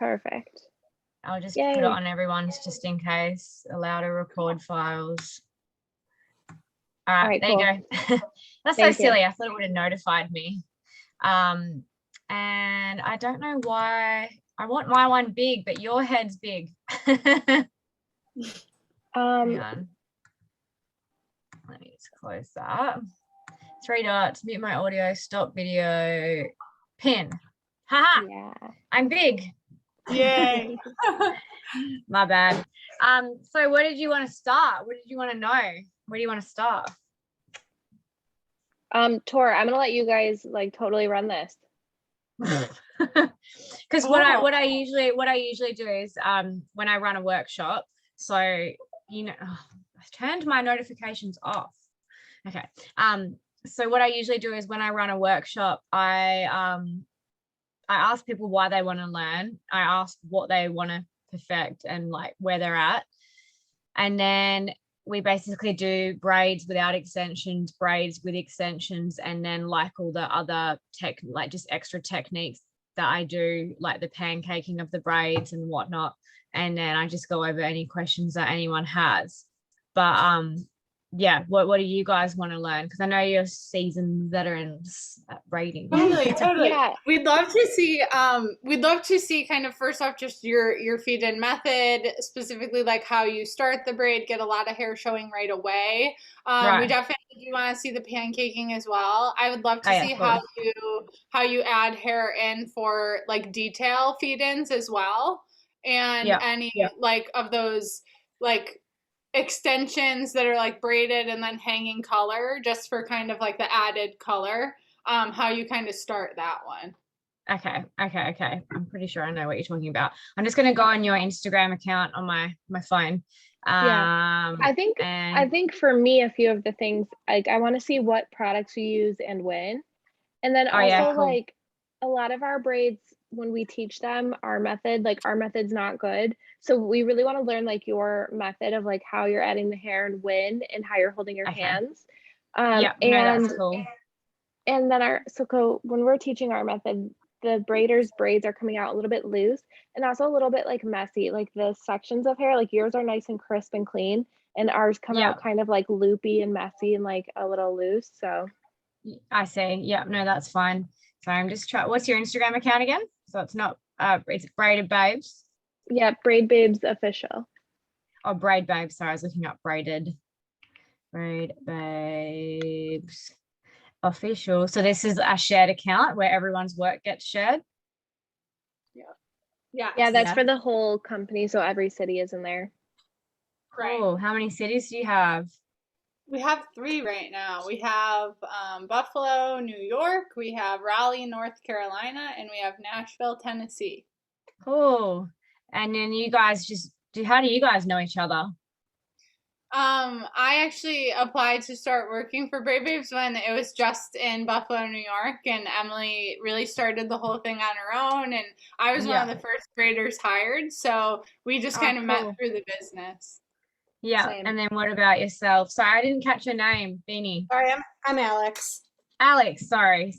Perfect. I'll just Yay. put it on everyone's just in case. Allow to record files. All right, there cool. you go. That's Thank so silly. you. I thought it would have notified me. And I don't know why I want my one big, but your head's big. Hang on. Let me just close that. 3 dots, mute my audio, stop video, pin. Haha. Yeah. I'm big. Yay. My bad. So where did you want to start? What did you want to know? Where do you want to start? Tor, I'm gonna let you guys like totally run this. Because what I usually do is when I run a workshop, so you know, I turned my notifications off. Okay. So what I usually do is when I run a workshop, I ask people why they want to learn. I ask what they want to perfect and like where they're at. And then we basically do braids without extensions, braids with extensions, and then like all the other like just extra techniques that I do, like the pancaking of the braids and whatnot. And then I just go over any questions that anyone has. But yeah, what do you guys want to learn? Because I know you're seasoned veterans at braiding. Totally. Yeah. We'd love to see kind of first off just your feed-in method, specifically like how you start the braid, get a lot of hair showing right away. Right. We definitely do want to see the pancaking as well. I would love to see cool. how you add hair in for like detail feed-ins as well. And any like of those like extensions that are like braided and then hanging color just for kind of like the added color, how you kind of start that one. Okay. I'm pretty sure I know what you're talking about. I'm just going to go on your Instagram account on my phone. I think for me, a few of the things, like I want to see what products you use and when. And then also cool. like a lot of our braids, when we teach them our method, like our method's not good. So we really want to learn like your method of like how you're adding the hair and when and how you're holding your hands. That's cool. And then when we're teaching our method, the braiders' braids are coming out a little bit loose and also a little bit like messy. Like the sections of hair, like yours are nice and crisp and clean, and ours come out kind of like loopy and messy and like a little loose. So I see. Yeah, no, that's fine. So I'm just trying. What's your Instagram account again? So it's not it's braidbabes. Yeah, braidbabes official. Oh, braidbabes. Sorry, I was looking up braidbabes official. So this is a shared account where everyone's work gets shared. Yeah, that's for the whole company. So every city is in there. Cool. How many cities do you have? We have 3 right now. We have Buffalo, New York, we have Raleigh, North Carolina, and we have Nashville, Tennessee. Cool. And then you guys how do you guys know each other? I actually applied to start working for braids when it was just in Buffalo, New York, and Emily really started the whole thing on her own, and I was one of the first braiders hired, so we just kind of met through the business. Yeah. Same. And then what about yourself? Sorry, I didn't catch your name, Beanie. Sorry, I'm Alex. Alex, sorry.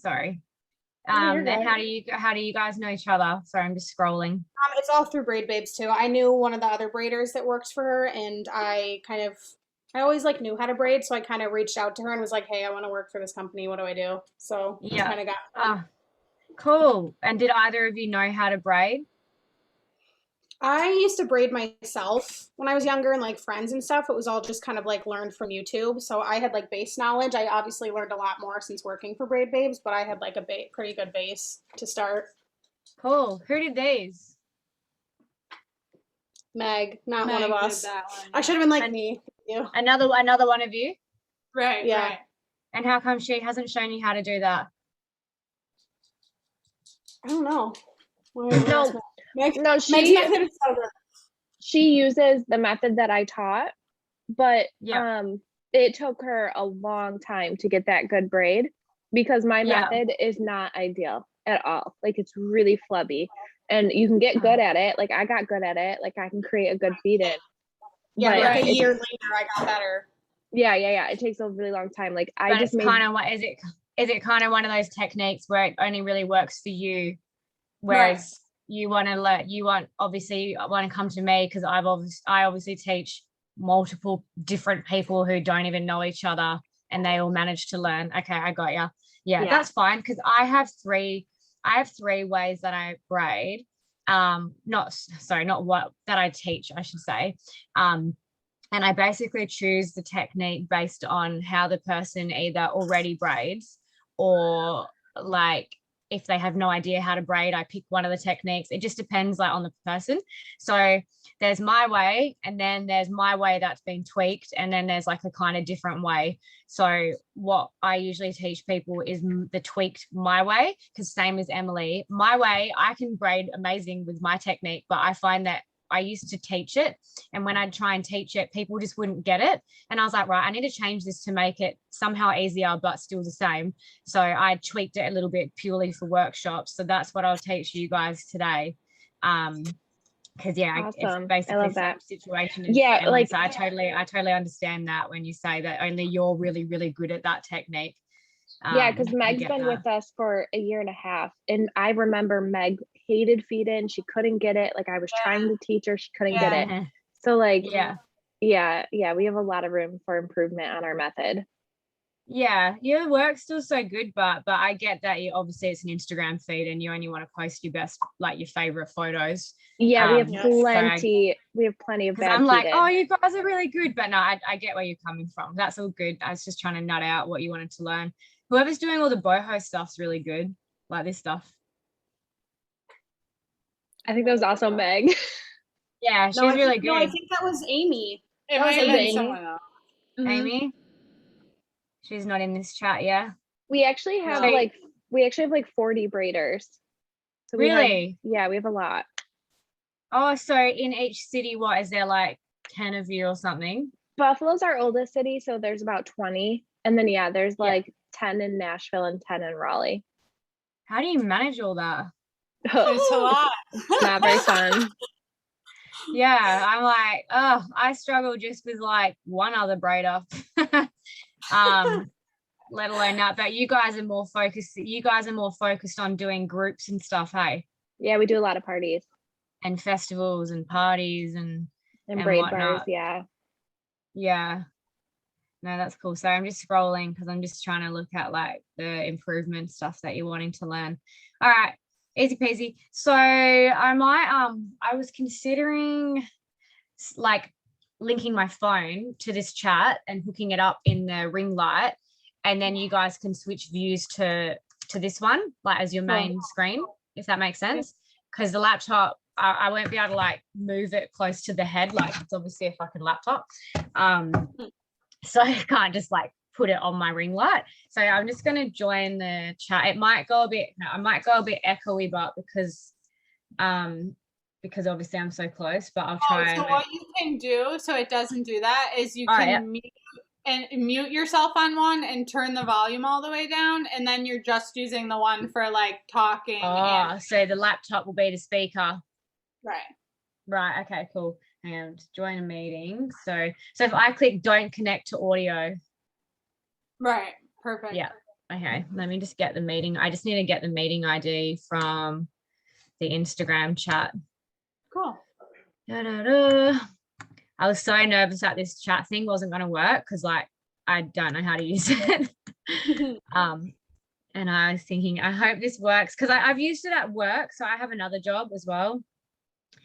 Then how do you guys know each other? Sorry, I'm just scrolling. It's all through Braid Babes too. I knew one of the other braiders that works for her, and I always like knew how to braid, so I kind of reached out to her and was like, "Hey, I want to work for this company. What do I do?" So kind of got. Cool. And did either of you know how to braid? I used to braid myself when I was younger and like friends and stuff. It was all just kind of like learned from YouTube. So I had like base knowledge. I obviously learned a lot more since working for Braid Babes, but I had like a pretty good base to start. Cool. Who did these? Meg, not one of us. I should have been like me. You. Another one of you? Right. Yeah. Right. And how come she hasn't shown you how to do that? I don't know. No, she uses the method that I taught, but it took her a long time to get that good braid because my method is not ideal at all. Like it's really flubby, and you can get good at it. Like I got good at it. Like I can create a good feed-in. Yeah, like a year later, I got better. Yeah. It takes a really long time. Like but it's kind of what is it kind of one of those techniques where it only really works for you, whereas you want to come to me because I obviously teach multiple different people who don't even know each other and they all manage to learn. Okay, I got you. Yeah, that's fine because I have three ways that I braid. Not what that I teach, I should say. And I basically choose the technique based on how the person either already braids or like if they have no idea how to braid, I pick one of the techniques. It just depends like on the person. So there's my way, and then there's my way that's been tweaked, and then there's like a kind of different way. So what I usually teach people is the tweaked my way, because same as Emily, my way, I can braid amazing with my technique, but I find that I used to teach it, and when I'd try and teach it, people just wouldn't get it. And I was like, right, I need to change this to make it somehow easier, but still the same. So I tweaked it a little bit purely for workshops. So that's what I'll teach you guys today. Because Awesome. It's basically the same situation. Yeah, Emily. like So I totally understand that when you say that only you're really, really good at that technique. Yeah, because Meg's been with us for a year and a half, and I remember Meg hated feed-in. She couldn't get it. Like I was trying to teach her, she couldn't get it. So like, we have a lot of room for improvement on our method. Yeah, your work's still so good, but I get that obviously it's an Instagram feed and you only want to post your best, like your favorite photos. Yeah, we have plenty. We have plenty of bad. I'm like, oh, you guys are really good, but no, I get where you're coming from. That's all good. I was just trying to nut out what you wanted to learn. Whoever's doing all the boho stuff's really good, like this stuff. I think that was also Meg. Yeah, she's really good. No, I think that was Amy. It might have been someone else. Amy? She's not in this chat, yeah? We actually have like 40 braiders. So we have a lot. Oh, so in each city, what is there, like 10 of you or something? Buffalo's our oldest city, so there's about 20. And then there's like 10 in Nashville and 10 in Raleigh. How do you manage all that? It's a lot. It's not very fun. Yeah, I'm like, oh, I struggle just with like one other braider. Let alone that. But you guys are more focused on doing groups and stuff, hey? Yeah, we do a lot of parties. And festivals and parties and braid whatnot. bars, Yeah. No, that's cool. So I'm just scrolling because I'm just trying to look at like the improvement stuff that you're wanting to learn. All right, easy peasy. So I was considering like linking my phone to this chat and hooking it up in the ring light, and then you guys can switch views to this one, like as your main screen, if that makes sense. Because the laptop, I won't be able to like move it close to the head, like it's obviously a fucking laptop. So I can't just like put it on my ring light. So I'm just going to join the chat. I might go a bit echoey, but because obviously I'm so close, but I'll try. So what you can do so it doesn't do that is you can mute yourself on one and turn the volume all the way down, and then you're just using the one for like talking. So the laptop will be the speaker. Right. Okay, cool. Hang on, to join a meeting. So if I click don't connect to audio. Right. Perfect. Yeah. Okay. Let me just get the meeting. I just need to get the meeting ID from the Instagram chat. Cool. I was so nervous that this chat thing wasn't going to work because like I don't know how to use it. And I was thinking, I hope this works because I've used it at work. So I have another job as well.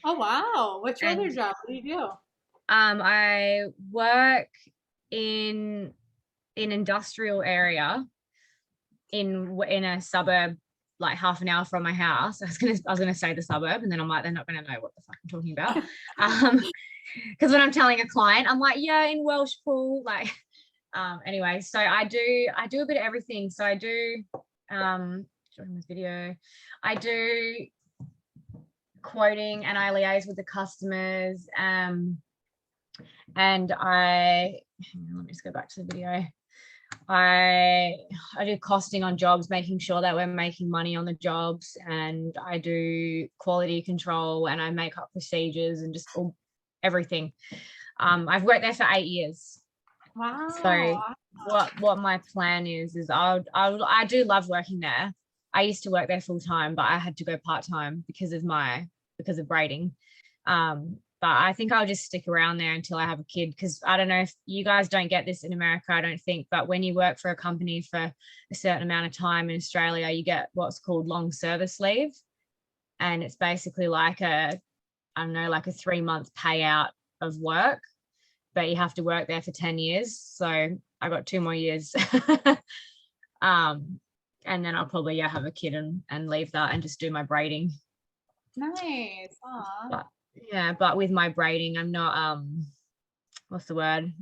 Oh wow! What's your other job? What do you do? I work in an industrial area in a suburb, like half an hour from my house. I was gonna say the suburb, and then I'm like, they're not gonna know what the fuck I'm talking about. Because when I'm telling a client, I'm like, yeah, in Welshpool, like. Anyway, so I do a bit of everything. So I do showing this video. I do quoting and I liaise with the customers, and let me just go back to the video. I do costing on jobs, making sure that we're making money on the jobs, and I do quality control, and I make up procedures and just everything. I've worked there for 8 years. Wow. So what my plan is I do love working there. I used to work there full time, but I had to go part time because of braiding. But I think I'll just stick around there until I have a kid, because I don't know if you guys don't get this in America, I don't think, but when you work for a company for a certain amount of time in Australia, you get what's called long service leave. And it's basically like a 3-month payout of work, but you have to work there for 10 years. So I got 2 more years. And then I'll probably have a kid and leave that and just do my braiding. Nice. Aww. But with my braiding, I'm not what's the word?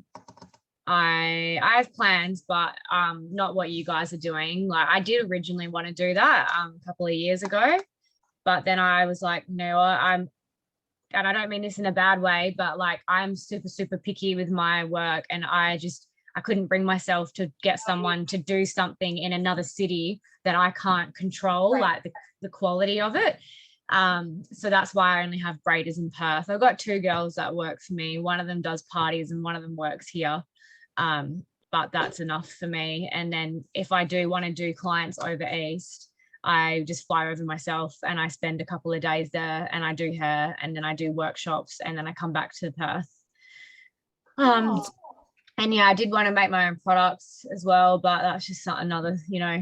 I have plans, but not what you guys are doing. Like, I did originally want to do that a couple of years ago, but then I was like, no, and I don't mean this in a bad way, but like, I'm super, super picky with my work, and I couldn't bring myself to get someone to do something in another city that I can't control, right, like the quality of it. So that's why I only have braiders in Perth. I've got 2 girls that work for me. One of them does parties and one of them works here. But that's enough for me. And then if I do want to do clients over east, I just fly over myself and I spend a couple of days there and I do hair, and then I do workshops, and then I come back to Perth. And I did want to make my own products as well, but that's just not another,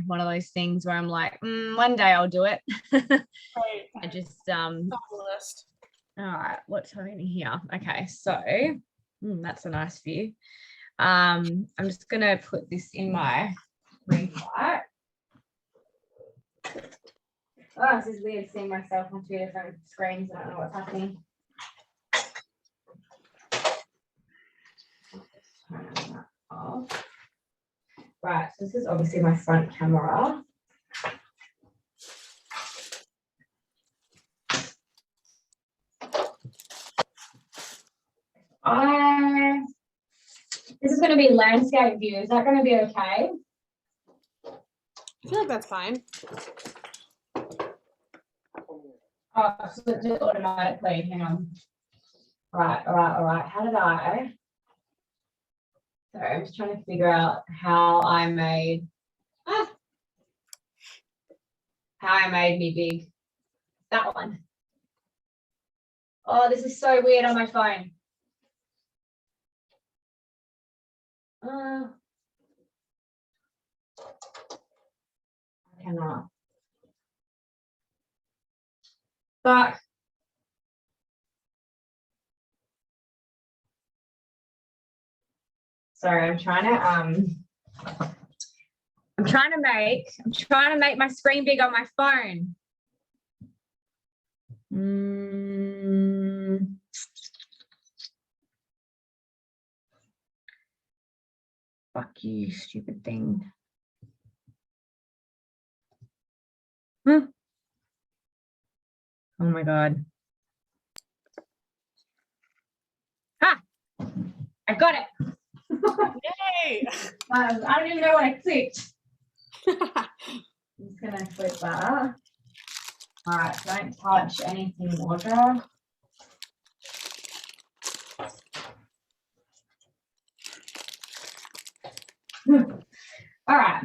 one of those things where I'm like, one day I'll do it. Right. I just list. All right, what's happening here? Okay, so that's a nice view. I'm just gonna put this in my ring light. Oh, this is weird seeing myself on 2 different screens. I don't know what's happening. Right, so this is obviously my front camera. This is going to be landscape view. Is that going to be okay? I feel like that's fine. Oh, so it's just automatically. Hang on. All right. How did I? Sorry, I'm just trying to figure out how I made me big. That one. Oh, this is so weird on my phone. I cannot. But sorry, I'm trying to make my screen big on my phone. Fuck you, stupid thing. Oh my God. I got it. Yay! I don't even know what I clicked. I'm just gonna click that. All right, don't touch anything, Audra. All right.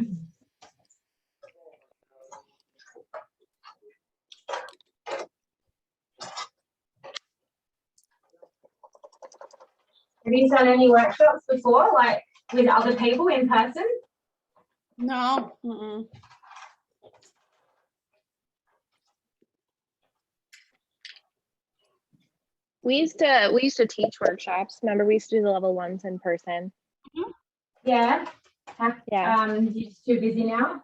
Have you done any workshops before, like with other people in person? No. We used to teach workshops. Remember, we used to do the level 1s in person. Yeah. Yeah. You're just too busy now?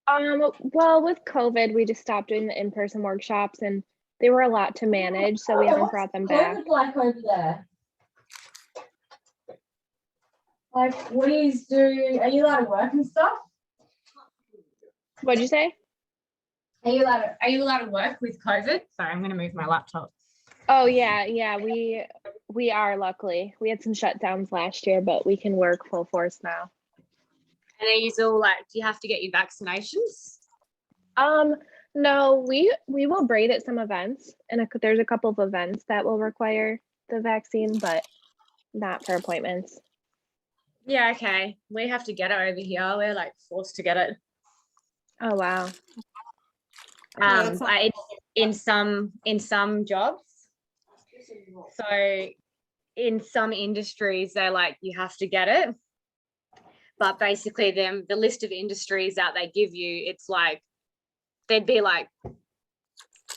Well, with COVID, we just stopped doing the in-person workshops, and they were a lot to manage, so we haven't brought them back. What's COVID like over there? Like, are you allowed to work and stuff? What'd you say? Are you allowed to work with COVID? Sorry, I'm going to move my laptop. Oh yeah, we are, luckily. We had some shutdowns last year, but we can work full force now. And are you all like, do you have to get your vaccinations? No, we will braid at some events, and there's a couple of events that will require the vaccine, but not for appointments. Yeah, okay. We have to get it over here. We're like forced to get it. Oh wow. In some jobs. So in some industries, they're like, you have to get it. But basically the list of industries that they give you, it's like, there'd be like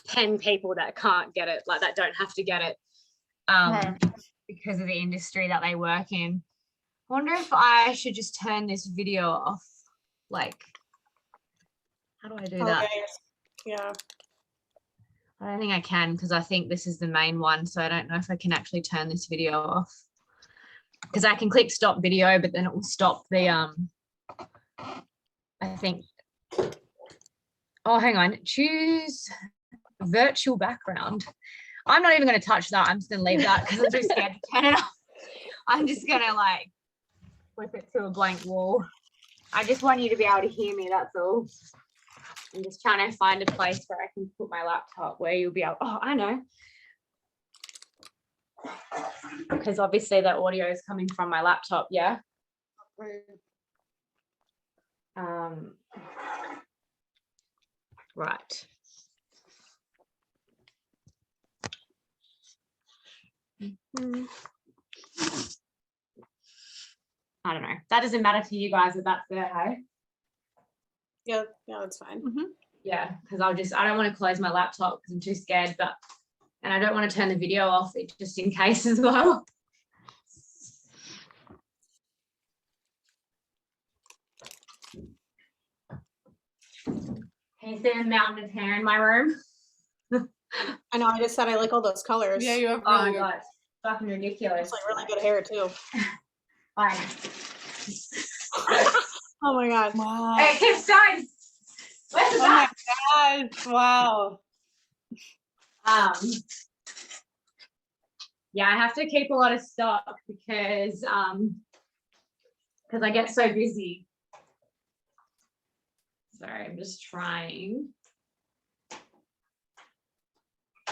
10 people that can't get it, like that don't have to get it because of the industry that they work in. I wonder if I should just turn this video off. Like, how do I do that? Yeah. I don't think I can because I think this is the main one. So I don't know if I can actually turn this video off. Because I can click stop video, but then it will stop the I think. Oh, hang on. Choose virtual background. I'm not even going to touch that. I'm just going to leave that because I'm too scared to turn it off. I'm just going to like flip it to a blank wall. I just want you to be able to hear me. That's all. I'm just trying to find a place where I can put my laptop where you'll be able. Oh, I know. Because obviously that audio is coming from my laptop. Yeah. Right. I don't know. That doesn't matter to you guys if that's there, hey? Yeah, that's fine. Yeah, because I don't want to close my laptop because I'm too scared, and I don't want to turn the video off just in case as well. Can you see the mountain of hair in my room? I know, I just said I like all those colors. Yeah, you have really good. It's fucking ridiculous. It's like really good hair too. Fine. Oh my god. Wow. Hey, keep going. Where's the back? My god. Wow. Yeah, I have to keep a lot of stock because I get so busy. Sorry, I'm just trying.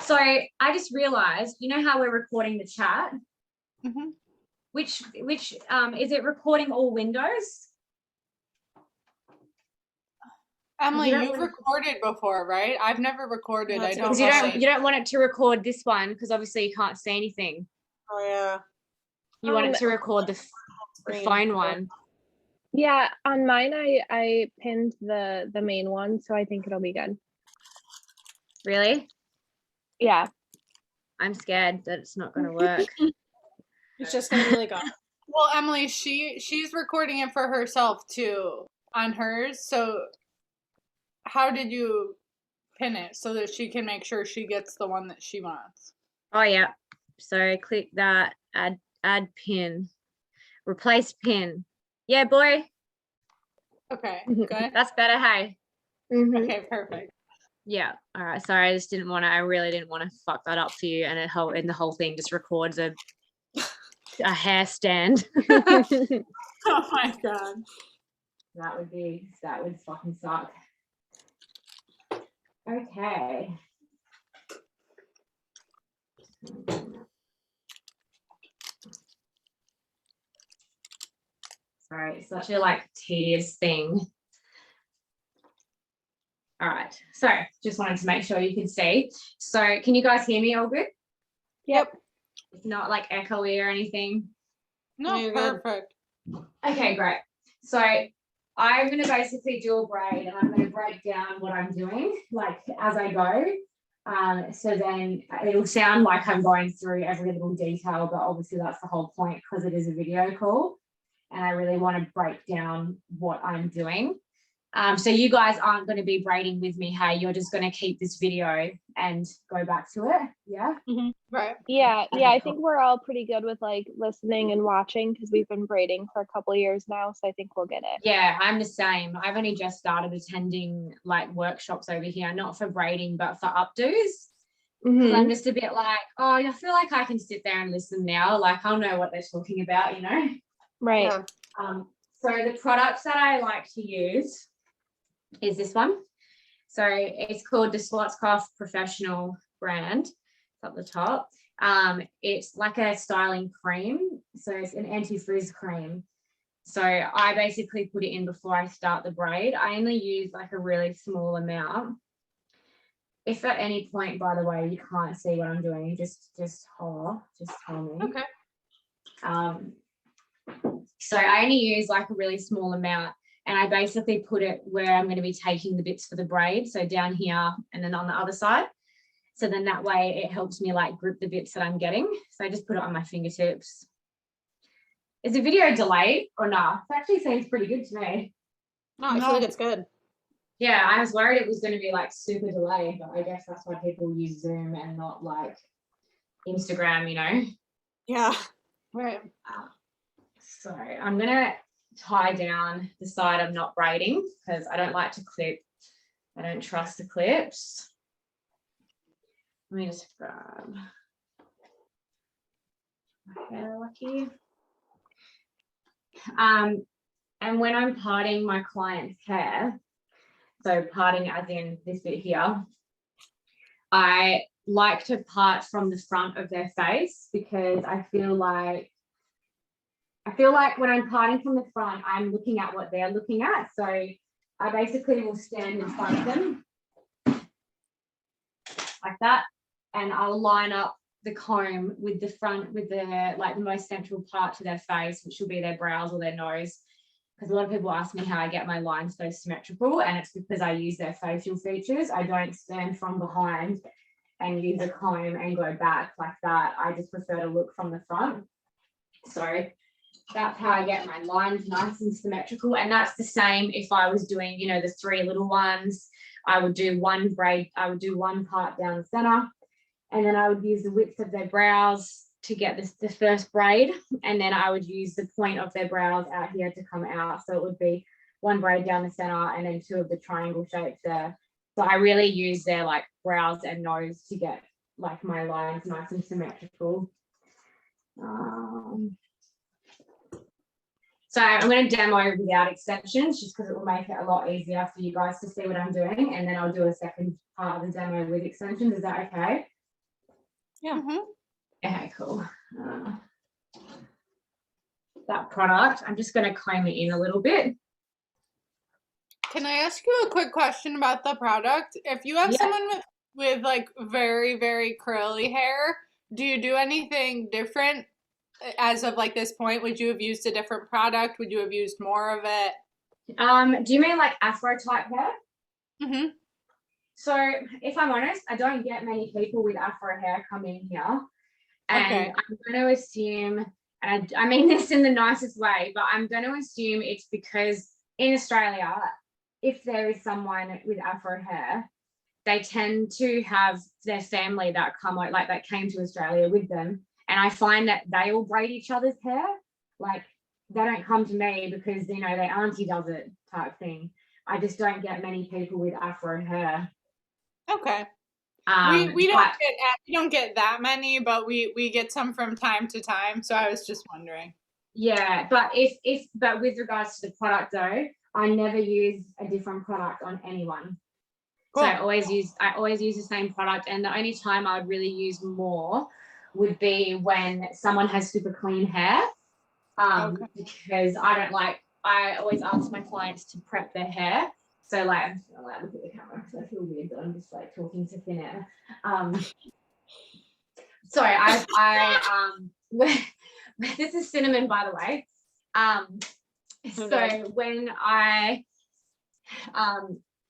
So I just realized, you know how we're recording the chat? Which is it recording all windows? Emily, you've recorded before, right? I've never recorded. I don't. You don't want it to record this one because obviously you can't see anything. Oh yeah. You want it to record the phone one. Yeah, on mine I pinned the main one, so I think it'll be good. Really? Yeah. I'm scared that it's not going to work. It's just going to be like a... Well, Emily, she's recording it for herself too on hers. So how did you pin it so that she can make sure she gets the one that she wants? Oh yeah. So click that, add pin, replace pin. Yeah, boy. Okay, good. That's better, hey? Okay, perfect. Yeah. All right. Sorry, I really didn't want to fuck that up for you, and the whole thing just records a hair stand. Oh my god. That would fucking suck. Okay. Sorry, it's such a like tedious thing. All right, so just wanted to make sure you could see. So can you guys hear me all good? Yep. It's not like echoey or anything. No, perfect. Okay, great. So I'm going to basically do a braid and I'm going to break down what I'm doing like as I go. So then it'll sound like I'm going through every little detail, but obviously that's the whole point because it is a video call and I really want to break down what I'm doing. So you guys aren't going to be braiding with me, hey? You're just going to keep this video and go back to it, yeah? Right. Yeah, I think we're all pretty good with like listening and watching because we've been braiding for a couple of years now, so I think we'll get it. Yeah, I'm the same. I've only just started attending like workshops over here, not for braiding, but for updos. I'm just a bit like, oh, I feel like I can sit there and listen now. Like I'll know what they're talking about, you know? Right. Yeah. So the products that I like to use is this one. So it's called the Schwarzkopf Professional brand. It's up the top. It's like a styling cream. So it's an anti-frizz cream. So I basically put it in before I start the braid. I only use like a really small amount. If at any point, by the way, you can't see what I'm doing, just tell me. Okay. So I only use like a really small amount, and I basically put it where I'm going to be taking the bits for the braid. So down here and then on the other side. So then that way it helps me like grip the bits that I'm getting. So I just put it on my fingertips. Is the video delayed or not? It actually seems pretty good to me. No, I feel like it's good. Yeah, I was worried it was going to be like super delayed, but I guess that's why people use Zoom and not like Instagram, you know? Yeah, right. So I'm going to tie down the side I'm not braiding because I don't like to clip. I don't trust the clips. Let me just grab my hair lucky. And when I'm parting my client's hair, so parting as in this bit here, I like to part from the front of their face because I feel like when I'm parting from the front, I'm looking at what they're looking at. So I basically will stand in front of them like that, and I'll line up the comb with the front, with the like the most central part to their face, which will be their brows or their nose. Because a lot of people ask me how I get my lines so symmetrical, and it's because I use their facial features. I don't stand from behind and use a comb and go back like that. I just prefer to look from the front. So that's how I get my lines nice and symmetrical. And that's the same if I was doing, you know, the 3 little ones. I would do one braid, I would do one part down the center, and then I would use the width of their brows to get the first braid, and then I would use the point of their brows out here to come out. So it would be one braid down the center and then 2 of the triangle shapes there. So I really use their like brows and nose to get like my lines nice and symmetrical. So I'm going to demo without extensions just because it will make it a lot easier for you guys to see what I'm doing, and then I'll do a second part of the demo with extensions. Is that okay? Yeah. Okay, cool. That product, I'm just going to comb it in a little bit. Can I ask you a quick question about the product? If you have someone with like very, very curly hair, do you do anything different as of like this point? Would you have used a different product? Would you have used more of it? Do you mean like Afro type hair? Mm-hmm. So if I'm honest, I don't get many people with Afro hair come in here. And I'm going to assume, and I mean this in the nicest way, but I'm going to assume it's because in Australia, if there is someone with Afro hair, they tend to have their family that come out, like that came to Australia with them. And I find that they all braid each other's hair. Like they don't come to me because, you know, their auntie does it type thing. I just don't get many people with Afro hair. Okay. We don't get that many, but we get some from time to time. So I was just wondering. Yeah, but but with regards to the product though, I never use a different product on anyone. Cool. So I always use the same product, and the only time I would really use more would be when someone has super clean hair. Because I always ask my clients to prep their hair. So like, I'm just gonna like look at the camera because I feel weird that I'm just like talking to thin air. Sorry, this is cinnamon, by the way. So when I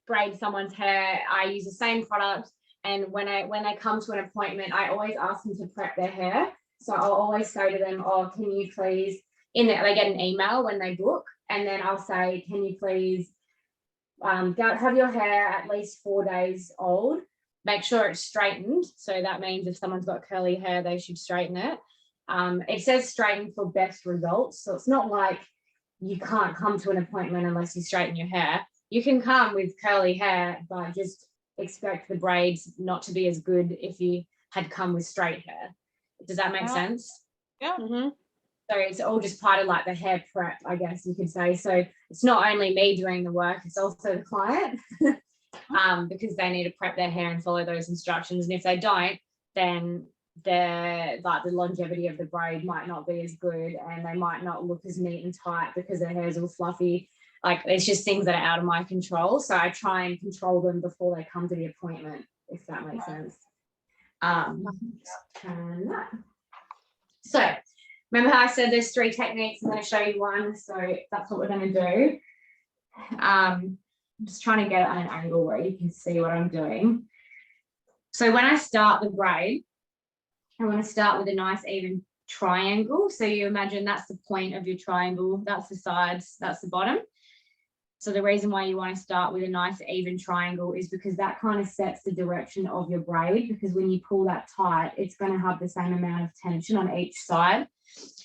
braid someone's hair, I use the same product, and when they come to an appointment, I always ask them to prep their hair. So I'll always say to them, "Oh, can you please?" They get an email when they book, and then I'll say, "Can you please have your hair at least 4 days old? Make sure it's straightened." So that means if someone's got curly hair, they should straighten it. It says straighten for best results. So it's not like you can't come to an appointment unless you straighten your hair. You can come with curly hair, but just expect the braids not to be as good if you had come with straight hair. Does that make sense? Yeah. Mm-hmm. So it's all just part of like the hair prep, I guess you could say. So it's not only me doing the work, it's also the client because they need to prep their hair and follow those instructions. And if they don't, then the longevity of the braid might not be as good, and they might not look as neat and tight because their hair's all fluffy. Like, it's just things that are out of my control. So I try and control them before they come to the appointment, if that makes sense. So remember how I said there's 3 techniques? I'm going to show you one. So that's what we're going to do. I'm just trying to get it on an angle where you can see what I'm doing. So when I start the braid, I want to start with a nice even triangle. So you imagine that's the point of your triangle, that's the sides, that's the bottom. So the reason why you want to start with a nice even triangle is because that kind of sets the direction of your braid, because when you pull that tight, it's going to have the same amount of tension on each side.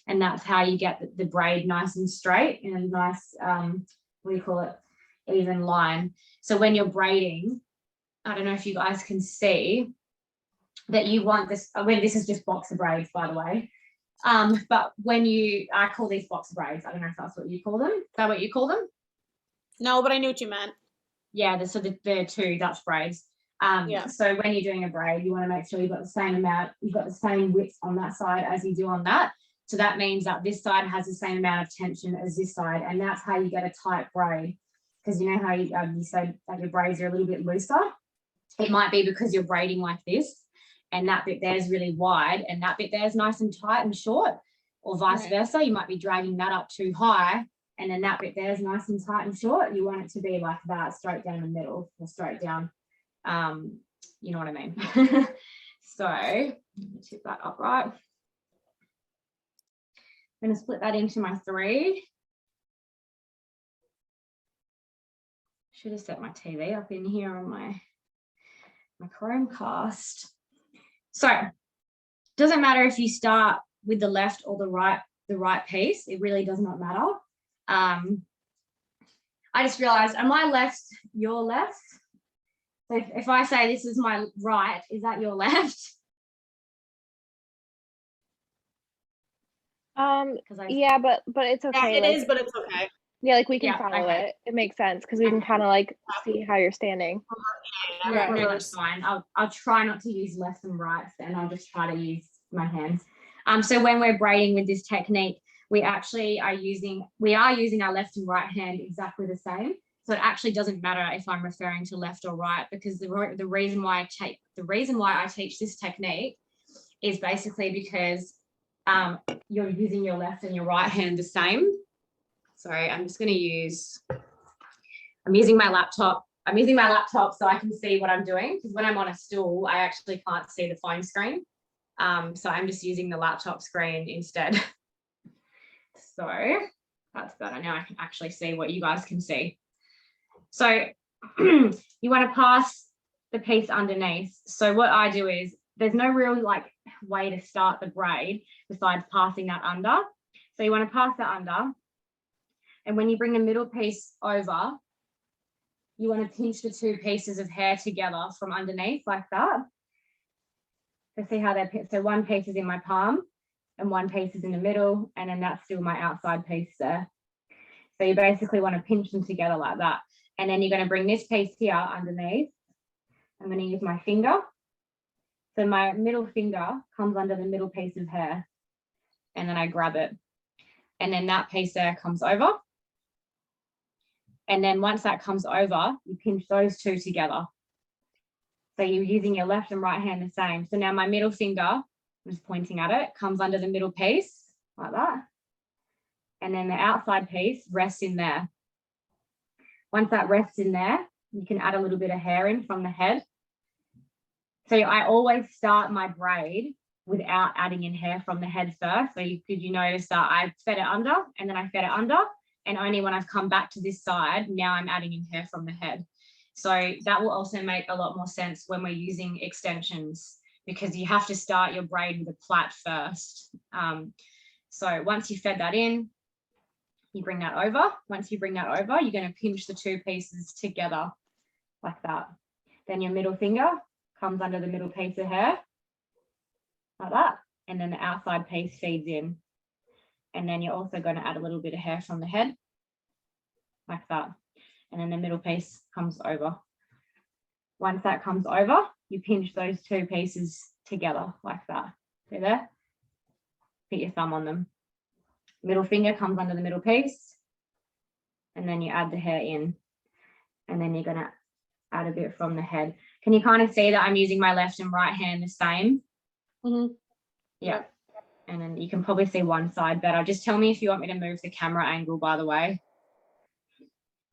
And that's how you get the braid nice and straight and a nice, what do you call it, even line. So when you're braiding, I don't know if you guys can see that you want this, when this is just boxer braids, by the way. But when I call these boxer braids, I don't know if that's what you call them. Is that what you call them? No, but I knew what you meant. Yeah, so the 2 Dutch braids. So when you're doing a braid, you want to make sure you've got the same amount, you've got the same width on that side as you do on that. So that means that this side has the same amount of tension as this side, and that's how you get a tight braid. Because you know how you said that your braids are a little bit looser? It might be because you're braiding like this, and that bit there is really wide, and that bit there is nice and tight and short, or vice versa. You might be dragging that up too high, and then that bit there is nice and tight and short. You want it to be like that, straight down the middle, or straight down. You know what I mean? So tip that upright. I'm going to split that into my 3. Should have set my TV up in here on my Chromecast. So doesn't matter if you start with the left or the right piece. It really does not matter. I just realized, am I left, your left? So if I say this is my right, is that your left? Yeah, but it's okay. Yeah, it is, but it's okay. Yeah, like we can follow it. It makes sense because we can kind of like see how you're standing. Yeah, no, that's fine. I'll try not to use left and right, then I'll just try to use my hands. So when we're braiding with this technique, we actually are using our left and right hand exactly the same. So it actually doesn't matter if I'm referring to left or right, because the reason why I teach this technique is basically because you're using your left and your right hand the same. Sorry, I'm using my laptop. I'm using my laptop so I can see what I'm doing, because when I'm on a stool, I actually can't see the phone screen. So I'm just using the laptop screen instead. So that's better. Now I can actually see what you guys can see. So you want to pass the piece underneath. So what I do is, there's no real way to start the braid besides passing that under. So you want to pass that under. And when you bring the middle piece over, you want to pinch the 2 pieces of hair together from underneath like that. So see how so one piece is in my palm and one piece is in the middle, and then that's still my outside piece there. So you basically want to pinch them together like that. And then you're going to bring this piece here underneath. I'm going to use my finger. So my middle finger comes under the middle piece of hair, and then I grab it. And then that piece there comes over. And then once that comes over, you pinch those 2 together. So you're using your left and right hand the same. So now my middle finger, I'm just pointing at it, comes under the middle piece like that. And then the outside piece rests in there. Once that rests in there, you can add a little bit of hair in from the head. So I always start my braid without adding in hair from the head first. So you notice that I fed it under, and then I fed it under, and only when I've come back to this side, now I'm adding in hair from the head. So that will also make a lot more sense when we're using extensions, because you have to start your braid with a plait first. So once you fed that in, you bring that over. Once you bring that over, you're going to pinch the 2 pieces together like that. Then your middle finger comes under the middle piece of hair like that, and then the outside piece feeds in. And then you're also going to add a little bit of hair from the head like that, and then the middle piece comes over. Once that comes over, you pinch those 2 pieces together like that. See there? Put your thumb on them. Middle finger comes under the middle piece, and then you add the hair in, and then you're going to add a bit from the head. Can you kind of see that I'm using my left and right hand the same? Mm-hmm. Yeah. And then you can probably see one side better. Just tell me if you want me to move the camera angle, by the way.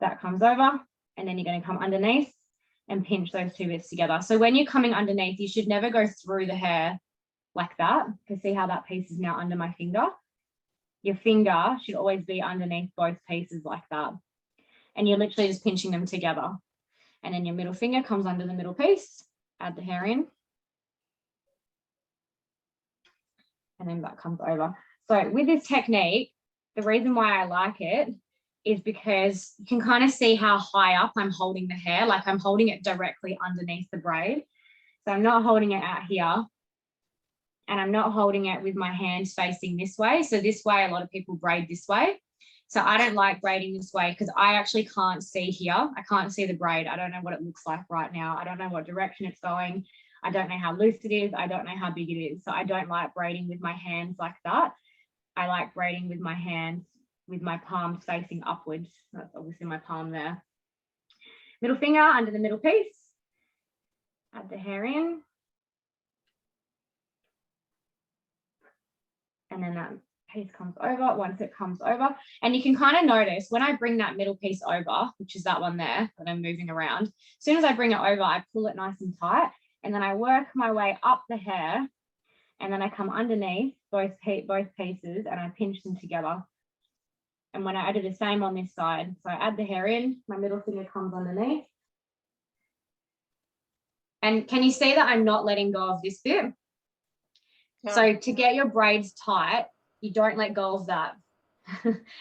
That comes over, and then you're going to come underneath and pinch those two bits together. So when you're coming underneath, you should never go through the hair like that. You can see how that piece is now under my finger. Your finger should always be underneath both pieces like that. And you're literally just pinching them together. And then your middle finger comes under the middle piece, add the hair in. And then that comes over. So with this technique, the reason why I like it is because you can kind of see how high up I'm holding the hair, like I'm holding it directly underneath the braid. So I'm not holding it out here, and I'm not holding it with my hands facing this way. So this way, a lot of people braid this way. So I don't like braiding this way because I actually can't see here. I can't see the braid. I don't know what it looks like right now. I don't know what direction it's going. I don't know how loose it is. I don't know how big it is. So I don't like braiding with my hands like that. I like braiding with my hands with my palms facing upwards. That's obviously my palm there. Middle finger under the middle piece. Add the hair in. And then that piece comes over. Once it comes over, and you can kind of notice when I bring that middle piece over, which is that one there that I'm moving around, as soon as I bring it over, I pull it nice and tight, and then I work my way up the hair, and then I come underneath both pieces and I pinch them together. And when I do the same on this side, so I add the hair in, my middle finger comes underneath. And can you see that I'm not letting go of this bit? No. So to get your braids tight, you don't let go of that.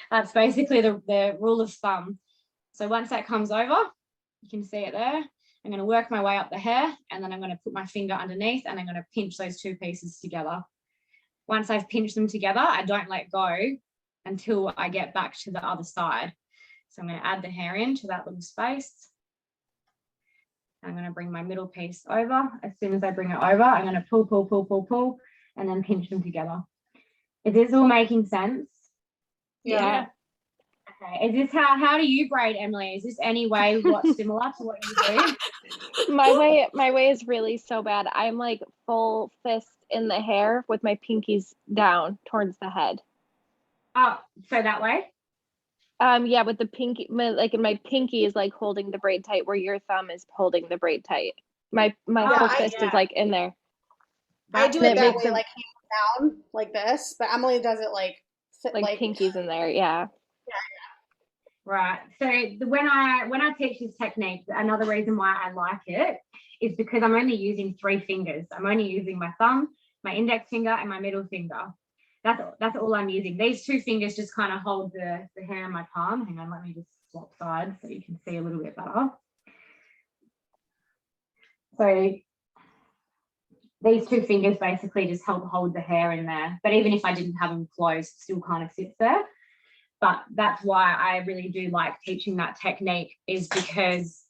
That's basically the rule of thumb. So once that comes over, you can see it there. I'm going to work my way up the hair, and then I'm going to put my finger underneath, and I'm going to pinch those two pieces together. Once I've pinched them together, I don't let go until I get back to the other side. So I'm going to add the hair into that little space. I'm going to bring my middle piece over. As soon as I bring it over, I'm going to pull, pull, pull, pull, pull, and then pinch them together. Is this all making sense? Yeah. Okay. Is this how do you braid, Emily? Is this any way similar to what you do? My way is really so bad. I'm like full fist in the hair with my pinkies down towards the head. Oh, so that way? Yeah, with the pinky, my pinky is like holding the braid tight where your thumb is holding the braid tight. My whole fist is like in there. I do it that way, like down like this, but Emily does it like pinkies in there. Yeah. Right. So when I teach this technique, another reason why I like it is because I'm only using 3 fingers. I'm only using my thumb, my index finger, and my middle finger. That's all I'm using. These 2 fingers just kind of hold the hair in my palm. Hang on, let me just swap sides so you can see a little bit better. So these 2 fingers basically just help hold the hair in there. But even if I didn't have them closed, it still kind of sits there. But that's why I really do like teaching that technique is because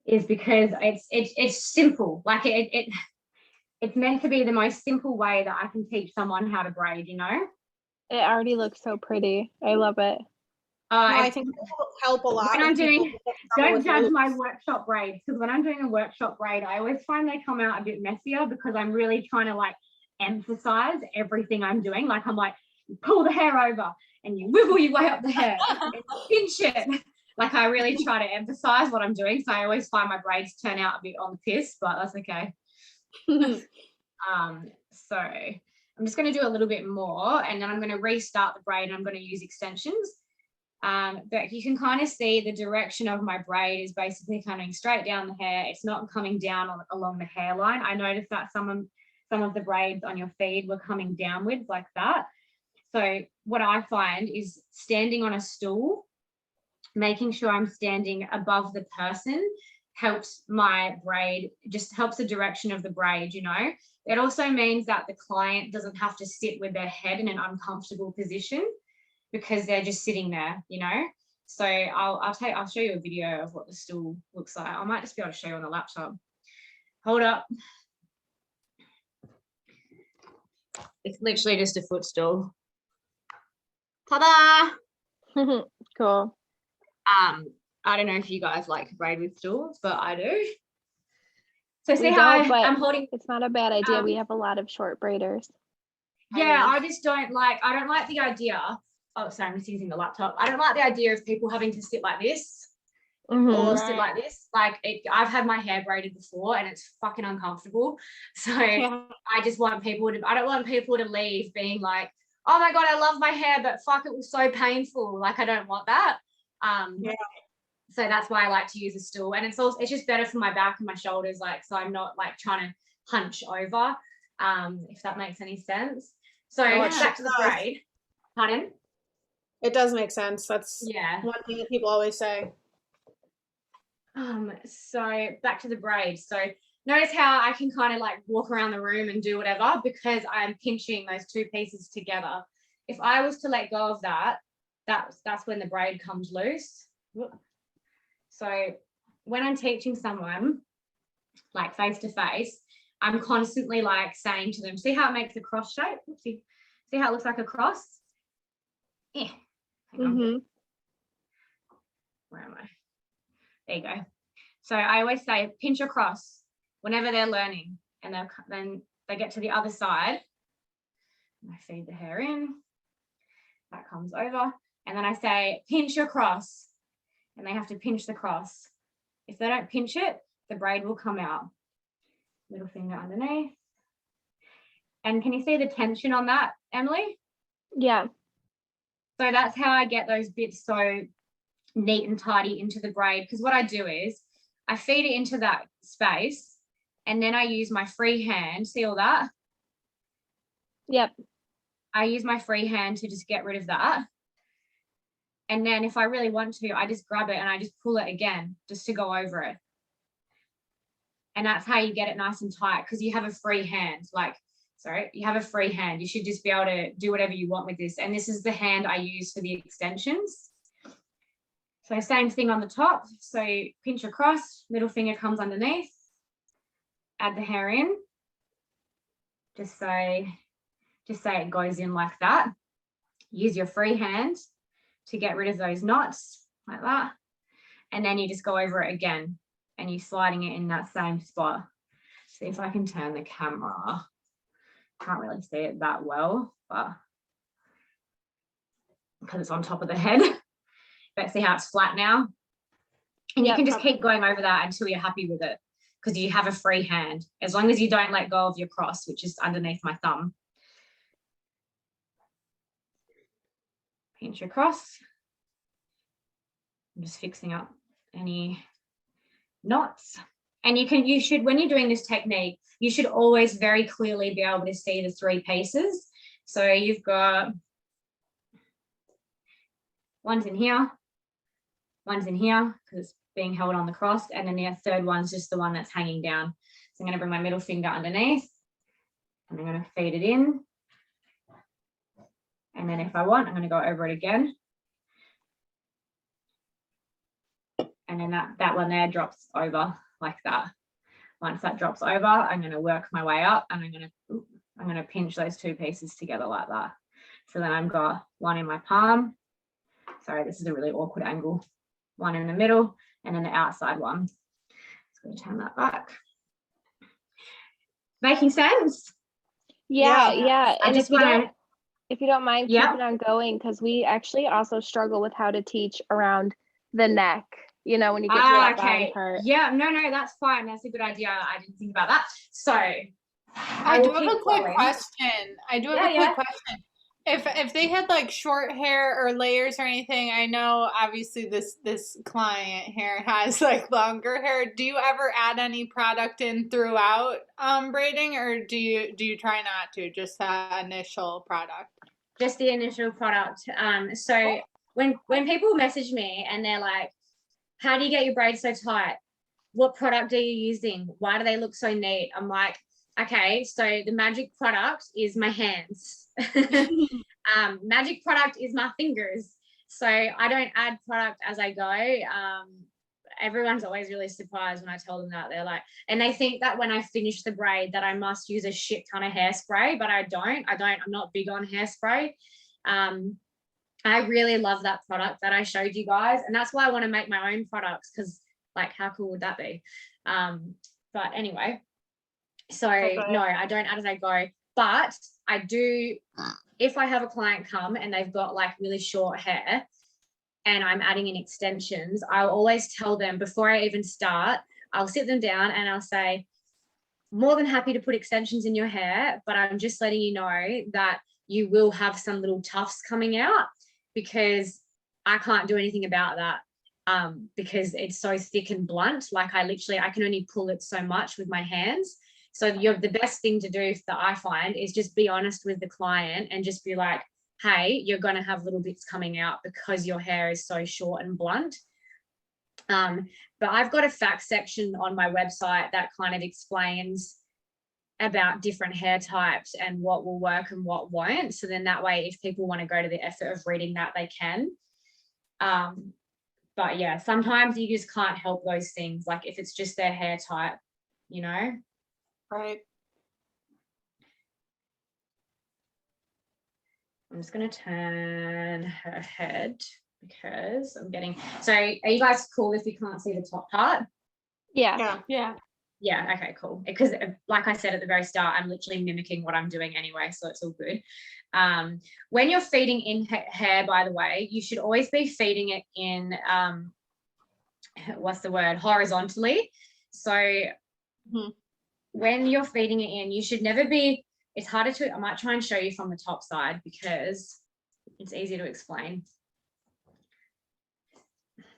it's simple. Like it's meant to be the most simple way that I can teach someone how to braid, you know? It already looks so pretty. I love it. I think it will help a lot. When I'm doing, don't judge my workshop braids, because when I'm doing a workshop braid, I always find they come out a bit messier because I'm really trying to like emphasize everything I'm doing. Like I'm like, you pull the hair over and you wiggle your way up the hair and pinch it. Like I really try to emphasize what I'm doing. So I always find my braids turn out a bit on the piss, but that's okay. So I'm just going to do a little bit more, and then I'm going to restart the braid, and I'm going to use extensions. But you can kind of see the direction of my braid is basically coming straight down the hair. It's not coming down along the hairline. I noticed that some of the braids on your feed were coming downwards like that. So what I find is standing on a stool, making sure I'm standing above the person helps my braid, just helps the direction of the braid, you know. It also means that the client doesn't have to sit with their head in an uncomfortable position because they're just sitting there, you know. So I'll show you a video of what the stool looks like. I might just be able to show you on the laptop. Hold up. It's literally just a footstool. Ta-da! Cool. I don't know if you guys like to braid with stools, but I do. So see We how don't, but I'm holding. it's not a bad idea. We have a lot of short braiders. Yeah, I just don't like the idea. Oh, sorry, I'm just using the laptop. I don't like the idea of people having to sit like this or sit like this. Like I've had my hair braided before and it's fucking uncomfortable. So I just want people to, I don't want people to leave being like, oh my God, I love my hair, but fuck, it was so painful. Like I don't want that. So that's why I like to use a stool. And it's just better for my back and my shoulders, like, so I'm not like trying to hunch over, if that makes any sense. So back to the braid. Pardon? It does make sense. That's one thing that people always say. So back to the braid. So notice how I can kind of like walk around the room and do whatever because I'm pinching those two pieces together. If I was to let go of that, that's when the braid comes loose. So when I'm teaching someone like face to face, I'm constantly like saying to them, see how it makes a cross shape? See how it looks like a cross? Yeah. Hang on. Where am I? There you go. So I always say pinch across whenever they're learning, and then they get to the other side. And I feed the hair in. That comes over. And then I say pinch across, and they have to pinch the cross. If they don't pinch it, the braid will come out. Middle finger underneath. And can you see the tension on that, Emily? Yeah. So that's how I get those bits so neat and tidy into the braid, because what I do is I feed it into that space and then I use my free hand. See all that? Yep. I use my free hand to just get rid of that. And then if I really want to, I just grab it and I just pull it again just to go over it. And that's how you get it nice and tight, because you have a free hand. You have a free hand. You should just be able to do whatever you want with this. And this is the hand I use for the extensions. So same thing on the top. So pinch across, middle finger comes underneath, add the hair in. Just say it goes in like that. Use your free hand to get rid of those knots like that. And then you just go over it again and you're sliding it in that same spot. See if I can turn the camera. Can't really see it that well, but because it's on top of the head. But see how it's flat now? And you can just keep going over that until you're happy with it, because you have a free hand, as long as you don't let go of your cross, which is underneath my thumb. Pinch across. I'm just fixing up any knots. And you should, when you're doing this technique, you should always very clearly be able to see the three pieces. So you've got one's in here, one's in here because it's being held on the cross, and then the third one's just the one that's hanging down. So I'm going to bring my middle finger underneath and I'm going to feed it in. And then if I want, I'm going to go over it again. And then that one there drops over like that. Once that drops over, I'm going to work my way up and I'm going to pinch those two pieces together like that. So then I've got one in my palm. Sorry, this is a really awkward angle. One in the middle and then the outside one. Just going to turn that back. Making sense? Yeah. And if you don't mind keeping on going, because we actually also struggle with how to teach around the neck, when you get to that bottom part. Yeah, no, that's fine. That's a good idea. I didn't think about that. So I do have a quick question. If they had like short hair or layers or anything, I know obviously this client here has like longer hair. Do you ever add any product in throughout braiding, or do you try not to, just that initial product? Just the initial product. So when people message me and they're like, how do you get your braids so tight? What product are you using? Why do they look so neat? I'm like, okay, so the magic product is my hands. Magic product is my fingers. So I don't add product as I go. everyone's always really surprised when I tell them that. They're like, and they think that when I finish the braid that I must use a shit ton of hairspray, but I don't. I'm not big on hairspray. I really love that product that I showed you guys, and that's why I want to make my own products, because like how cool would that be? But anyway, so no, I don't add as I go, but I do. If I have a client come and they've got like really short hair and I'm adding in extensions, I'll always tell them before I even start, I'll sit them down and I'll say, more than happy to put extensions in your hair, but I'm just letting you know that you will have some little tufts coming out, because I can't do anything about that, because it's so thick and blunt. Like I can only pull it so much with my hands. So the best thing to do that I find is just be honest with the client and just be like, hey, you're going to have little bits coming out because your hair is so short and blunt. But I've got a facts section on my website that kind of explains about different hair types and what will work and what won't. So then that way, if people want to go to the effort of reading that, they can. But yeah, sometimes you just can't help those things. Like if it's just their hair type, you know? Right. I'm just going to turn her head because I'm getting, so are you guys cool if you can't see the top part? Yeah. Okay, cool. Because like I said at the very start, I'm literally mimicking what I'm doing anyway, so it's all good. When you're feeding in hair, by the way, you should always be feeding it in, horizontally. So when you're feeding it in, you should never be, it's harder to, I might try and show you from the top side because it's easier to explain.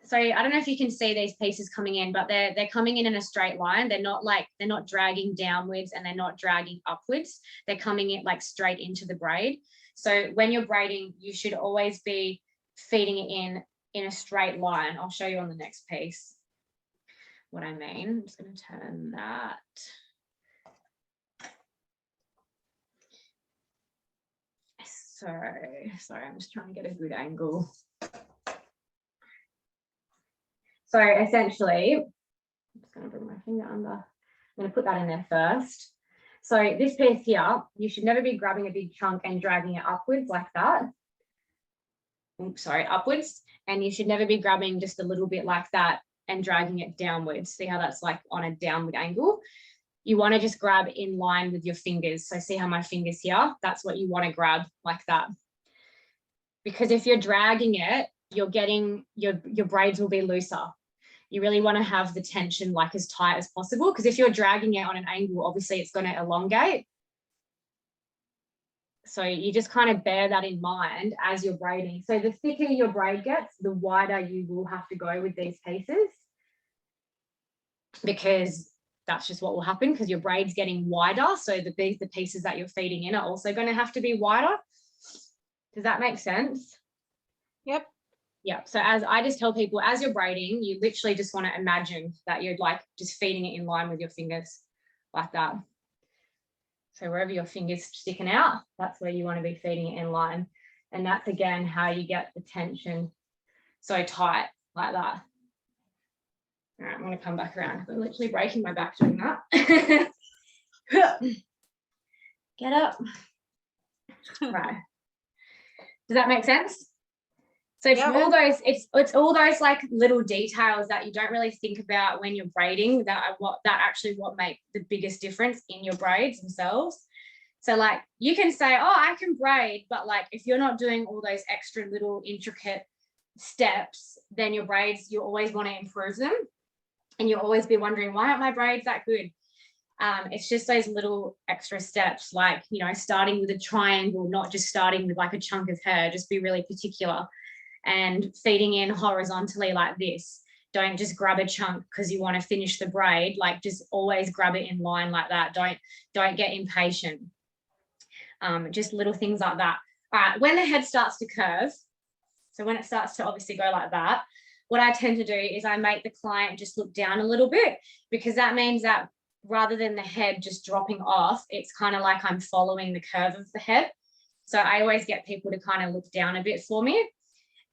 So I don't know if you can see these pieces coming in, but they're coming in a straight line. They're not dragging downwards and they're not dragging upwards. They're coming in like straight into the braid. So when you're braiding, you should always be feeding it in a straight line. I'll show you on the next piece what I mean. I'm just going to turn that. So, sorry, I'm just trying to get a good angle. So essentially, I'm just going to bring my finger under. I'm going to put that in there first. So this piece here, you should never be grabbing a big chunk and dragging it upwards like that. Oops, sorry, upwards. And you should never be grabbing just a little bit like that and dragging it downwards. See how that's like on a downward angle? You want to just grab in line with your fingers. So see how my fingers here? That's what you want to grab like that. Because if you're dragging it, you're getting, your braids will be looser. You really want to have the tension like as tight as possible, because if you're dragging it on an angle, obviously it's going to elongate. So you just kind of bear that in mind as you're braiding. So the thicker your braid gets, the wider you will have to go with these pieces, because that's just what will happen, because your braid's getting wider. So the pieces that you're feeding in are also going to have to be wider. Does that make sense? Yep. Yeah. So as I just tell people, as you're braiding, you literally just want to imagine that you're like just feeding it in line with your fingers like that. So wherever your finger's sticking out, that's where you want to be feeding it in line. And that's, again, how you get the tension so tight like that. All right, I'm going to come back around. I'm literally breaking my back doing that. Get up. Right. Does that make sense? So it's all those, it's all those like little details that you don't really think about when you're braiding that actually make the biggest difference in your braids themselves. So like you can say, oh, I can braid, but like if you're not doing all those extra little intricate steps, then your braids, you always want to improve them. And you'll always be wondering, why aren't my braids that good? It's just those little extra steps, like, you know, starting with a triangle, not just starting with like a chunk of hair, just be really particular. And feeding in horizontally like this. Don't just grab a chunk because you want to finish the braid. Like just always grab it in line like that. Don't get impatient. Just little things like that. All right, when the head starts to curve, so when it starts to obviously go like that, what I tend to do is I make the client just look down a little bit, because that means that rather than the head just dropping off, it's kind of like I'm following the curve of the head. So I always get people to kind of look down a bit for me.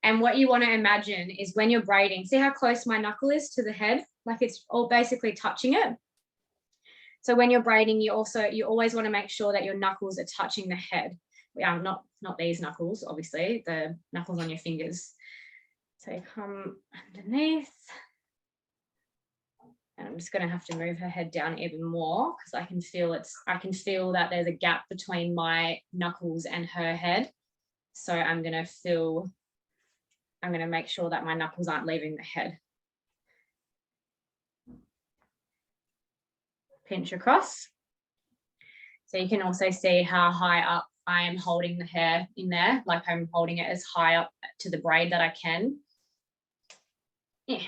And what you want to imagine is when you're braiding, see how close my knuckle is to the head? Like it's all basically touching it. So when you're braiding, you always want to make sure that your knuckles are touching the head. Not these knuckles, obviously, the knuckles on your fingers. So you come underneath. And I'm just going to have to move her head down even more because I can feel that there's a gap between my knuckles and her head. So I'm going to make sure that my knuckles aren't leaving the head. Pinch across. So you can also see how high up I am holding the hair in there, like I'm holding it as high up to the braid that I can. Yeah.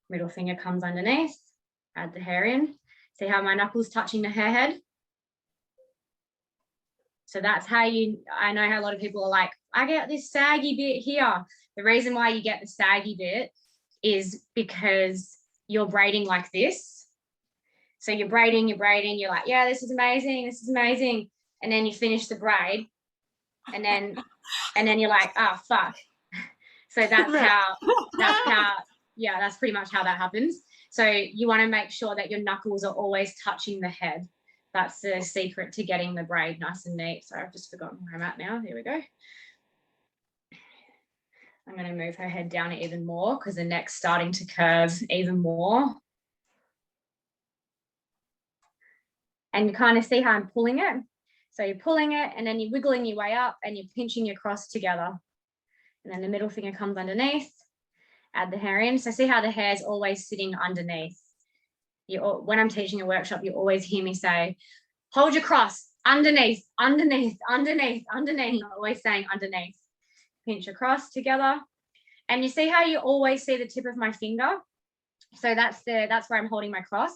Middle finger comes underneath, add the hair in. See how my knuckles touching the hair head? So that's how I know how a lot of people are like, I get this saggy bit here. The reason why you get the saggy bit is because you're braiding like this. So you're braiding, you're like, yeah, this is amazing. And then you finish the braid and then you're like, oh, fuck. So that's pretty much how that happens. So you want to make sure that your knuckles are always touching the head. That's the secret to getting the braid nice and neat. So I've just forgotten where I'm at now. Here we go. I'm going to move her head down even more because the neck's starting to curve even more. And you kind of see how I'm pulling it. So you're pulling it and then you're wiggling your way up and you're pinching your cross together. And then the middle finger comes underneath. Add the hair in. So see how the hair is always sitting underneath. When I'm teaching a workshop, you always hear me say, hold your cross, underneath. I'm always saying underneath. Pinch across together. And you see how you always see the tip of my finger? So that's where I'm holding my cross.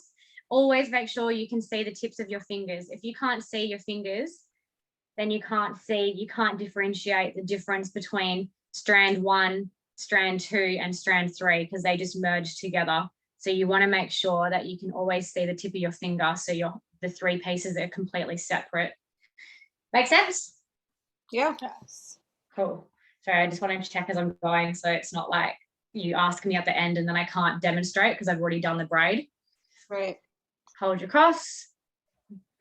Always make sure you can see the tips of your fingers. If you can't see your fingers, then you can't differentiate the difference between strand 1, strand 2, and strand 3 because they just merge together. So you want to make sure that you can always see the tip of your finger so the 3 pieces are completely separate. Make sense? Yeah. Yes. Cool. Sorry, I just wanted to check as I'm going so it's not like you ask me at the end and then I can't demonstrate because I've already done the braid. Right. Hold your cross.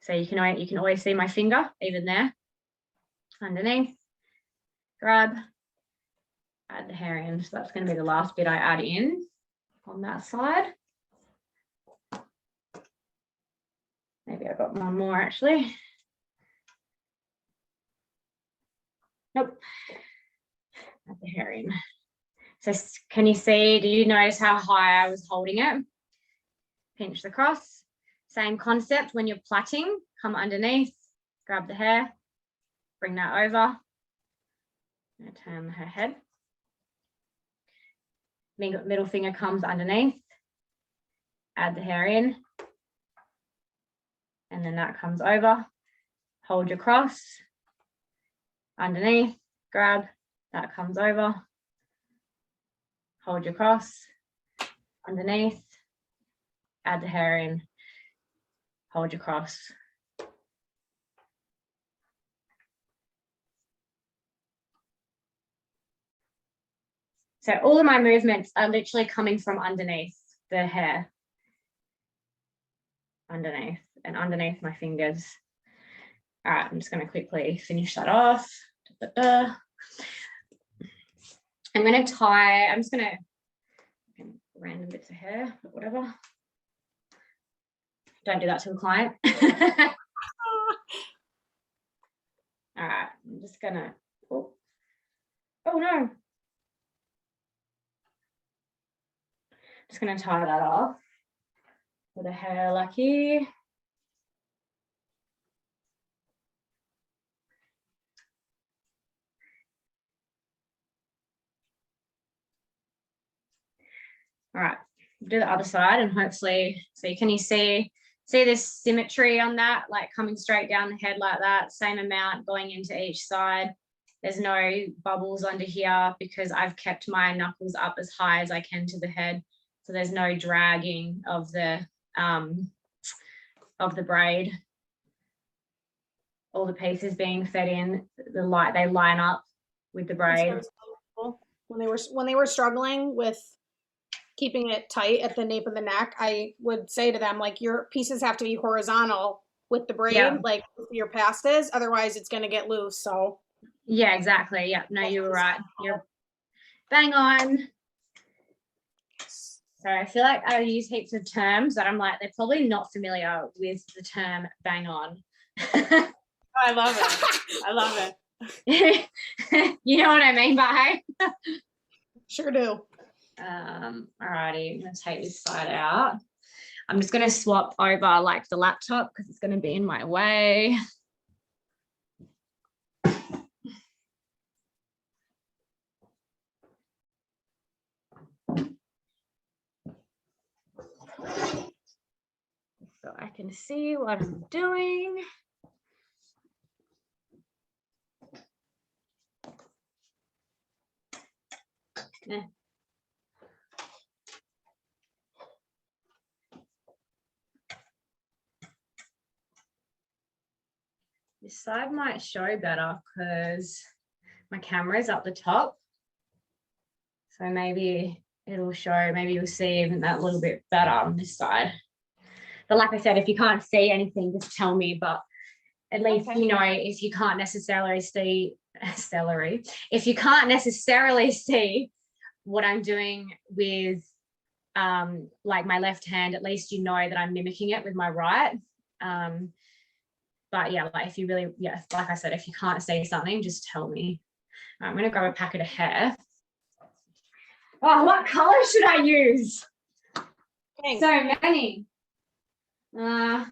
So you can always see my finger even there. Underneath. Grab. Add the hair in. So that's going to be the last bit I add in on that side. Maybe I've got one more actually. Nope. Add the hair in. So can you see, do you notice how high I was holding it? Pinch the cross. Same concept when you're plaiting, come underneath, grab the hair, bring that over, and turn her head. Middle finger comes underneath, add the hair in, and then that comes over. Hold your cross, underneath, grab, that comes over. Hold your cross, underneath, add the hair in, hold your cross. So all of my movements are literally coming from underneath the hair. Underneath and underneath my fingers. All right, I'm just going to quickly finish that off. I'm going to tie, I'm just going to random bits of hair, but whatever. Don't do that to the client. All right, I'm just going to, oh no. Just going to tie that off with a hair like here. All right, do the other side and hopefully, so can you see this symmetry on that, like coming straight down the head like that, same amount going into each side. There's no bubbles under here because I've kept my knuckles up as high as I can to the head. So there's no dragging of the braid. All the pieces being fed in, they line up with the braid. when they were struggling with keeping it tight at the nape of the neck, I would say to them, like, your pieces have to be horizontal with the braid, like your past is, otherwise it's going to get loose. So yeah, exactly. Yeah, no, you were right. You're bang on. So I feel like I use heaps of terms that I'm like, they're probably not familiar with the term bang on. I love it. I love it. You know what I mean by? sure do. Alrighty, I'm gonna take this side out. I'm just gonna swap over like the laptop because it's gonna be in my way. So I can see what I'm doing. Yeah. This side might show better because my camera is up the top. So maybe it'll show, maybe you'll see even that little bit better on this side. But like I said, if you can't see anything, just tell me. But at least, you know, if you can't necessarily see celery, if you can't necessarily see what I'm doing with like my left hand, at least you know that I'm mimicking it with my right. But yeah, like if you really, yeah, like I said, if you can't see something, just tell me. I'm going to grab a packet of hair. Oh, what color should I use? Thanks. So many. I'll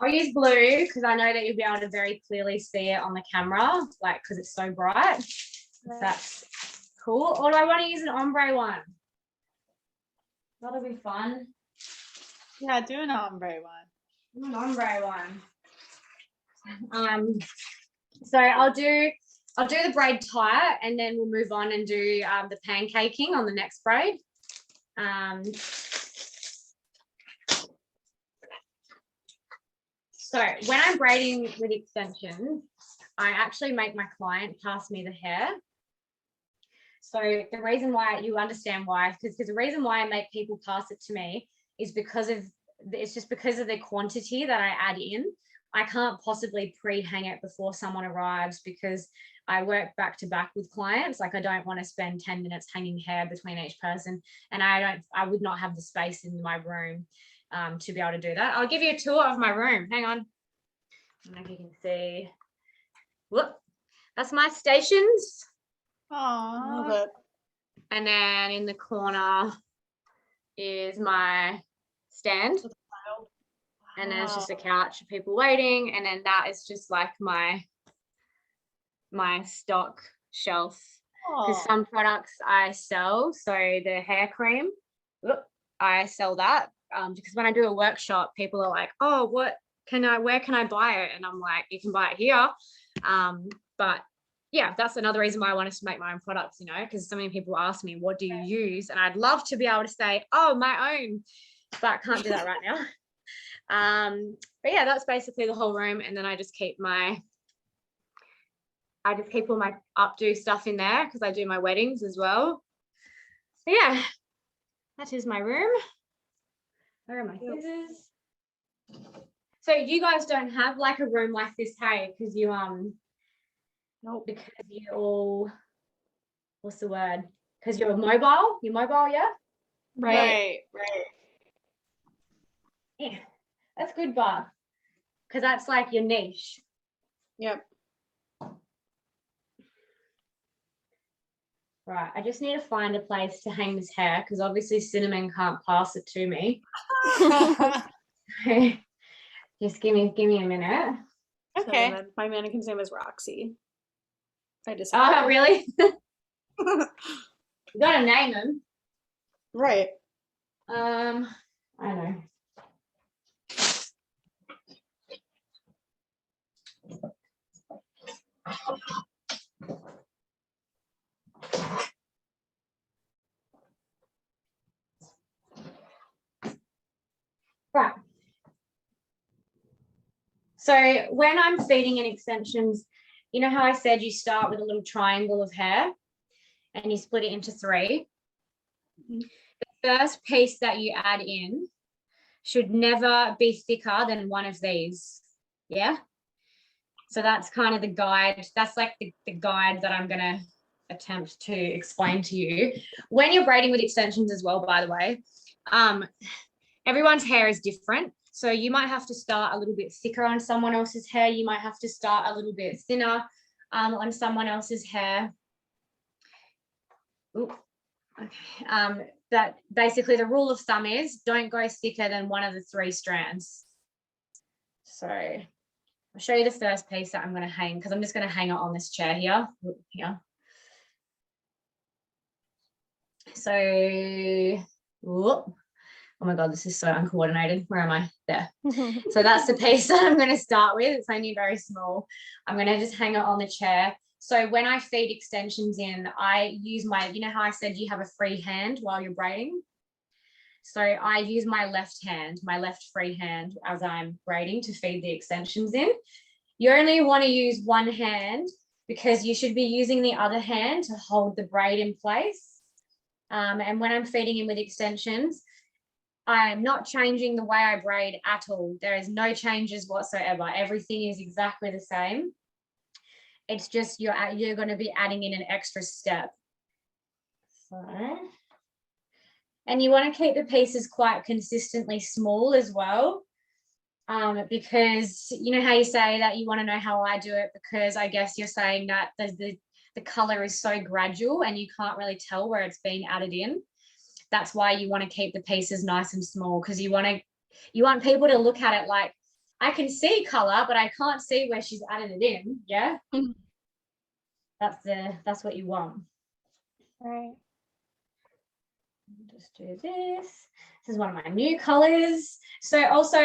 use blue because I know that you'll be able to very clearly see it on the camera, like because it's so bright. That's cool. Or do I want to use an ombre one? That'll be fun. Yeah, do an ombre one. An ombre one. So I'll do the braid tie and then we'll move on and do the pancaking on the next braid. So when I'm braiding with extensions, I actually make my client pass me the hair. So the reason why, you understand why, because the reason why I make people pass it to me is because of, it's just because of the quantity that I add in. I can't possibly pre-hang it before someone arrives because I work back to back with clients. Like I don't want to spend 10 minutes hanging hair between each person. And I would not have the space in my room to be able to do that. I'll give you a tour of my room. Hang on. I don't know if you can see. Whoop. That's my stations. Aww. Love it. And then in the corner is my stand. And then it's just a couch of people waiting. And then that is just like my stock shelf. Because some products I sell, so the hair cream, I sell that. Because when I do a workshop, people are like, oh, where can I buy it? And I'm like, you can buy it here. But yeah, that's another reason why I wanted to make my own products, you know, because so many people ask me, what do you use? And I'd love to be able to say, oh, my own, but I can't do that right now. But yeah, that's basically the whole room. And then I just keep all my updo stuff in there because I do my weddings as well. But yeah, that is my room. Where are my scissors? So you guys don't have like a room like this, hey? Because you nope. Because you all, what's the word? Because you're mobile. You're mobile, yeah. Right. Yeah, that's good, Bob. Because that's like your niche. Yep. Right, I just need to find a place to hang this hair because obviously Cinnamon can't pass it to me. Just give me a minute. Okay. So my mannequin's name is Roxy. Oh, really? You gotta name him. Right. I know. Right. So when I'm feeding in extensions, you know how I said you start with a little triangle of hair and you split it into 3? The first piece that you add in should never be thicker than one of these. Yeah. So that's kind of the guide. That's like the guide that I'm going to attempt to explain to you. When you're braiding with extensions as well, by the way, everyone's hair is different. So you might have to start a little bit thicker on someone else's hair. You might have to start a little bit thinner on someone else's hair. Ooh. Okay. That basically the rule of thumb is don't go thicker than one of the 3 strands. So I'll show you the first piece that I'm going to hang, because I'm just going to hang it on this chair here. So, whoop. Oh my God, this is so uncoordinated. Where am I? There. So that's the piece that I'm going to start with. It's only very small. I'm going to just hang it on the chair. So when I feed extensions in, I use my, you know how I said you have a free hand while you're braiding? So I use my left hand, my left free hand as I'm braiding to feed the extensions in. You only want to use one hand because you should be using the other hand to hold the braid in place. And when I'm feeding in with extensions, I am not changing the way I braid at all. There is no changes whatsoever. Everything is exactly the same. It's just you're going to be adding in an extra step. So, and you want to keep the pieces quite consistently small as well, because you know how you say that you want to know how I do it, because I guess you're saying that the color is so gradual and you can't really tell where it's being added in. That's why you want to keep the pieces nice and small, because you want people to look at it like, I can see color, but I can't see where she's added it in. Yeah. Mm-hmm. That's what you want. All right. Just do this. This is one of my new colors. So also,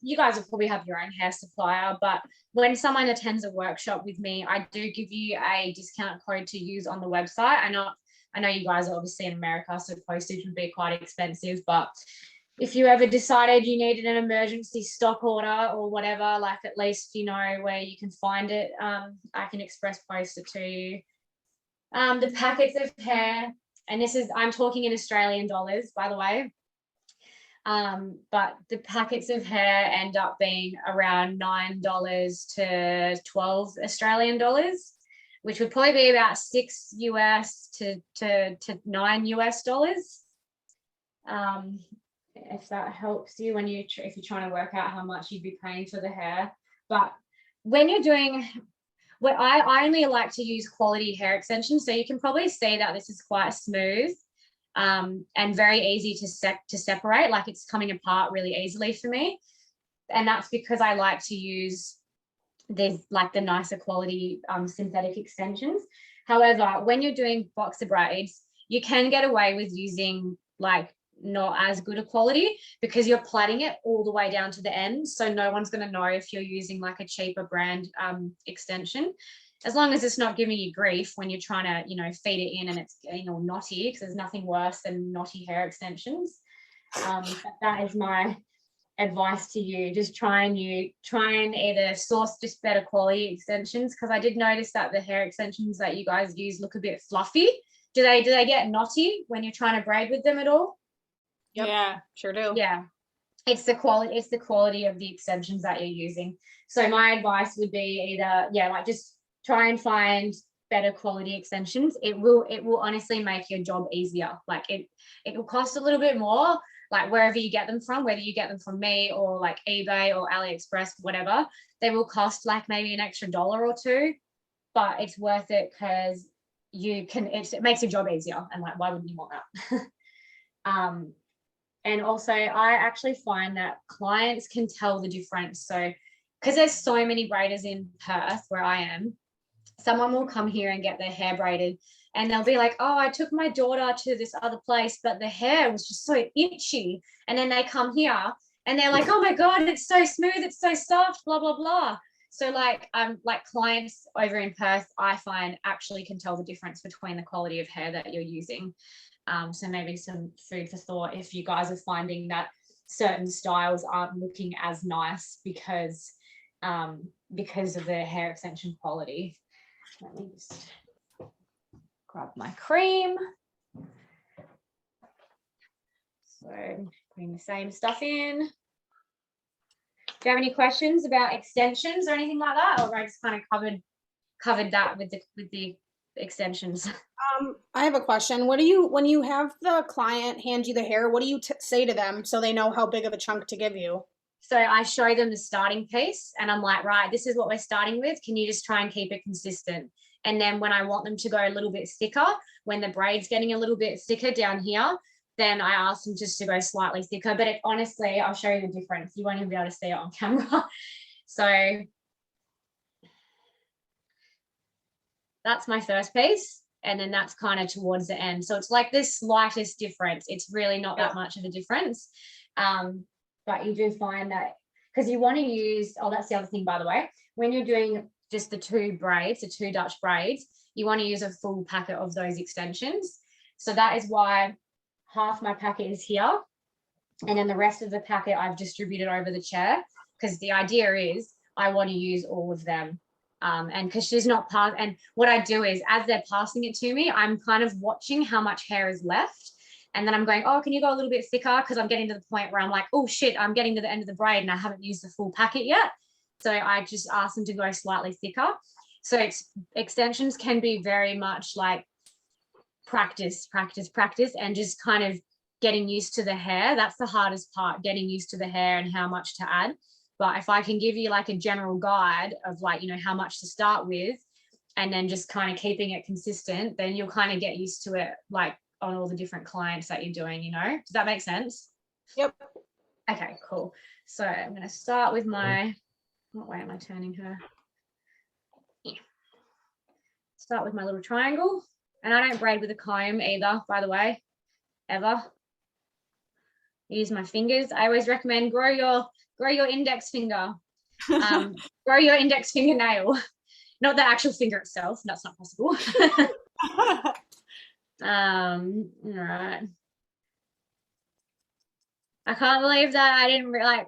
you guys will probably have your own hair supplier, but when someone attends a workshop with me, I do give you a discount code to use on the website. I know you guys are obviously in America, so postage would be quite expensive, but if you ever decided you needed an emergency stock order or whatever, like at least you know where you can find it. I can express post it to you. The packets of hair, and I'm talking in Australian dollars, by the way. But the packets of hair end up being around $9 to 12 Australian dollars, which would probably be about $6 US to $9 US dollars. If that helps you if you're trying to work out how much you'd be paying for the hair. But when you're doing, I only like to use quality hair extensions, so you can probably see that this is quite smooth and very easy to separate, like it's coming apart really easily for me. And that's because I like to use the nicer quality synthetic extensions. However, when you're doing boxer braids, you can get away with using like not as good a quality because you're plaiting it all the way down to the end. So no one's going to know if you're using like a cheaper brand extension, as long as it's not giving you grief when you're trying to, feed it in and it's getting all knotty, because there's nothing worse than knotty hair extensions. That is my advice to you. Just try and either source just better quality extensions, because I did notice that the hair extensions that you guys use look a bit fluffy. Do they get knotty when you're trying to braid with them at all? Yep. Yeah, sure do. Yeah, it's the quality of the extensions that you're using. So my advice would be either just try and find better quality extensions. It will honestly make your job easier. Like it will cost a little bit more, like wherever you get them from, whether you get them from me or like eBay or AliExpress, whatever, they will cost like maybe an extra $1 or $2, but it's worth it because it makes your job easier, and like why wouldn't you want that? And also I actually find that clients can tell the difference. So because there's so many braiders in Perth where I am, someone will come here and get their hair braided and they'll be like, oh, I took my daughter to this other place, but the hair was just so itchy. And then they come here and they're like, oh my God, it's so smooth, it's so soft, blah, blah, blah. So like clients over in Perth, I find actually can tell the difference between the quality of hair that you're using. So maybe some food for thought if you guys are finding that certain styles aren't looking as nice because because of the hair extension quality. Let me just grab my cream. So putting the same stuff in. Do you have any questions about extensions or anything like that? Or I just kind of covered that with the extensions. I have a question. What do you, when you have the client hand you the hair, what do you say to them so they know how big of a chunk to give you? So I show them the starting piece and I'm like, right, this is what we're starting with. Can you just try and keep it consistent? And then when I want them to go a little bit thicker, when the braid's getting a little bit thicker down here, then I ask them just to go slightly thicker. But it, honestly, I'll show you the difference. You won't even be able to see it on camera. So that's my first piece. And then that's kind of towards the end. So it's like this slightest difference. It's really not that much of a difference. But you do find that, because you want to use, oh, that's the other thing, by the way, when you're doing just the two braids, the two Dutch braids, you want to use a full packet of those extensions. So that is why half my packet is here. And then the rest of the packet I've distributed over the chair, because the idea is I want to use all of them. And because she's not part, and what I do is as they're passing it to me, I'm kind of watching how much hair is left. And then I'm going, oh, can you go a little bit thicker? Because I'm getting to the point where I'm like, oh shit, I'm getting to the end of the braid and I haven't used the full packet yet. So I just ask them to go slightly thicker. So extensions can be very much like practice, and just kind of getting used to the hair. That's the hardest part, getting used to the hair and how much to add. But if I can give you like a general guide of like, you know, how much to start with and then just kind of keeping it consistent, then you'll kind of get used to it, like on all the different clients that you're doing, you know. Does that make sense? Yep. Okay, cool. So I'm going to start with my, what way am I turning her? Yeah. Start with my little triangle. And I don't braid with a comb either, by the way, ever. Use my fingers. I always recommend grow your index finger. Grow your index fingernail. Not the actual finger itself. That's not possible. All right. I can't believe that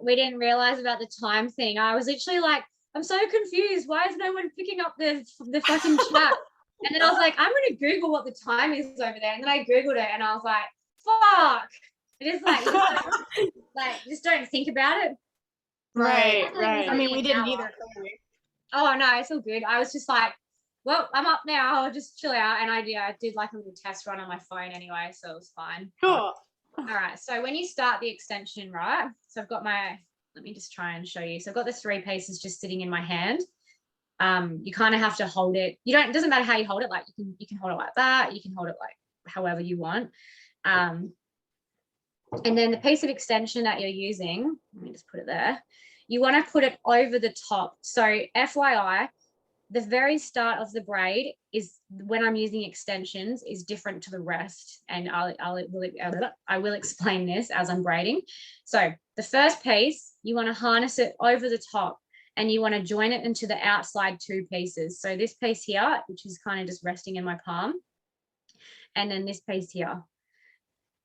we didn't realize about the time thing. I was literally like, I'm so confused. Why is no one picking up the fucking chat? And then I was like, I'm going to Google what the time is over there. And then I Googled it and I was like, fuck. It is like, just don't think about it. Right. I mean, we didn't either. Oh, no, it's all good. I was just like, well, I'm up now. I'll just chill out. And I did like a little test run on my phone anyway, so it was fine. Cool. All right. So when you start the extension, right? So I've got let me just try and show you. So I've got the 3 pieces just sitting in my hand. You kind of have to hold it. It doesn't matter how you hold it. Like you can hold it like that. You can hold it like however you want. And then the piece of extension that you're using, let me just put it there. You want to put it over the top. So FYI, the very start of the braid is when I'm using extensions is different to the rest. And I will explain this as I'm braiding. So the first piece, you want to harness it over the top and you want to join it into the outside 2 pieces. So this piece here, which is kind of just resting in my palm, and then this piece here.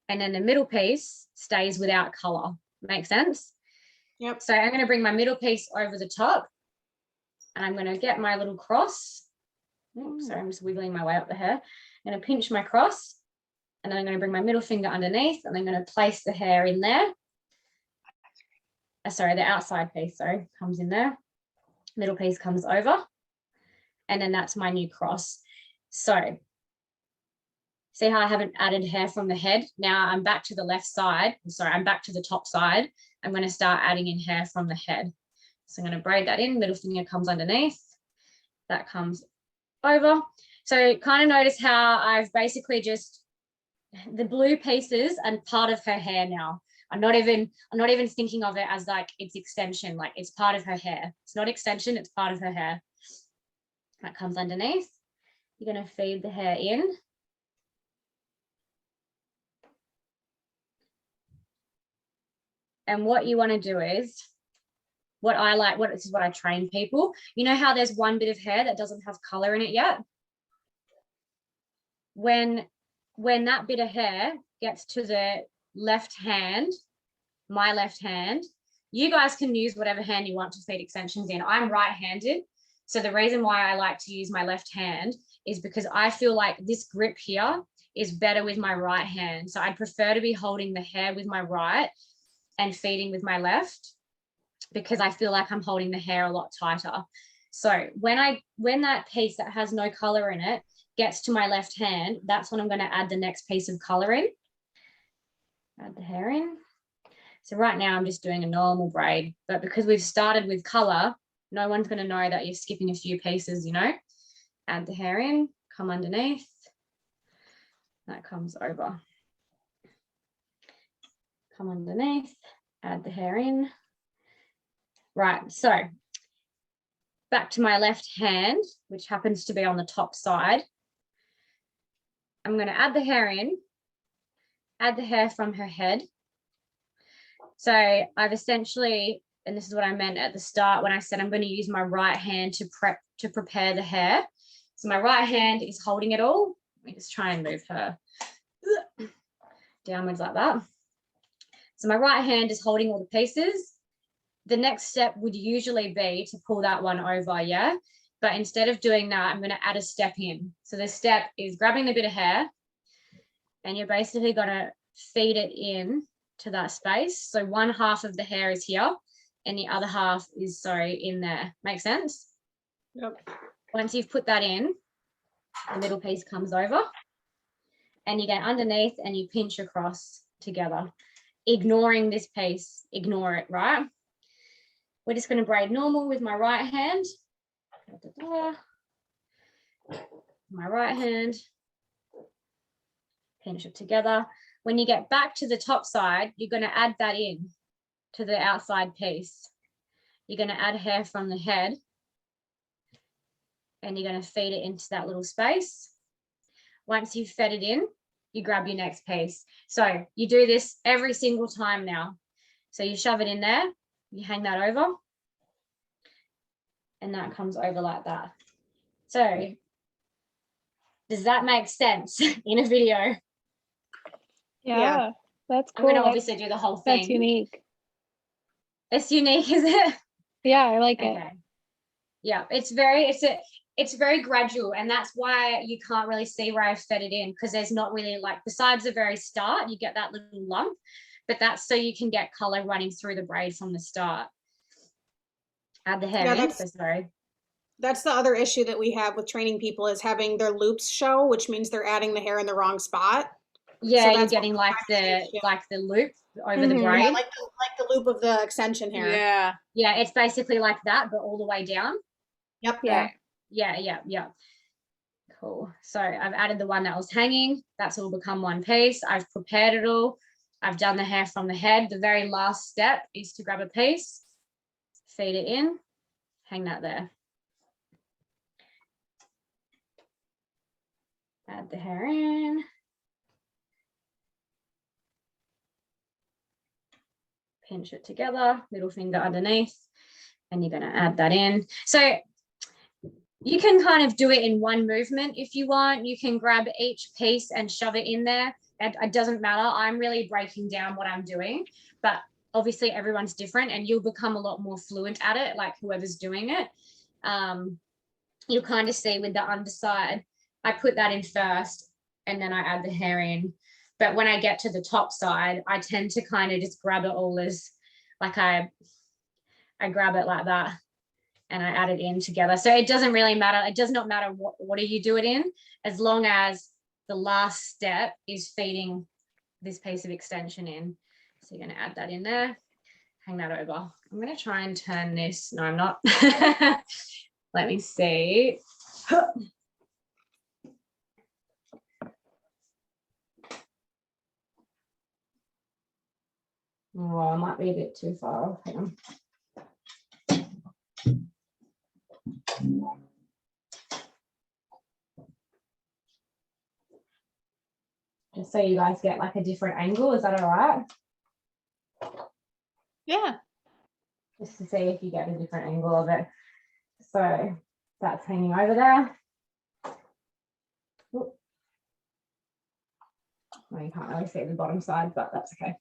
And then the middle piece stays without color. Make sense? Yep. So I'm going to bring my middle piece over the top and I'm going to get my little cross. Sorry, I'm just wiggling my way up the hair. I'm going to pinch my cross and then I'm going to bring my middle finger underneath and I'm going to place the hair in there. Sorry, the outside piece, comes in there. Middle piece comes over and then that's my new cross. So see how I haven't added hair from the head? Now I'm back to the left side. Sorry, I'm back to the top side. I'm going to start adding in hair from the head. So I'm going to braid that in. Middle finger comes underneath. That comes over. So kind of notice how I've basically just, the blue pieces and part of her hair now. I'm not even thinking of it as like it's extension, like it's part of her hair. It's not extension, it's part of her hair. That comes underneath. You're going to feed the hair in. And what you want to do is, this is what I train people. You know how there's one bit of hair that doesn't have color in it yet? When that bit of hair gets to the left hand, my left hand, you guys can use whatever hand you want to feed extensions in. I'm right-handed. So the reason why I like to use my left hand is because I feel like this grip here is better with my right hand. So I'd prefer to be holding the hair with my right and feeding with my left, because I feel like I'm holding the hair a lot tighter. So when that piece that has no color in it gets to my left hand, that's when I'm going to add the next piece of color in. Add the hair in. So right now I'm just doing a normal braid, but because we've started with color, no one's going to know that you're skipping a few pieces, you know. Add the hair in, come underneath. That comes over. Come underneath, add the hair in. Right, so back to my left hand, which happens to be on the top side. I'm going to add the hair in, add the hair from her head. So I've essentially, and this is what I meant at the start when I said I'm going to use my right hand to prepare the hair. So my right hand is holding it all. Let me just try and move her downwards like that. So my right hand is holding all the pieces. The next step would usually be to pull that one over, yeah? But instead of doing that, I'm going to add a step in. So the step is grabbing the bit of hair, and you're basically going to feed it in to that space. So one half of the hair is here, and the other half is, in there. Make sense? Yep. Once you've put that in, the middle piece comes over, and you get underneath and you pinch across together, ignoring this piece. Ignore it, right? We're just going to braid normal with my right hand. My right hand. Pinch it together. When you get back to the top side, you're going to add that in to the outside piece. You're going to add hair from the head, and you're going to feed it into that little space. Once you've fed it in, you grab your next piece. So you do this every single time now. So you shove it in there, you hang that over, and that comes over like that. So does that make sense in a video? Yeah, that's cool. I'm going to obviously do the whole thing. That's unique. It's unique, is it? Yeah, I like it. Yeah, it's very gradual, and that's why you can't really see where I've fed it in, because there's not really, like, besides the very start, you get that little lump, but that's so you can get color running through the braid from the start. Add the hair in, so sorry. That's the other issue that we have with training people, is having their loops show, which means they're adding the hair in the wrong spot. Yeah, so you're getting like the loop over the braid. Yeah, like the loop of the extension hair. Yeah. Yeah, it's basically like that, but all the way down. Yep. Yeah. Cool. So I've added the one that was hanging. That's all become one piece. I've prepared it all. I've done the hair from the head. The very last step is to grab a piece, feed it in, hang that there. Add the hair in. Pinch it together, middle finger underneath, and you're going to add that in. So you can kind of do it in one movement if you want. You can grab each piece and shove it in there. It doesn't matter. I'm really breaking down what I'm doing, but obviously everyone's different, and you'll become a lot more fluent at it, like whoever's doing it. You'll kind of see with the underside, I put that in first, and then I add the hair in. But when I get to the top side, I tend to kind of just grab it all as, like, I grab it like that, and I add it in together. So it doesn't really matter. It does not matter what order you do it in, as long as the last step is feeding this piece of extension in. So you're going to add that in there, hang that over. I'm going to try and turn this. No, I'm not. Let me see. Oh, I might be a bit too far off. Hang on. Just so you guys get like a different angle. Is that all right? Yeah. Just to see if you get a different angle of it. So that's hanging over there. Well, you can't really see the bottom side, but that's okay.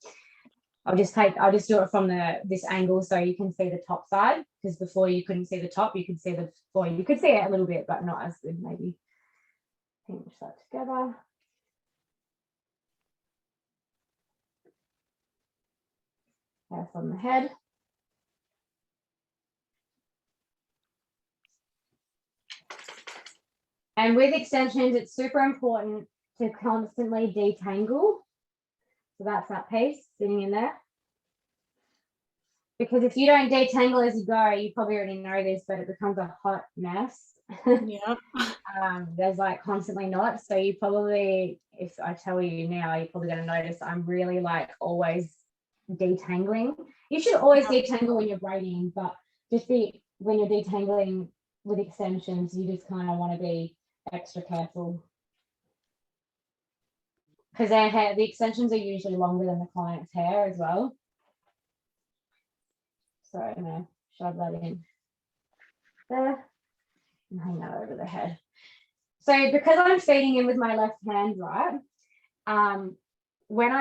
I'll just do it from this angle so you can see the top side, because before you couldn't see the top, you could see it a little bit, but not as good. Maybe pinch that together. Hair from the head. And with extensions, it's super important to constantly detangle. So that's that piece sitting in there. Because if you don't detangle as you go, you probably already know this, but it becomes a hot mess. Yeah. There's like constantly knots. So you probably, if I tell you now, you're probably going to notice I'm really like always detangling. You should always detangle when you're braiding, but just when you're detangling with extensions, you just kind of want to be extra careful. Because the extensions are usually longer than the client's hair as well. So I'm going to shove that in there and hang that over the head. So because I'm feeding in with my left hand, right, when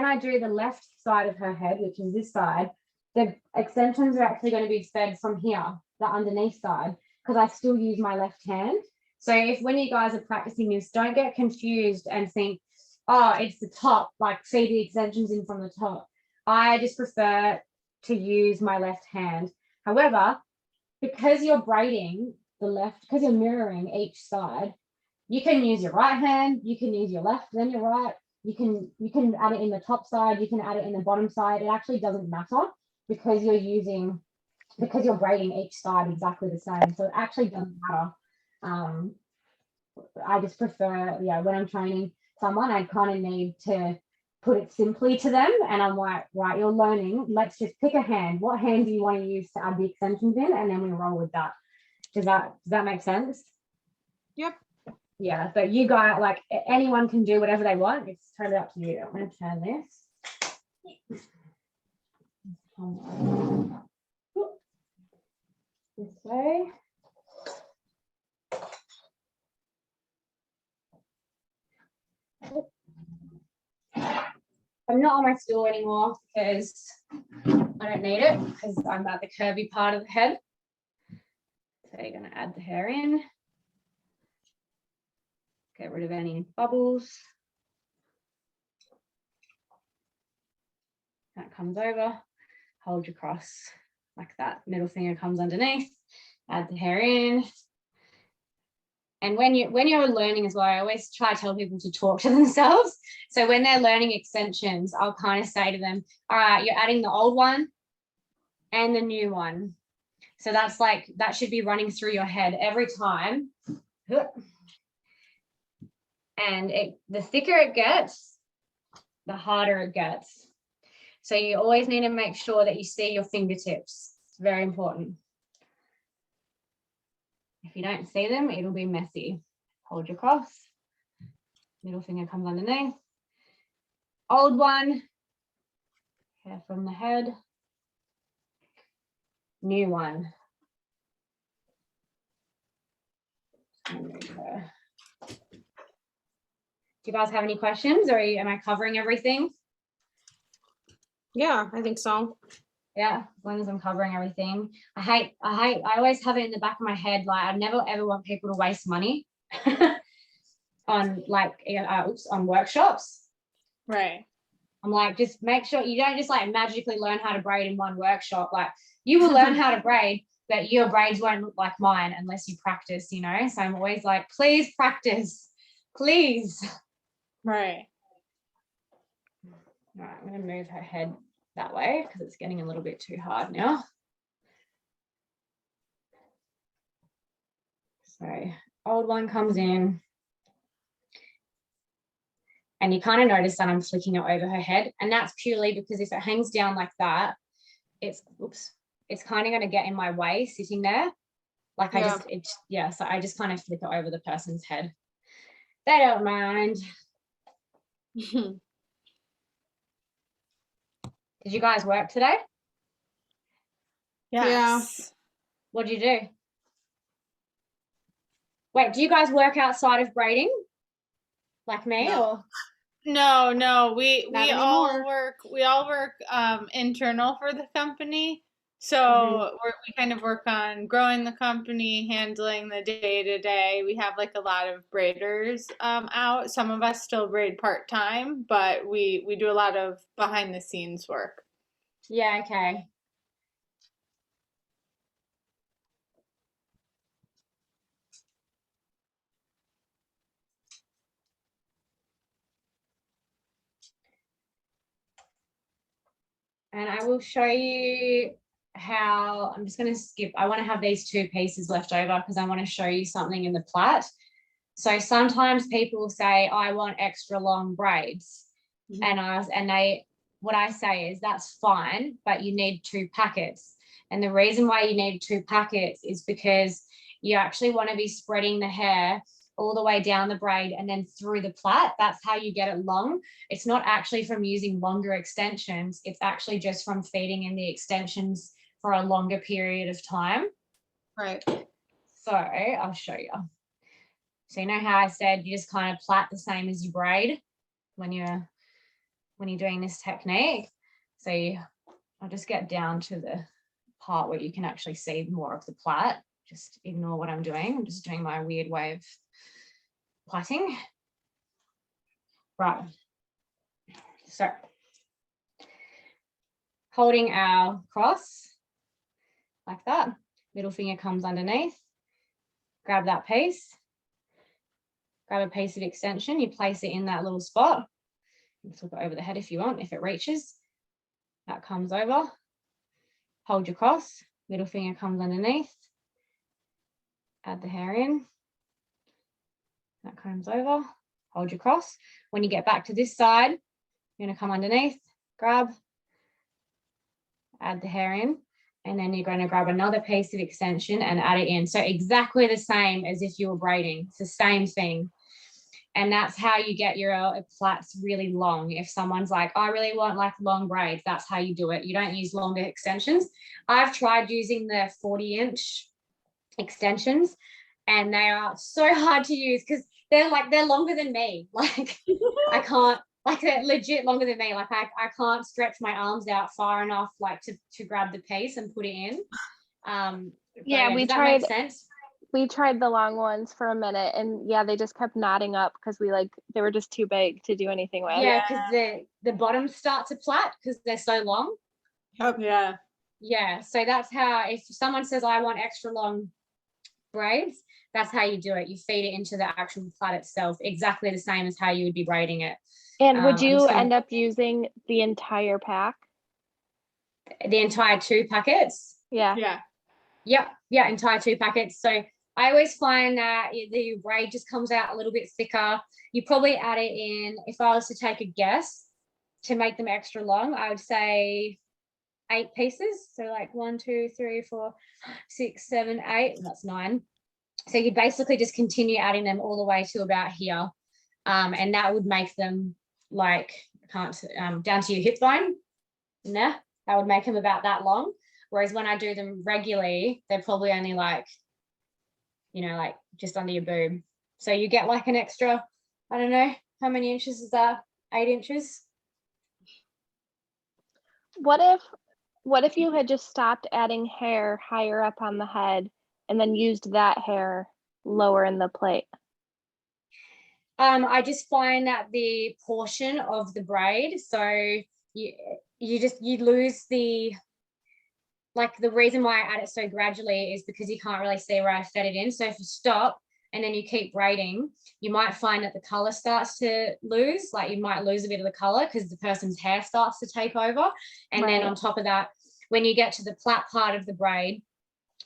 I do the left side of her head, which is this side, the extensions are actually going to be fed from here, the underneath side, because I still use my left hand. So when you guys are practicing this, don't get confused and think, oh, it's the top, like feed the extensions in from the top. I just prefer to use my left hand. However, because you're braiding the left, because you're mirroring each side, you can use your right hand, you can use your left, then your right, you can add it in the top side, you can add it in the bottom side. It actually doesn't matter because you're braiding each side exactly the same. So it actually doesn't matter. I just prefer, when I'm training someone, I kind of need to put it simply to them, and I'm like, right, you're learning, let's just pick a hand. What hand do you want to use to add the extensions in, and then we roll with that. Does that make sense? Yep. Yeah, but you guys, like, anyone can do whatever they want. It's totally up to you. I'm going to turn this way. I'm not on my stool anymore because I don't need it, because I'm at the curvy part of the head. So you're going to add the hair in. Get rid of any bubbles. That comes over. Hold your cross like that. Middle finger comes underneath. Add the hair in. And when you're learning as well, I always try to tell people to talk to themselves. So when they're learning extensions, I'll kind of say to them, all right, you're adding the old one and the new one. So that's like, that should be running through your head every time. And the thicker it gets, the harder it gets. So you always need to make sure that you see your fingertips. It's very important. If you don't see them, it'll be messy. Hold your cross. Middle finger comes underneath. Old one. Hair from the head. New one. Do you guys have any questions, or am I covering everything? Yeah, I think so. Yeah, as long as I'm covering everything. I always have it in the back of my head, like I never ever want people to waste money on on workshops. Right. I'm like, just make sure you don't just like magically learn how to braid in one workshop. Like you will learn how to braid, but your braids won't look like mine unless you practice, you know? So I'm always like, please practice, please. Right. All right, I'm going to move her head that way because it's getting a little bit too hard now. So old one comes in. And you kind of notice that I'm flicking it over her head. And that's purely because if it hangs down like that, it's kind of going to get in my way sitting there. Like so I just kind of flick it over the person's head. They don't mind. Did you guys work today? Yes. Yeah. What did you do? Wait, do you guys work outside of braiding? Like me? No. Or No, we Not all anymore. work internal for the company. So we kind of work on growing the company, handling the day to day. We have like a lot of braiders out. Some of us still braid part time, but we do a lot of behind the scenes work. Yeah, okay. And I will show you how, I'm just going to skip. I want to have these 2 pieces left over because I want to show you something in the plait. So sometimes people will say, I want extra long braids. And what I say is that's fine, but you need 2 packets. And the reason why you need 2 packets is because you actually want to be spreading the hair all the way down the braid and then through the plait. That's how you get it long. It's not actually from using longer extensions. It's actually just from feeding in the extensions for a longer period of time. Right. So I'll show you. So you know how I said you just kind of plait the same as you braid when you're doing this technique. So I'll just get down to the part where you can actually see more of the plait. Just ignore what I'm doing. I'm just doing my weird way of plaiting. Right. So holding our cross like that, middle finger comes underneath, grab that piece, grab a piece of extension, you place it in that little spot. You can flip it over the head if you want, if it reaches. That comes over, hold your cross, middle finger comes underneath, add the hair in, that comes over, hold your cross. When you get back to this side, you're going to come underneath, grab, add the hair in, and then you're going to grab another piece of extension and add it in. So exactly the same as if you were braiding. It's the same thing. And that's how you get your plaits really long. If someone's like, I really want like long braids, that's how you do it. You don't use longer extensions. I've tried using the 40-inch extensions and they are so hard to use because they're longer than me. Like I can't, like they're legit longer than me. Like I can't stretch my arms out far enough like to grab the piece and put it in. Yeah, does that make sense? We tried the long ones for a minute and yeah, they just kept knotting up because they were just too big to do anything with. Yeah, because the bottoms start to plait because they're so long. Yep. Yeah. Yeah, so that's how, if someone says I want extra long braids, that's how you do it. You feed it into the actual plait itself, exactly the same as how you would be braiding it. And would you end up using the entire pack? The entire 2 packets? Yeah. Yeah, entire 2 packets. So I always find that the braid just comes out a little bit thicker. You probably add it in, if I was to take a guess, to make them extra long, I would say 8 pieces. So like 1, 2, 3, 4, 6, 7, 8. That's 9. So you basically just continue adding them all the way to about here. And that would make them like, down to your hip bone. Nah, that would make them about that long. Whereas when I do them regularly, they're probably only like, like just under your boob. So you get like an extra, I don't know, how many inches is that? 8 inches? What if you had just stopped adding hair higher up on the head and then used that hair lower in the plait? I just find that the portion of the braid, so you lose the, like the reason why I add it so gradually is because you can't really see where I fed it in. So if you stop and then you keep braiding, you might find that the color starts to lose, like you might lose a bit of the color because the person's hair starts to take over. And then on top of that, when you get to the plait part of the braid,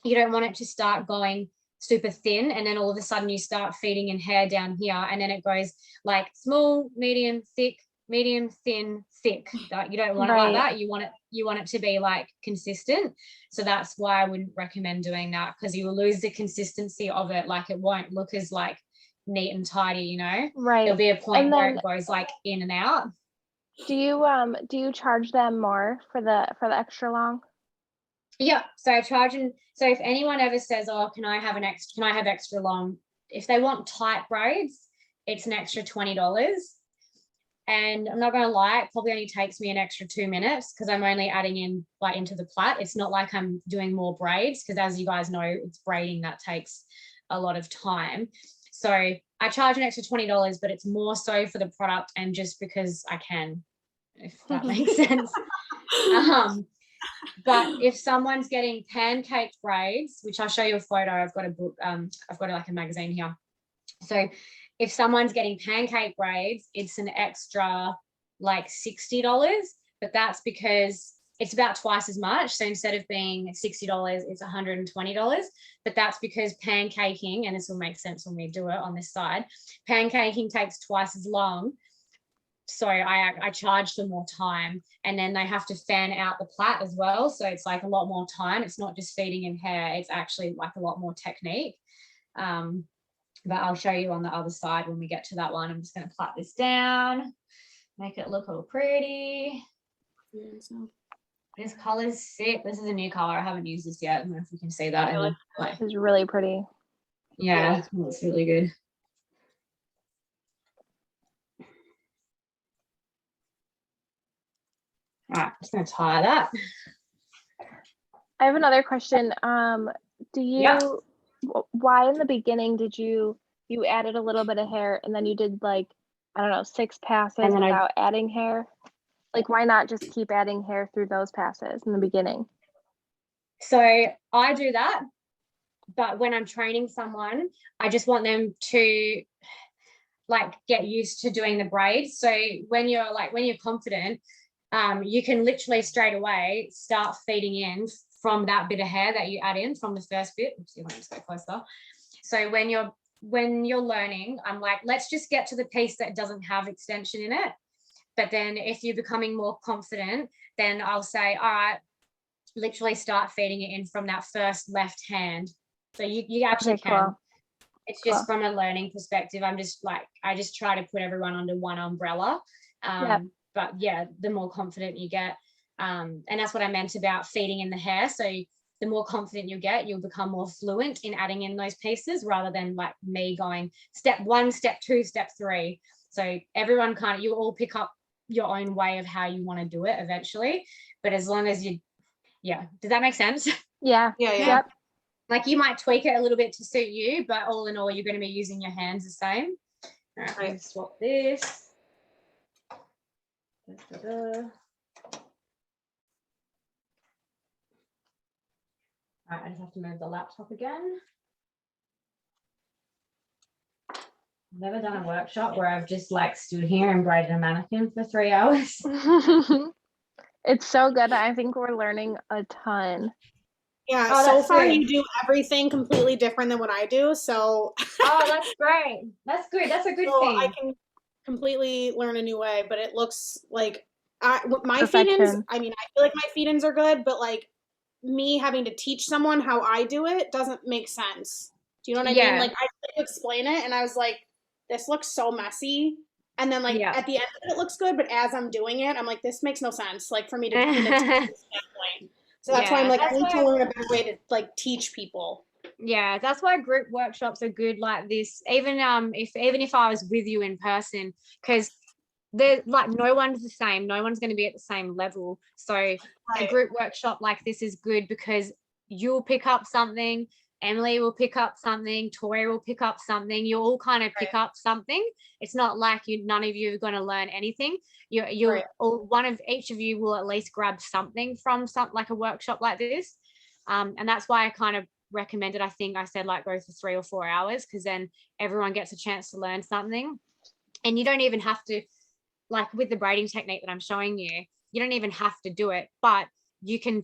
you don't want it to start going super thin and then all of a sudden you start feeding in hair down here and then it goes like small, medium, thick, medium, thin, thick. You don't want it like that. You want it to be like consistent. So that's why I wouldn't recommend doing that, because you will lose the consistency of it. Like it won't look as like neat and tidy, Right. There'll be a point where it goes like in and out. Do you charge them more for the extra long? Yeah, so I charge them. So if anyone ever says, "Oh, can I have extra long?" If they want tight braids, it's an extra $20. And I'm not going to lie, it probably only takes me an extra 2 minutes because I'm only adding in like into the plait. It's not like I'm doing more braids because, as you guys know, it's braiding that takes a lot of time. So I charge an extra $20, but it's more so for the product and just because I can, if that makes sense. But if someone's getting pancake braids, which I'll show you a photo, I've got a book, I've got like a magazine here. So if someone's getting pancake braids, it's an extra like $60, but that's because it's about twice as much. So instead of being $60, it's $120, but that's because pancaking, and this will make sense when we do it on this side, pancaking takes twice as long. So I charge them more time, and then they have to fan out the plait as well. So it's like a lot more time. It's not just feeding in hair. It's actually like a lot more technique. But I'll show you on the other side when we get to that one. I'm just going to plait this down, make it look all pretty. This color's sick. This is a new color. I haven't used this yet. I don't know if you can see that. It's really pretty. Yeah, it's really good. All right, I'm just going to tie that. I have another question. Do you, why in the beginning did you added a little bit of hair and then you did like, I don't know, 6 passes without adding hair? Like, why not just keep adding hair through those passes in the beginning? So I do that, but when I'm training someone, I just want them to like get used to doing the braids. So when you're confident, you can literally straight away start feeding in from that bit of hair that you add in from the first bit. Oops, let me just go closer. So when you're learning, I'm like, let's just get to the piece that doesn't have extension in it. But then if you're becoming more confident, then I'll say, all right, literally start feeding it in from that first left hand. So you actually can. Cool. It's just from a learning perspective. I just try to put everyone under one umbrella. But yeah, the more confident you get. And that's what I meant about feeding in the hair. So the more confident you get, you'll become more fluent in adding in those pieces rather than like me going step 1, step 2, step 3. So everyone you all pick up your own way of how you want to do it eventually. But as long as does that make sense? Yeah. Yep. Like you might tweak it a little bit to suit you, but all in all, you're going to be using your hands the same. All right, let me swap this. All right, I just have to move the laptop again. I've never done a workshop where I've just like stood here and braided a mannequin for 3 hours. It's so good. I think we're learning a ton. Yeah, so far you do everything completely different than what I do. So that's great. That's good. That's a good thing. I can completely learn a new way, but it looks like my feedins, I mean, I feel like my feedins are good, but like me having to teach someone how I do it doesn't make sense. Do you know what I mean? Like I tried to explain it and I was like, this looks so messy. And then like at the end of it looks good, but as I'm doing it, I'm like, this makes no sense. Like for me to even teach this point. So that's why I'm like, I need to learn a better way to like teach people. Yeah, that's why group workshops are good like this. Even if I was with you in person, because they're like no one's the same. No one's going to be at the same level. So a group workshop like this is good because you'll pick up something, Emily will pick up something, Tori will pick up something. You all kind of pick up something. It's not like none of you are going to learn anything. You're all, one of each of you will at least grab something from like a workshop like this. And that's why I kind of recommended, I think I said like go for 3 or 4 hours because then everyone gets a chance to learn something. And you don't even have to, like with the braiding technique that I'm showing you, you don't even have to do it, but you can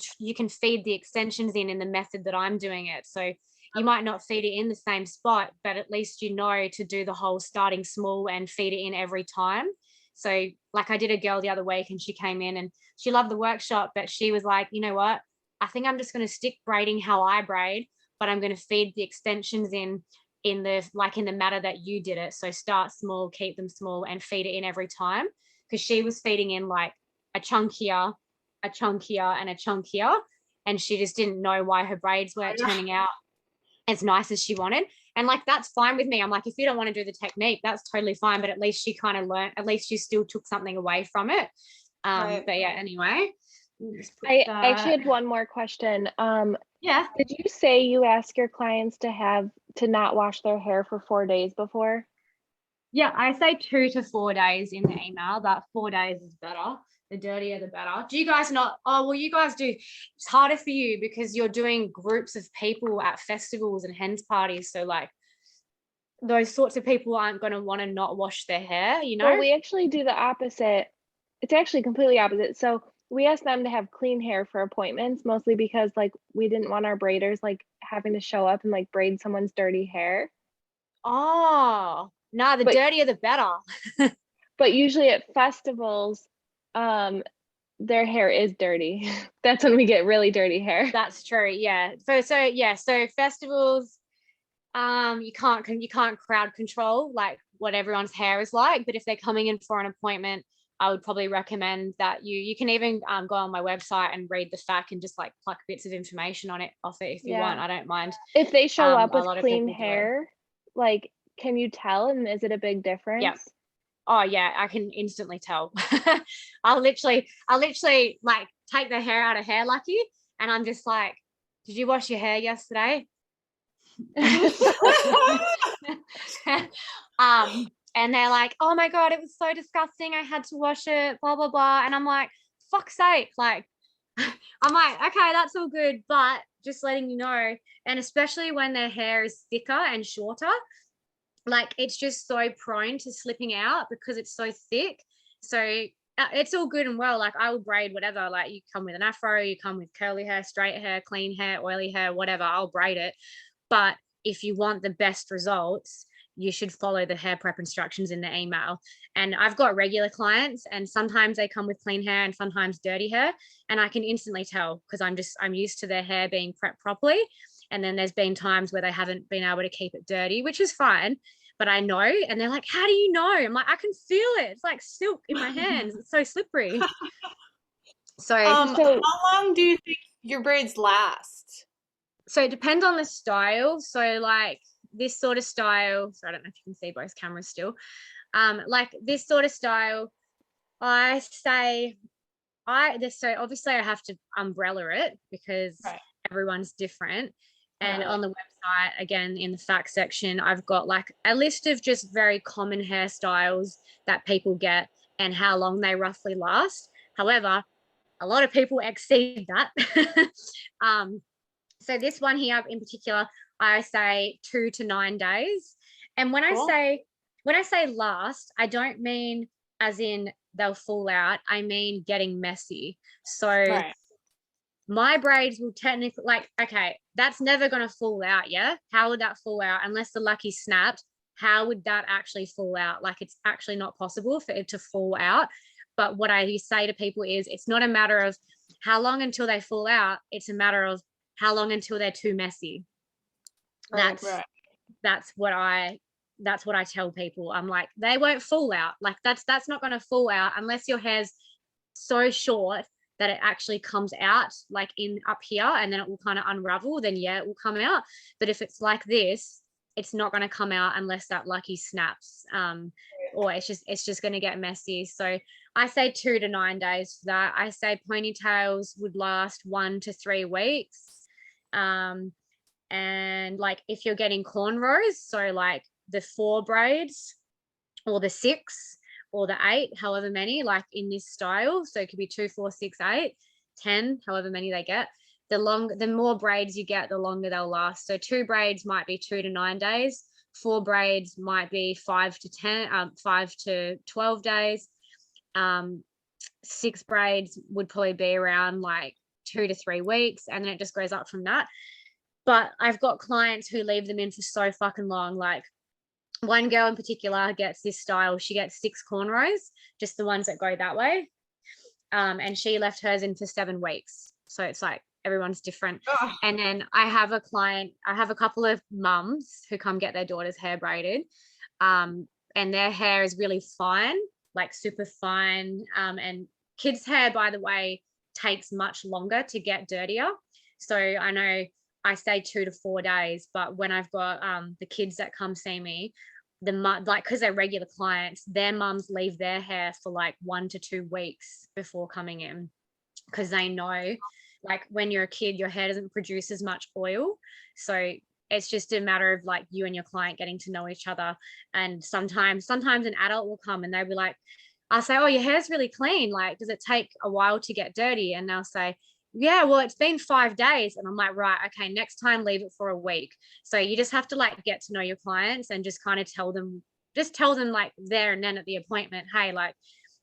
feed the extensions in the method that I'm doing it. So you might not feed it in the same spot, but at least you know to do the whole starting small and feed it in every time. So like I did a girl the other week and she came in and she loved the workshop, but she was like, you know what, I think I'm just going to stick braiding how I braid, but I'm going to feed the extensions in the matter that you did it. So start small, keep them small and feed it in every time. Because she was feeding in like a chunkier and a chunkier. And she just didn't know why her braids weren't turning out as nice as she wanted. And like, that's fine with me. I'm like, if you don't want to do the technique, that's totally fine. But at least she kind of learned, at least you still took something away from it. Right. But yeah, anyway. I actually had one more question. Yeah. Did you say you ask your clients to not wash their hair for 4 days before? Yeah, I say 2 to 4 days in the email, but 4 days is better. The dirtier, the better. Do you guys not? Oh, well, you guys do. It's harder for you because you're doing groups of people at festivals and hens parties. So like those sorts of people aren't going to want to not wash their hair, you know? Well, we actually do the opposite. It's actually completely opposite. So we ask them to have clean hair for appointments, mostly because like we didn't want our braiders like having to show up and like braid someone's dirty hair. Oh, no, the dirtier the better. But usually at festivals, their hair is dirty. That's when we get really dirty hair. That's true. Yeah. So festivals, you can't crowd control like what everyone's hair is like. But if they're coming in for an appointment, I would probably recommend that you can even go on my website and read the FAQ and just like pluck bits of information on it off it if you want. I don't mind. If they show up with clean hair, like, can you tell? And is it a big difference? Yeah. Oh yeah, I can instantly tell. I'll literally like take the hair out of Hair Lucky, and I'm just like, "Did you wash your hair yesterday?" And they're like, "Oh my God, it was so disgusting. I had to wash it, blah, blah, blah." And I'm like, fuck's sake. Like, I'm like, okay, that's all good. But just letting you know, and especially when their hair is thicker and shorter, like it's just so prone to slipping out because it's so thick. So it's all good and well. Like I will braid whatever, like you come with an afro, you come with curly hair, straight hair, clean hair, oily hair, whatever, I'll braid it. But if you want the best results, you should follow the hair prep instructions in the email. And I've got regular clients and sometimes they come with clean hair and sometimes dirty hair. And I can instantly tell because I'm used to their hair being prepped properly. And then there's been times where they haven't been able to keep it dirty, which is fine. But I know, and they're like, "How do you know?" I'm like, "I can feel it. It's like silk in my hands. It's so slippery." So how long do you think your braids last? So it depends on the style. So like this sort of style, so I don't know if you can see both cameras still. Like this sort of style, I say so obviously I have to umbrella it because everyone's different. And on the website, again, in the fact section, I've got like a list of just very common hairstyles that people get and how long they roughly last. However, a lot of people exceed that. So this one here in particular, I say 2 to 9 days. And when I say last, I don't mean as in they'll fall out. I mean getting messy. So my braids will technically, like, okay, that's never going to fall out. Yeah. How would that fall out? Unless the lucky snapped, how would that actually fall out? Like, it's actually not possible for it to fall out. But what I say to people is it's not a matter of how long until they fall out. It's a matter of how long until they're too messy. That's what I tell people. I'm like, they won't fall out. Like that's not going to fall out unless your hair's so short that it actually comes out like in up here and then it will kind of unravel, then yeah, it will come out. But if it's like this, it's not going to come out unless that lucky snaps. Or it's just going to get messy. So I say 2 to 9 days for that. I say ponytails would last 1 to 3 weeks. And like if you're getting cornrows, so like the 4 braids or the 6 or the 8, however many, like in this style. So it could be 2, 4, 6, 8, 10, however many they get. The more braids you get, the longer they'll last. So 2 braids might be 2 to 9 days. 4 braids might be 5 to 12 days. 6 braids would probably be around like 2 to 3 weeks. And then it just goes up from that. But I've got clients who leave them in for so fucking long. Like one girl in particular gets this style. She gets 6 cornrows, just the ones that go that way. And she left hers in for 7 weeks. So it's like everyone's different. Oh. And then I have a couple of mums who come get their daughter's hair braided. And their hair is really fine, like super fine. And kids' hair, by the way, takes much longer to get dirtier. So I know I stay 2 to 4 days. But when I've got the kids that come see me, like, because they're regular clients, their mums leave their hair for like 1 to 2 weeks before coming in, because they know, like, when you're a kid, your hair doesn't produce as much oil. So it's just a matter of like you and your client getting to know each other. And sometimes an adult will come and they'll be like, I'll say, oh, your hair's really clean, like, does it take a while to get dirty? And they'll say, yeah, well, it's been 5 days. And I'm like, right, okay, next time leave it for a week. So you just have to like get to know your clients and just kind of tell them like there and then at the appointment, hey, like,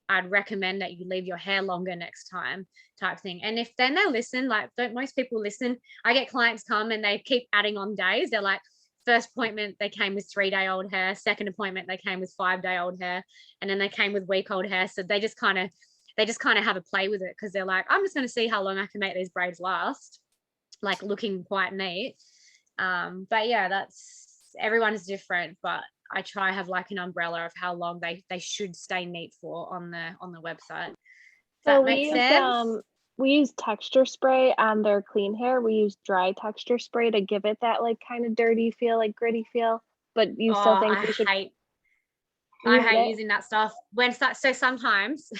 I'd recommend that you leave your hair longer next time, type thing. And if then they listen, like, don't most people listen? I get clients come and they keep adding on days. They're like, first appointment they came with 3-day-old hair, second appointment they came with 5-day-old hair, and then they came with week-old hair. So they just kind of have a play with it, because they're like, I'm just going to see how long I can make these braids last, like looking quite neat. But yeah, that's, everyone's different, but I try to have like an umbrella of how long they should stay neat for on the website. So we use texture spray on their clean hair. We use dry texture spray to give it that like kind of dirty feel, like gritty feel. But you still think we should? I hate using that stuff. So sometimes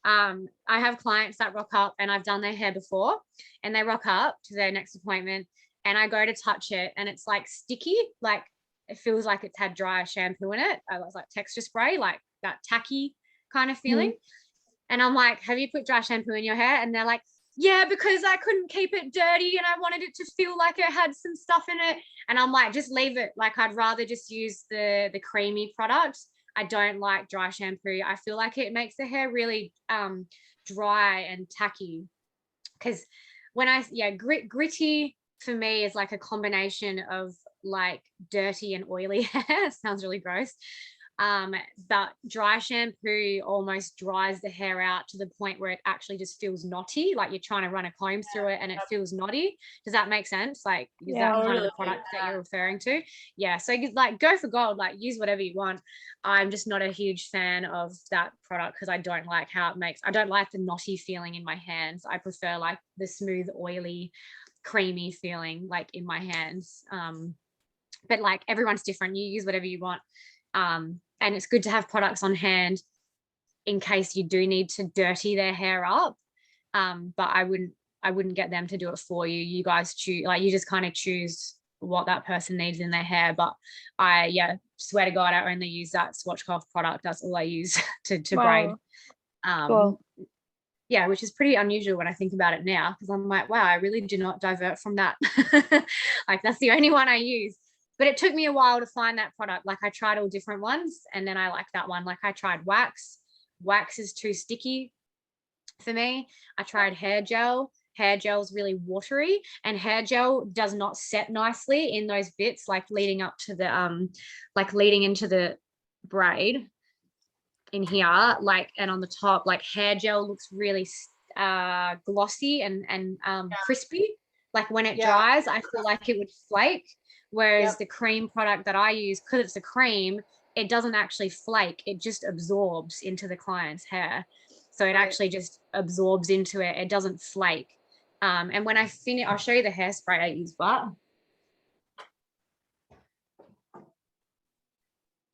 I have clients that rock up, and I've done their hair before, and they rock up to their next appointment, and I go to touch it, and it's like sticky, like it feels like it's had dry shampoo in it. I was like texture spray, like that tacky kind of feeling. And I'm like, have you put dry shampoo in your hair? And they're like, yeah, because I couldn't keep it dirty and I wanted it to feel like it had some stuff in it. And I'm like, just leave it. Like, I'd rather just use the creamy product. I don't like dry shampoo. I feel like it makes the hair really dry and tacky. Because when gritty for me is like a combination of like dirty and oily hair. Sounds really gross. But dry shampoo almost dries the hair out to the point where it actually just feels knotty, like you're trying to run a comb through it and it feels knotty. Does that make sense? Like, is that kind of the product that you're referring to? Yeah. So like, go for gold, like use whatever you want. I'm just not a huge fan of that product because I don't like I don't like the knotty feeling in my hands. I prefer like the smooth, oily, creamy feeling like in my hands. But like, everyone's different. You use whatever you want. And it's good to have products on hand in case you do need to dirty their hair up. But I wouldn't get them to do it for you. You guys choose, like, you just kind of choose what that person needs in their hair. But I swear to God, I only use that Swatchcraft product. That's all I use to braid. Cool. Yeah, which is pretty unusual when I think about it now, because I'm like, wow, I really do not divert from that. Like, that's the only one I use. But it took me a while to find that product. Like, I tried all different ones, and then I like that one. Like, I tried wax. Wax is too sticky for me. I tried hair gel. Hair gel is really watery, and hair gel does not set nicely in those bits, like leading up to the leading into the braid in here, like, and on the top, like, hair gel looks really glossy and crispy. Like, when it dries, I feel like it would flake. Whereas the cream product that I use, because it's a cream, it doesn't actually flake. It just absorbs into the client's hair. So it actually just absorbs into it. It doesn't flake. And when I finish, I'll show you the hairspray I use. But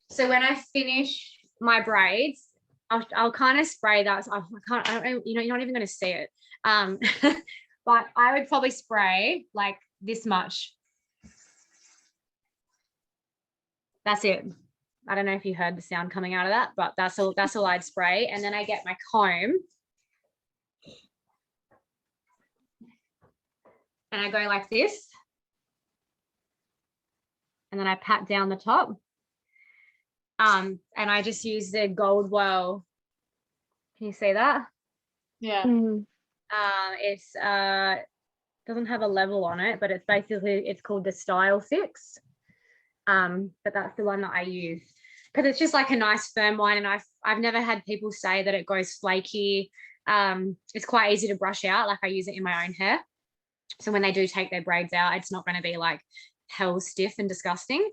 so when I finish my braids, I'll kind of spray that. You're not even going to see it. But I would probably spray like this much. That's it. I don't know if you heard the sound coming out of that, but that's all I'd spray. And then I get my comb and I go like this. And then I pat down the top. And I just use the Gold Well. Can you see that? Yeah. It's doesn't have a level on it, but it's called the Style Fix. But that's the one that I use because it's just like a nice firm one, and I've never had people say that it goes flaky. It's quite easy to brush out. Like, I use it in my own hair, so when they do take their braids out, it's not going to be like hell stiff and disgusting.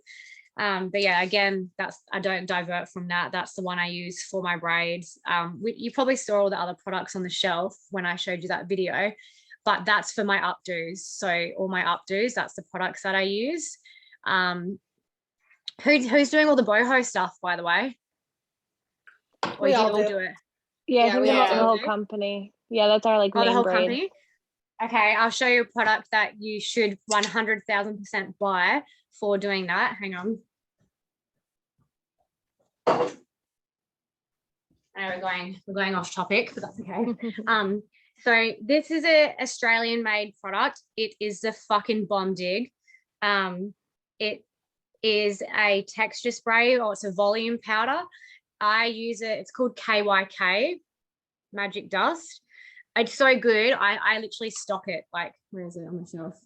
But yeah, again, I don't divert from that. That's the one I use for my braids. You probably saw all the other products on the shelf when I showed you that video. but that's for my updos. So all my updos, that's the products that I use. Who's doing all the boho stuff, by the way? Or We do you all all do. do it? Yeah, I think we the all whole do. company. Yeah, that's our like Oh, the main whole braid. company? Okay, I'll show you a product that you should 100,000% buy for doing that. Hang on. I know we're going off topic, but that's okay. So this is a Australian made product. It is the fucking bomb dig. It is a texture spray, or it's a volume powder. I use it. It's called KYK, Magic Dust. It's so good. I literally stock it. Like, where is it on myself?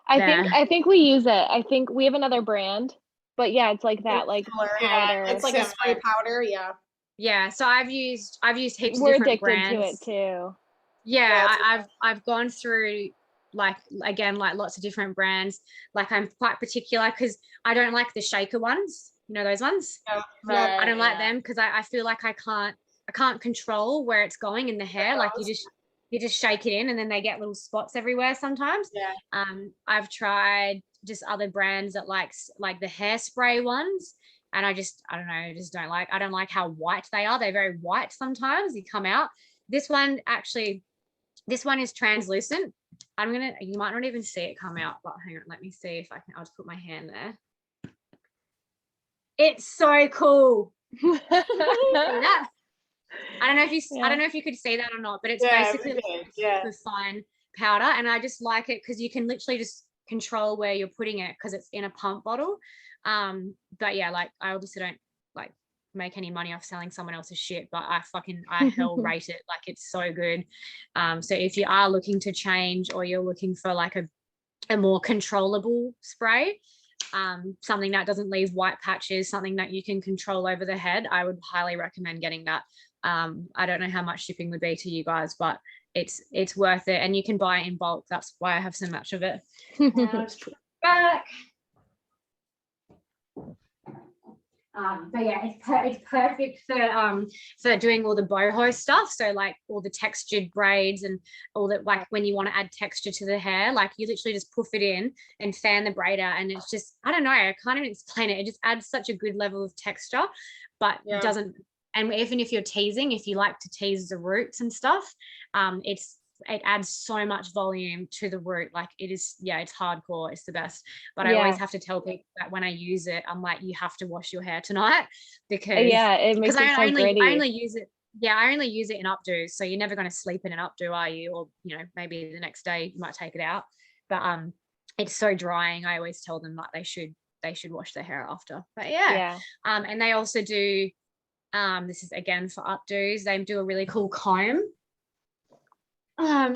I think we use it. I think we have another brand, but yeah, it's like that, like powder. It's like a spray powder. Yeah. Yeah. So I've used heaps We're of different addicted brands. to it too. Yeah, I've gone through like lots of different brands. Like I'm quite particular because I don't like the shaker ones. You know those ones? Yeah. I don't like them because I feel like I can't control where it's going in the hair. Like you just shake it in and then they get little spots everywhere sometimes. Yeah. I've tried just other brands that like the hairspray ones, and I don't know, I just don't like. I don't like how white they are. They're very white sometimes. You come out. This one is translucent. You might not even see it come out, but hang on, let me see if I can. I'll just put my hand there. It's so cool. That. I don't know if you could see that or not, but it's basically super fine powder, and I just like it because you can literally just control where you're putting it because it's in a pump bottle. But yeah, like I obviously don't like make any money off selling someone else's shit, but I hell rate it. Like it's so good. So if you are looking to change or you're looking for like a more controllable spray, something that doesn't leave white patches, something that you can control over the head, I would highly recommend getting that. I don't know how much shipping would be to you guys, but it's worth it, and you can buy it in bulk. That's why I have so much of it. I'll just put it back. But yeah, it's perfect for doing all the boho stuff. So like all the textured braids and all that, like when you want to add texture to the hair, like you literally just poof it in and fan the braid out, and it's just, I don't know, I can't even explain it. It just adds such a good level of texture, but it doesn't. And even if you're teasing, if you like to tease the roots and stuff, it adds so much volume to the root. Like it's hardcore. It's the best. But I always have to tell people that when I use it, I'm like, you have to wash your hair tonight because it makes it I only use it. Yeah, I only use it in updos. So you're never going to sleep in an updo, are you? Or maybe the next day you might take it out. But it's so drying. I always tell them like they should wash their hair after. But and they also do. This is again for updos. They do a really cool comb. I'm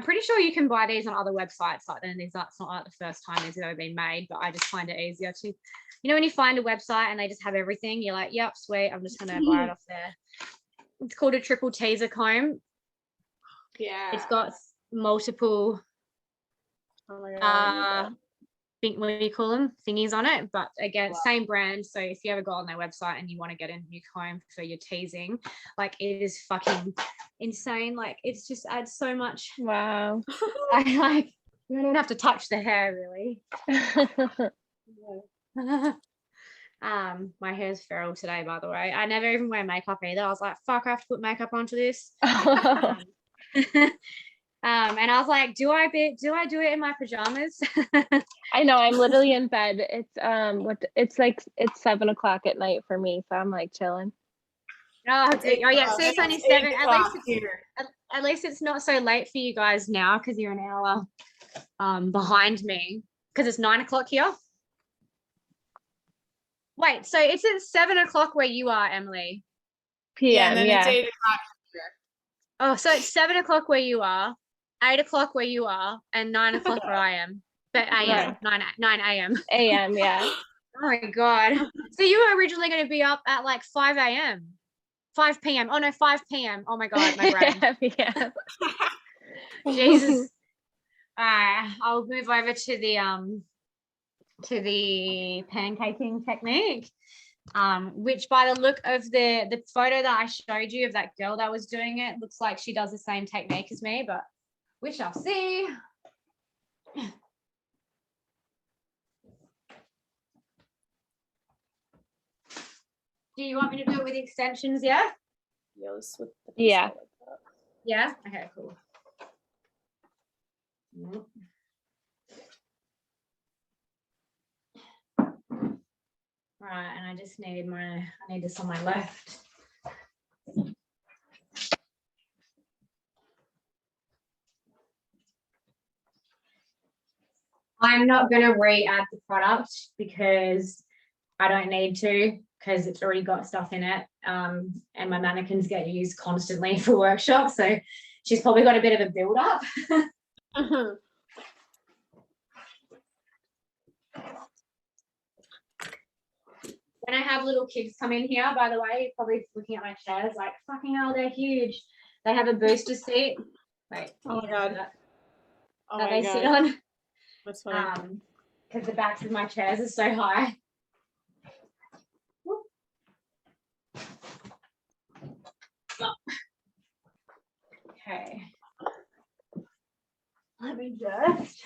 pretty sure you can buy these on other websites. Like then that's not like the first time these have ever been made, but I just find it easier to, when you find a website and they just have everything, you're like, yep, sweet. I'm just gonna buy it off there. It's called a triple teaser comb. Yeah. It's got multiple. Oh my God. What do you call them? Thingies on it, but again, same brand. So if you ever go on their website and you want to get a new comb for your teasing, like it is fucking insane. Like it's just adds so much. Wow. You don't have to touch the hair really. My hair's feral today, by the way. I never even wear makeup either. I was like, fuck, I have to put makeup onto this. And I was like, do I do it in my pajamas? I know, I'm literally in bed. It's it's 7:00 at night for me, so I'm like chilling. Yeah, so it's only 7. At least it's not so late for you guys now because you're an hour behind me because it's 9:00 here. Wait, so it's at 7:00 where you are, Emily? PM, and then it's 8:00 here. Oh, so it's 7:00 where you are, 8:00 where you are, and 9:00 where I am. But AM, 9 a.m. AM, yeah. Oh my God. So you were originally going to be up at like 5 a.m. 5 p.m. Oh no, 5 p.m. Oh my God, my brain. Yeah. Jesus. I'll move over to the pancaking technique. which by the look of the photo that I showed you of that girl that was doing it, looks like she does the same technique as me, but we shall see. Do you want me to do it with extensions? Yeah. Yeah. Yeah. Okay. Cool. Right, and I just need I need this on my left. I'm not going to re-add the product because I don't need to, because it's already got stuff in it. And my mannequins get used constantly for workshops. So she's probably got a bit of a build up. When I have little kids come in here, by the way, you're probably looking at my chairs like, fucking hell, they're huge. They have a booster seat. Wait. Oh my God. That they sit on. That's funny. Because the backs of my chairs are so high. Okay. Let me just.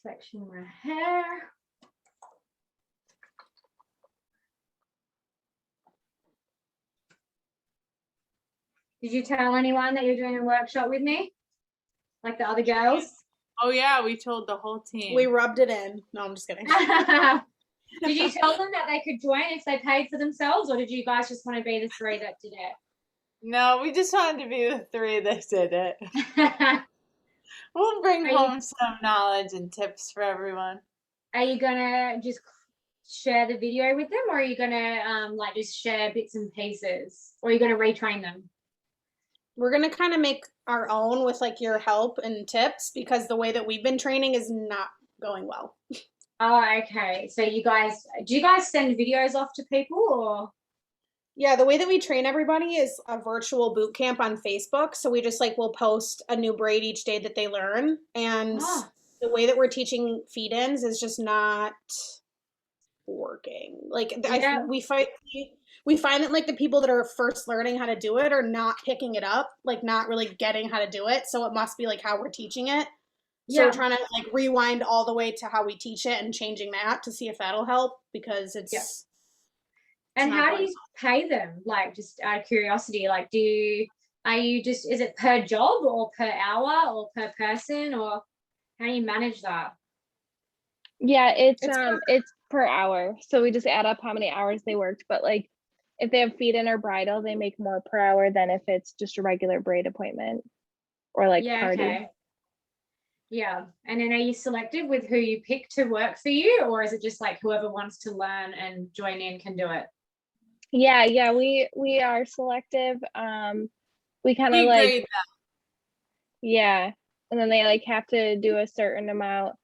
Section my hair. Did you tell anyone that you're doing a workshop with me? Like the other girls? Oh yeah, we told the whole team. We rubbed it in. No, I'm just kidding. Did you tell them that they could join if they paid for themselves, or did you guys just want to be the 3 that did it? No, we just wanted to be the 3 that did it. We'll bring home some knowledge and tips for everyone. Are you gonna just share the video with them, or are you gonna like just share bits and pieces, or are you gonna retrain them? We're gonna kind of make our own with like your help and tips, because the way that we've been training is not going well. Oh, okay. So do you guys send videos off to people, or? Yeah, the way that we train everybody is a virtual boot camp on Facebook. So we just we'll post a new braid each day that they learn. And the way that we're teaching feed-ins is just not working. We find that the people that are first learning how to do it are not picking it up, not really getting how to do it. So it must be how we're teaching it. So we're trying to rewind all the way to how we teach it and changing that to see if that'll help, because it's And how do you pay them? Just out of curiosity, is it per job or per hour or per person, or how do you manage that? Yeah, it's per hour. So we just add up how many hours they worked. But if they have feed-in or bridal, they make more per hour than if it's just a regular braid appointment or party. Okay. Yeah. And then are you selective with who you pick to work for you, or is it just whoever wants to learn and join in can do it? Yeah, we are selective. We kind of grade them. Yeah, and then they have to do a certain amount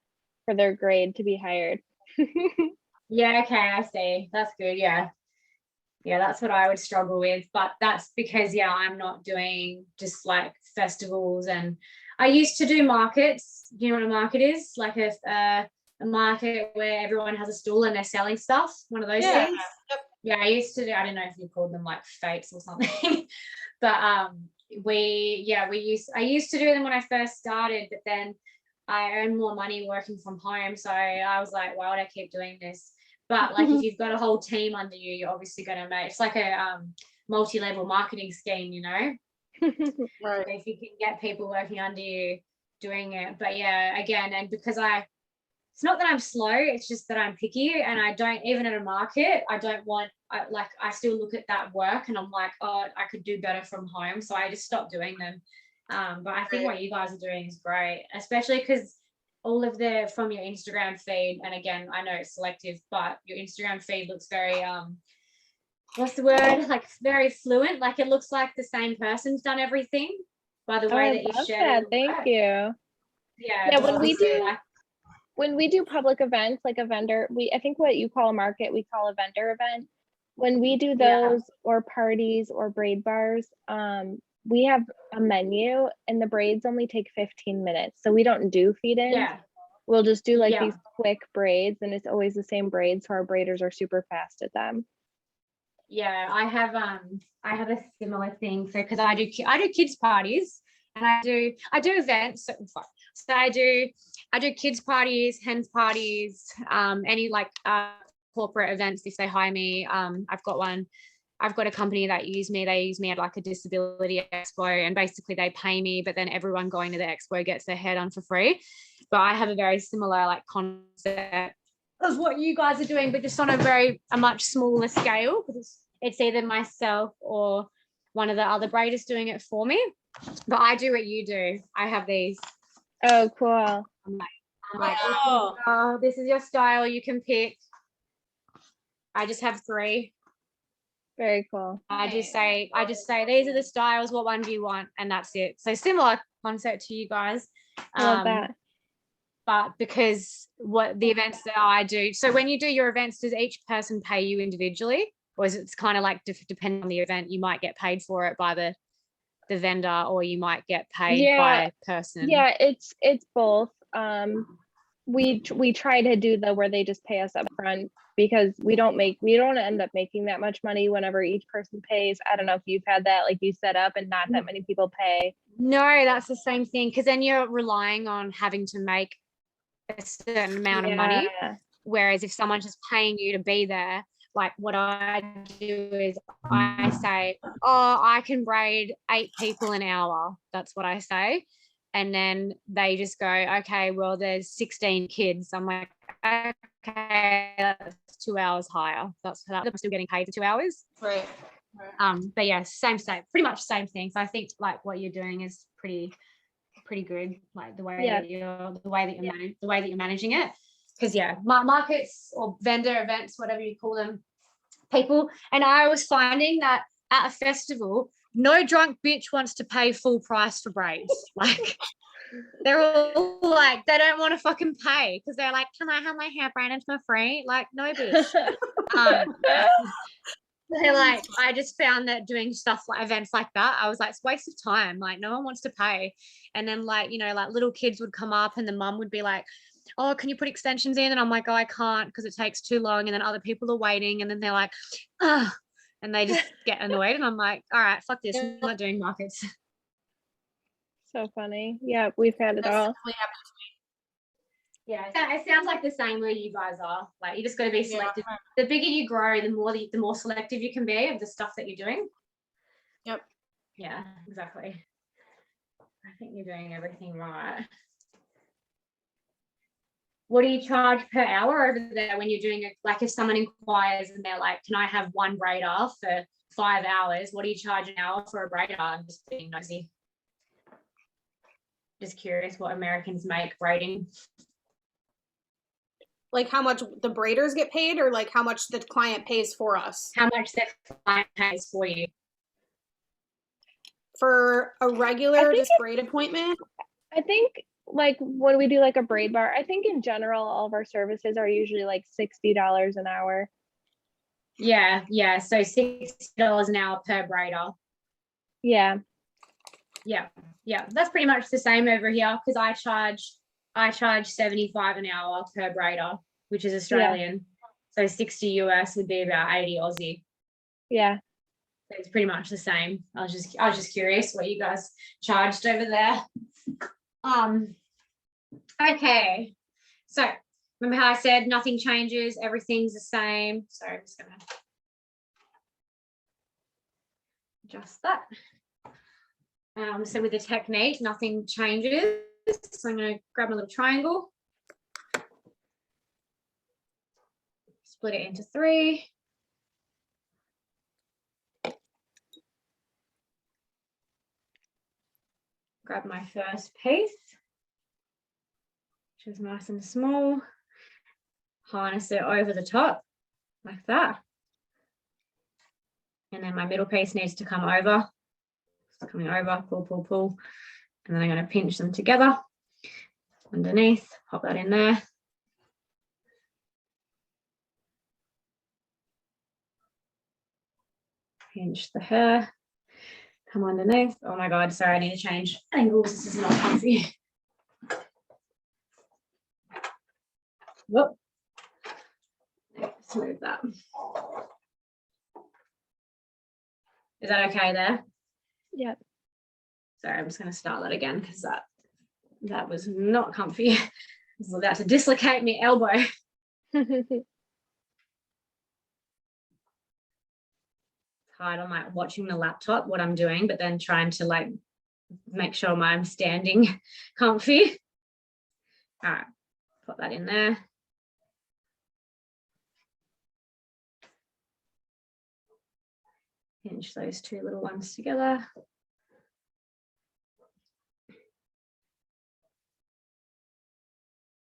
for their grade to be hired. Yeah, okay, I see. That's good. Yeah, that's what I would struggle with, but that's because I'm not doing just festivals, and I used to do markets. Do you know what a market is? A market where everyone has a stall and they're selling stuff, one of those things. Yep. Yeah, I used to do, I don't know if you called them fates or something, but I used to do them when I first started, but then I earned more money working from home, so I was like, why would I keep doing this? But if you've got a whole team under you, you're obviously going to make, it's like a multi-level marketing scheme, Right. So if you can get people working under you doing it. But yeah, again, and because it's not that I'm slow, it's just that I'm picky, and I don't, even at a market, I don't want, I still look at that work and I'm like, oh, I could do better from home. So I just stopped doing them. But I think what you guys are doing is great, especially because all of from your Instagram feed, and again, I know it's selective, but your Instagram feed looks very, what's the word? Very fluent. It looks like the same person's done everything by the way that you share. Thank you. Yeah. When we do public events, like a vendor, I think what you call a market, we call a vendor event. When we do those or parties or braid bars, we have a menu and the braids only take 15 minutes. So we don't do feed-ins. Yeah. We'll just do like these quick braids, and it's always the same braids. So our braiders are super fast at them. Yeah, I have a similar thing. So because I do kids parties, and I do events. So I do kids parties, hens parties, any like corporate events if they hire me. I've got a company that use me. They use me at like a disability expo, and basically they pay me, but then everyone going to the expo gets their hair done for free. But I have a very similar like concept as what you guys are doing, but just on a much smaller scale, because it's either myself or one of the other braiders doing it for me. But I do what you do. I have these. Oh, cool. I'm like, oh, this is your style. You can pick. I just have 3. Very cool. I just say these are the styles. What one do you want? And that's it. So similar concept to you guys. I love that. But because what the events that I do, so when you do your events, does each person pay you individually, or is it kind of like depending on the event, you might get paid for it by the vendor, or you might get paid by person? Yeah, it's both. We try to do where they just pay us up front, because we don't end up making that much money whenever each person pays. I don't know if you've had that, like you set up and not that many people pay. No, that's the same thing, because then you're relying on having to make a certain amount of money, whereas if someone's just paying you to be there, like what I do is I say, oh, I can braid 8 people an hour. That's what I say. And then they just go, okay, well, there's 16 kids. I'm like, okay, that's 2 hours higher. I'm still getting paid for 2 hours. Right. But yeah, same, pretty much same thing. So I think like what you're doing is pretty good, like the way that you're managing it. Because markets or vendor events, whatever you call them, people. And I was finding that at a festival, no drunk bitch wants to pay full price for braids. Like they're all like, they don't want to fucking pay, because they're like, can I have my hair braided for free? Like, no, bitch. They're like, I just found that doing stuff like events like that, I was like, it's a waste of time. Like, no one wants to pay. And then like, like little kids would come up and the mum would be like, oh, can you put extensions in? And I'm like, oh, I can't because it takes too long. And then other people are waiting, and then they're like, and they just get annoyed. And I'm like, all right, fuck this. I'm not doing markets. So funny. Yeah, we've had it all. Yeah, it sounds like the same where you guys are. Like, you just got to be selective. The bigger you grow, the more selective you can be of the stuff that you're doing. Yep. Yeah, exactly. I think you're doing everything right. What do you charge per hour over there when you're doing it? Like, if someone inquires and they're like, can I have one braider for 5 hours? What do you charge an hour for a braider? I'm just being nosy. Just curious what Americans make braiding. Like how much the braiders get paid, or like how much the client pays for us? How much the client pays for you? For a regular just braid appointment? I think like when we do like a braid bar, I think in general, all of our services are usually like $60 an hour. Yeah. So $60 an hour per braider. Yeah. That's pretty much the same over here, because I charge 75 an hour per braider, which is Australian. So 60 US would be about 80 Aussie. Yeah. So it's pretty much the same. I was just curious what you guys charged over there. Okay. So remember how I said nothing changes, everything's the same. So I'm just gonna adjust that. So with the technique, nothing changes. So I'm going to grab my little triangle, split it into 3. Grab my first piece, which is nice and small, harness it over the top like that. And then my middle piece needs to come over. It's coming over, pull. And then I'm going to pinch them together underneath, pop that in there. Pinch the hair, come underneath. Oh my God, sorry, I need to change angles. This is not comfy. Whoop. Let's move that. Is that okay there? Yep. Sorry, I'm just going to start that again because that was not comfy. I was about to dislocate my elbow. Hard on like watching the laptop what I'm doing, but then trying to like make sure I'm standing comfy. All right, put that in there. Pinch those two little ones together.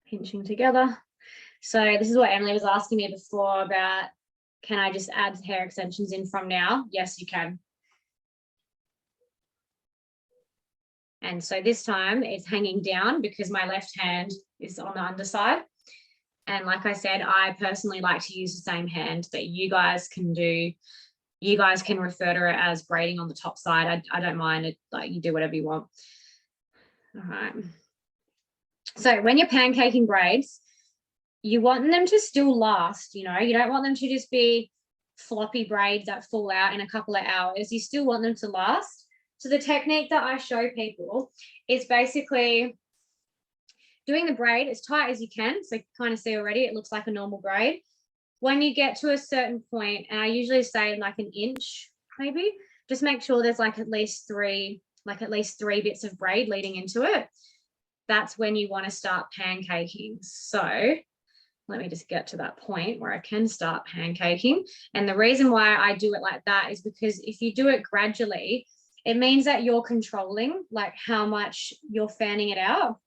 Pinching together. So this is what Emily was asking me before about, can I just add hair extensions in from now? Yes, you can. And so this time it's hanging down because my left hand is on the underside. And like I said, I personally like to use the same hand that you guys can do. You guys can refer to it as braiding on the top side. I don't mind it, like you do whatever you want. All right. So when you're pancaking braids, you want them to still last, you know, you don't want them to just be floppy braids that fall out in a couple of hours. You still want them to last. So the technique that I show people is basically doing the braid as tight as you can. So you kind of see already, it looks like a normal braid. When you get to a certain point, and I usually say like an inch, maybe, just make sure there's like at least three bits of braid leading into it. That's when you want to start pancaking. So let me just get to that point where I can start pancaking. And the reason why I do it like that is because if you do it gradually, it means that you're controlling like how much you're fanning it out.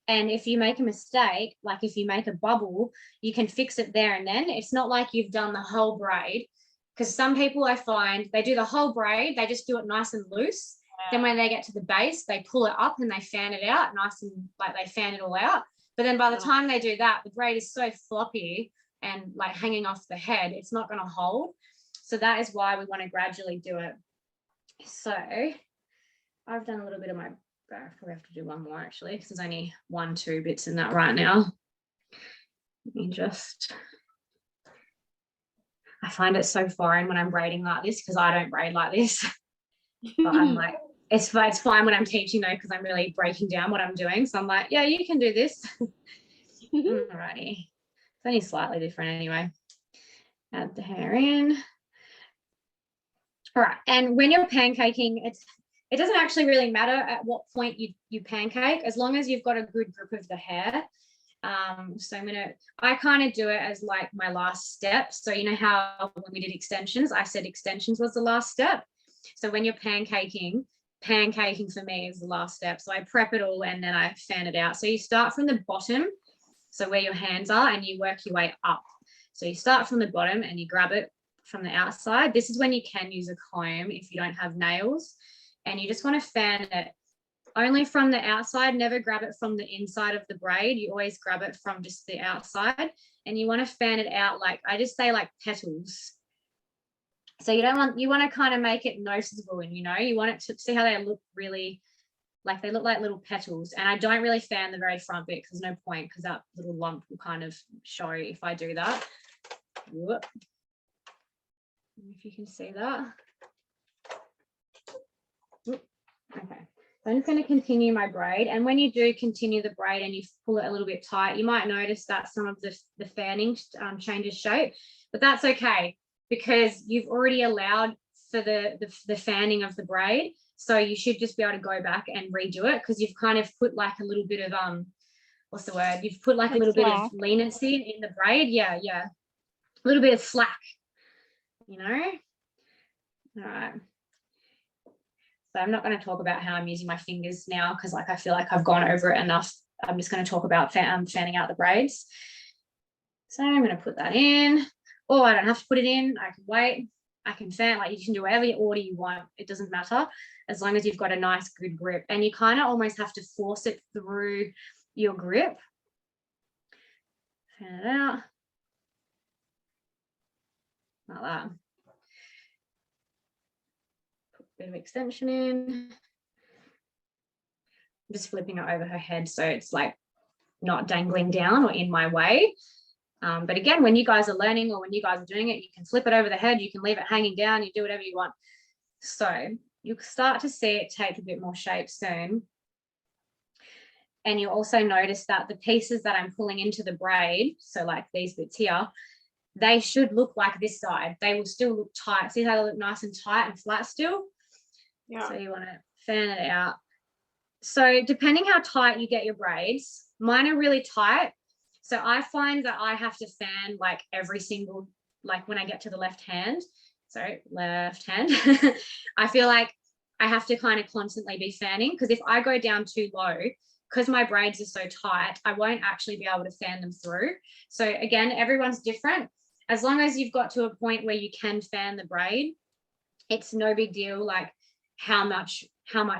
And if you make a mistake, like if you make a bubble, you can fix it there and then. It's not like you've done the whole braid, because some people I find they do the whole braid, they just do it nice and loose. Then when they get to the base, they pull it up and they fan it out nice and like they fan it all out. But then by the time they do that, the braid is so floppy and like hanging off the head, it's not going to hold. So that is why we want to gradually do it. So I've done a little bit of my, I probably have to do one more actually, because there's only 1-2 bits in that right now. Let me just, I find it so foreign when I'm braiding like this because I don't braid like this. But I'm like, it's fine when I'm teaching though, because I'm really breaking down what I'm doing. So I'm like, yeah, you can do this. Alrighty. It's only slightly different anyway. Add the hair in. All right. And when you're pancaking, it doesn't actually really matter at what point you pancake, as long as you've got a good grip of the hair. So I kind of do it as like my last step. So you know how when we did extensions, I said extensions was the last step. So when you're pancaking for me is the last step. So I prep it all and then I fan it out. So you start from the bottom, so where your hands are, and you work your way up. So you start from the bottom and you grab it from the outside. This is when you can use a comb if you don't have nails, and you just want to fan it only from the outside. Never grab it from the inside of the braid. You always grab it from just the outside, and you want to fan it out like, I just say like petals. So you want to kind of make it noticeable, and you know, you want it to see how they look, really like they look like little petals. And I don't really fan the very front bit because there's no point, because that little lump will kind of show if I do that. Whoop. If you can see that. Whoop. Okay. So I'm just going to continue my braid, and when you do continue the braid and you pull it a little bit tight, you might notice that some of the fanning changes shape, but that's okay because you've already allowed for the fanning of the braid. So you should just be able to go back and redo it, because you've kind of put like a little bit of what's the word? You've put like a little bit of leniency in the braid. Yeah, yeah. A little bit of slack, you know? All right. So I'm not going to talk about how I'm using my fingers now, because like I feel like I've gone over it enough. I'm just going to talk about fanning out the braids. So I'm going to put that in. Or I don't have to put it in. I can wait. I can fan, like you can do whatever order you want. It doesn't matter as long as you've got a nice good grip. And you kind of almost have to force it through your grip. Fan it out. Like that. Put a bit of extension in. I'm just flipping it over her head so it's like not dangling down or in my way. But again, when you guys are learning or when you guys are doing it, you can flip it over the head, you can leave it hanging down, you do whatever you want. So you'll start to see it take a bit more shape soon. And you'll also notice that the pieces that I'm pulling into the braid, so like these bits here, they should look like this side. They will still look tight. See how they look nice and tight and flat still? Yeah. So you want to fan it out. So depending how tight you get your braids, mine are really tight. So I find that I have to fan like every single, like when I get to the left hand, I feel like I have to kind of constantly be fanning, because if I go down too low, because my braids are so tight, I won't actually be able to fan them through. So again, everyone's different. As long as you've got to a point where you can fan the braid, it's no big deal like how much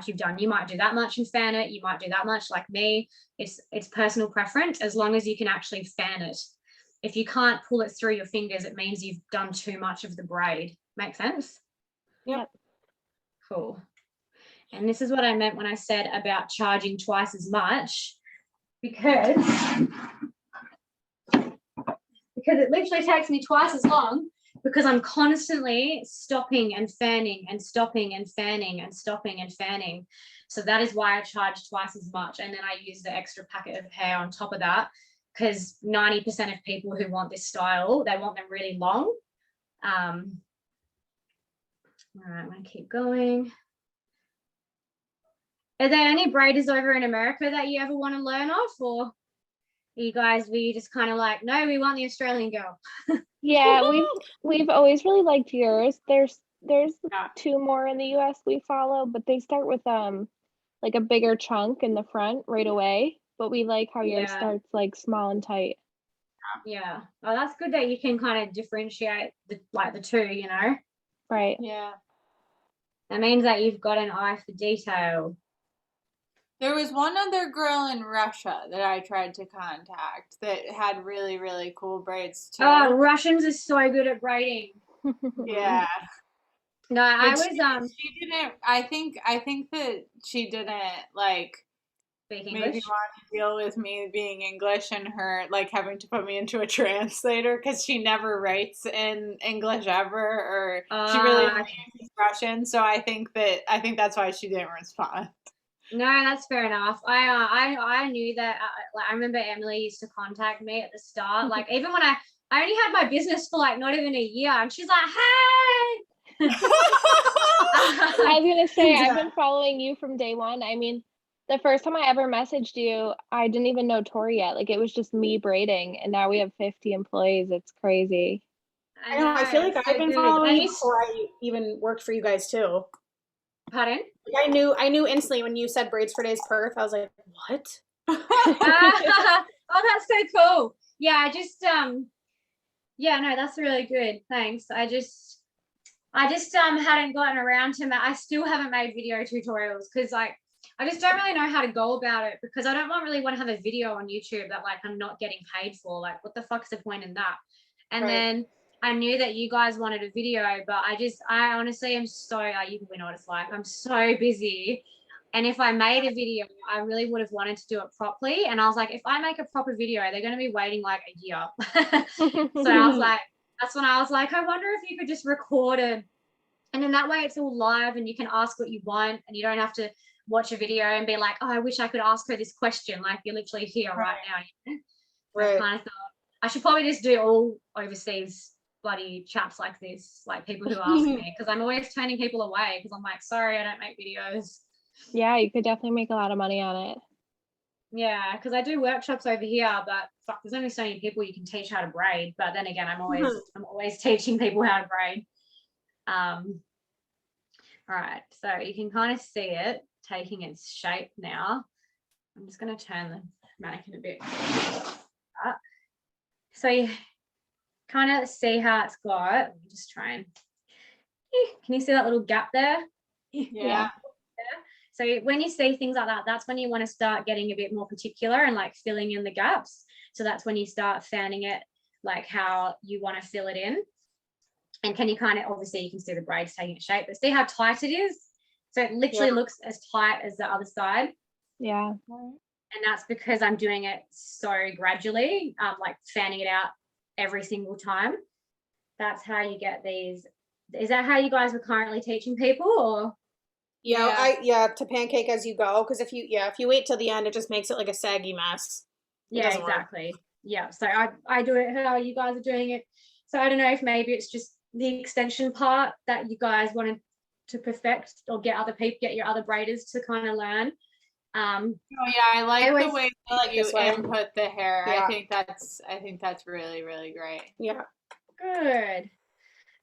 you've done. You might do that much and fan it, you might do that much like me. It's personal preference, as long as you can actually fan it. If you can't pull it through your fingers, it means you've done too much of the braid. Make sense? Yep. Cool. And this is what I meant when I said about charging twice as much, because it literally takes me twice as long, because I'm constantly stopping and fanning and stopping and fanning and stopping and fanning. So that is why I charge twice as much. And then I use the extra packet of hair on top of that, because 90% of people who want this style, they want them really long. All right, I'm going to keep going. Are there any braiders over in America that you ever want to learn off, or were you just kind of like, no, we want the Australian girl? Yeah, we've always really liked yours. There's two more in the US we follow, but they start with like a bigger chunk in the front right away. But we like how yours starts like small and tight. Yeah. Oh, that's good that you can kind of differentiate the two, you know? Right. Yeah. That means that you've got an eye for detail. There was one other girl in Russia that I tried to contact that had really, really cool braids too. Oh, Russians are so good at braiding. Yeah. No, she didn't. I think that she didn't like speak maybe English. want to deal with me being English and her like having to put me into a translator, because she never writes in English ever, or she really only uses Russian. So I think that's why she didn't respond. No, that's fair enough. I knew that. I remember Emily used to contact me at the start. Like even when I only had my business for like not even a year, and she's like, "Hey." I was gonna say, I've been following you from day one. I mean, the first time I ever messaged you, I didn't even know Tori yet. Like it was just me braiding, and now we have 50 employees. It's crazy. I know. I feel like I've been following you before I even worked for you guys too. Pardon? Like I knew instantly when you said Braids for Days Perth. I was like, what? Oh, that's so cool. Yeah, I just yeah, no, that's really good. Thanks. I just hadn't gotten around to that. I still haven't made video tutorials because like I just don't really know how to go about it, because I don't really want to have a video on YouTube that like I'm not getting paid for. Like what the fuck's the point in that? And then I knew that you guys wanted a video, but I honestly am so, you know what it's like. I'm so busy. And if I made a video, I really would have wanted to do it properly. And I was like, if I make a proper video, they're going to be waiting like a year. So I was like, that's when I was like, I wonder if you could just record it. And then that way it's all live and you can ask what you want and you don't have to watch a video and be like, oh, I wish I could ask her this question. Like you're literally here right now. You know? Right. I kind of thought I should probably just do all overseas bloody chats like this, like people who ask me, because I'm always turning people away because I'm like, sorry, I don't make videos. Yeah, you could definitely make a lot of money on it. Yeah, because I do workshops over here, but fuck, there's only so many people you can teach how to braid. But then again, I'm always teaching people how to braid. All right, so you can kind of see it taking its shape now. I'm just going to turn the mannequin a bit. So you kind of see how it's got. Let me just try and, can you see that little gap there? Yeah. So when you see things like that, that's when you want to start getting a bit more particular and like filling in the gaps. So that's when you start fanning it like how you want to fill it in. And can you kind of, obviously you can see the braids taking shape, but see how tight it is? So it literally looks as tight as the other side. Yeah. And that's because I'm doing it so gradually, like fanning it out every single time. That's how you get these. Is that how you guys were currently teaching people, or? To pancake as you go, because if you wait till the end, it just makes it like a saggy mess. Yeah, exactly. Work. Yeah, so I do it how you guys are doing it. So I don't know if maybe it's just the extension part that you guys wanted to perfect, or get your other braiders to kind of learn. Oh yeah, I like the way that you input the hair. Yeah. I think that's really, really great. Yeah. Good.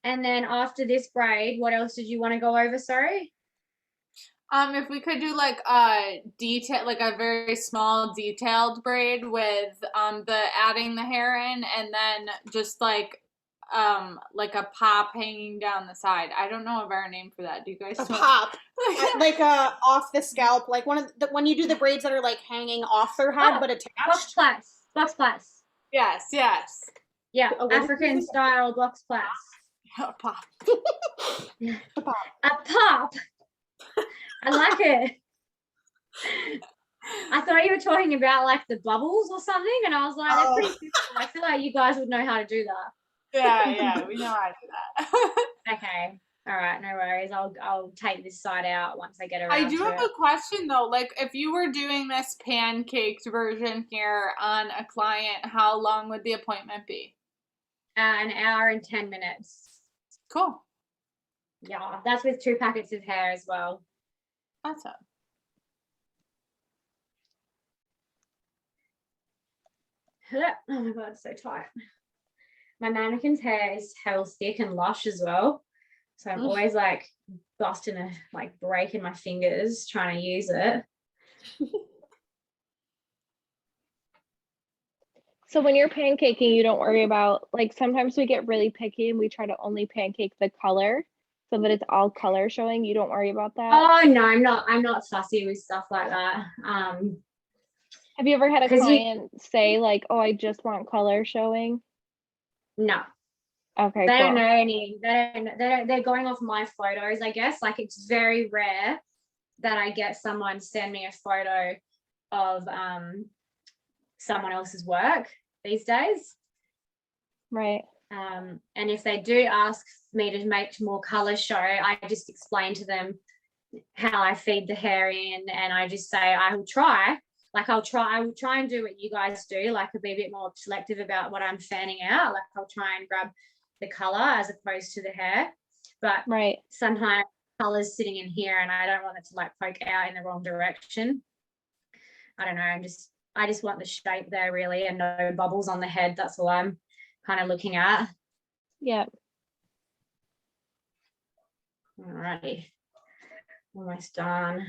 And then after this braid, what else did you want to go over? Sorry. If we could do like a very small detailed braid with the adding the hair in, and then just like a pop hanging down the side. I don't know of our name for that. Do you guys? A pop, like off the scalp, like when you do the braids that are like hanging off their head but attached. Box plaits. Yes. Yeah, African style box plaits. A pop. A pop. I like it. I thought you were talking about like the bubbles or something, and I was like, that's pretty simple. I feel like you guys would know how to do that. Yeah, we know how to do that. Okay. All right, no worries. I'll take this side out once I get around. I do have a question though. Like, if you were doing this pancaked version here on a client, how long would the appointment be? An hour and 10 minutes. Cool. Yeah, that's with 2 packets of hair as well. Awesome. Oh my god, it's so tight. My mannequin's hair is hell thick and lush as well, so I'm always like busting breaking my fingers trying to use it. So when you're pancaking, you don't worry about, like, sometimes we get really picky and we try to only pancake the color so that it's all color showing. You don't worry about that? Oh no, I'm not fussy with stuff like that. Have you ever had a client say like, oh, I just want color showing? No. Okay, they don't know any. They're going off my photos, I guess. Like, it's very rare that I get someone send me a photo of someone else's work these days. Right. And if they do ask me to make more color show, I just explain to them how I feed the hair in, and I just say I will try. Like, I will try and do what you guys do, like be a bit more selective about what I'm fanning out. Like, I'll try and grab the color as opposed to the hair. But sometimes color's sitting in here and I don't want it to like poke out in the wrong direction. I don't know. I just want the shape there really, and no bubbles on the head. That's all I'm kind of looking at. Yeah. Alrighty. Almost done.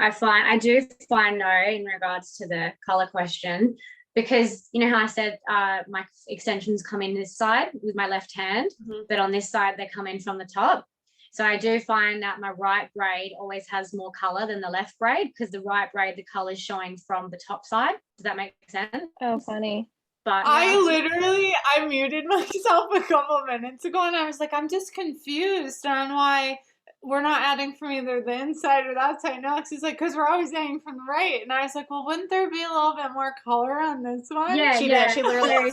I do find no in regards to the color question, because you know how I said my extensions come in this side with my left hand, but on this side they come in from the top. So I do find that my right braid always has more color than the left braid, because the right braid, the color is showing from the top side. Does that make sense? Oh, funny. But I muted myself a couple of minutes ago, and I was like, I'm just confused on why we're not adding from either the inside or the outside. No, she's like, because we're always adding from the right. And I was like, well, wouldn't there be a little bit more color on this one? Yeah, she literally.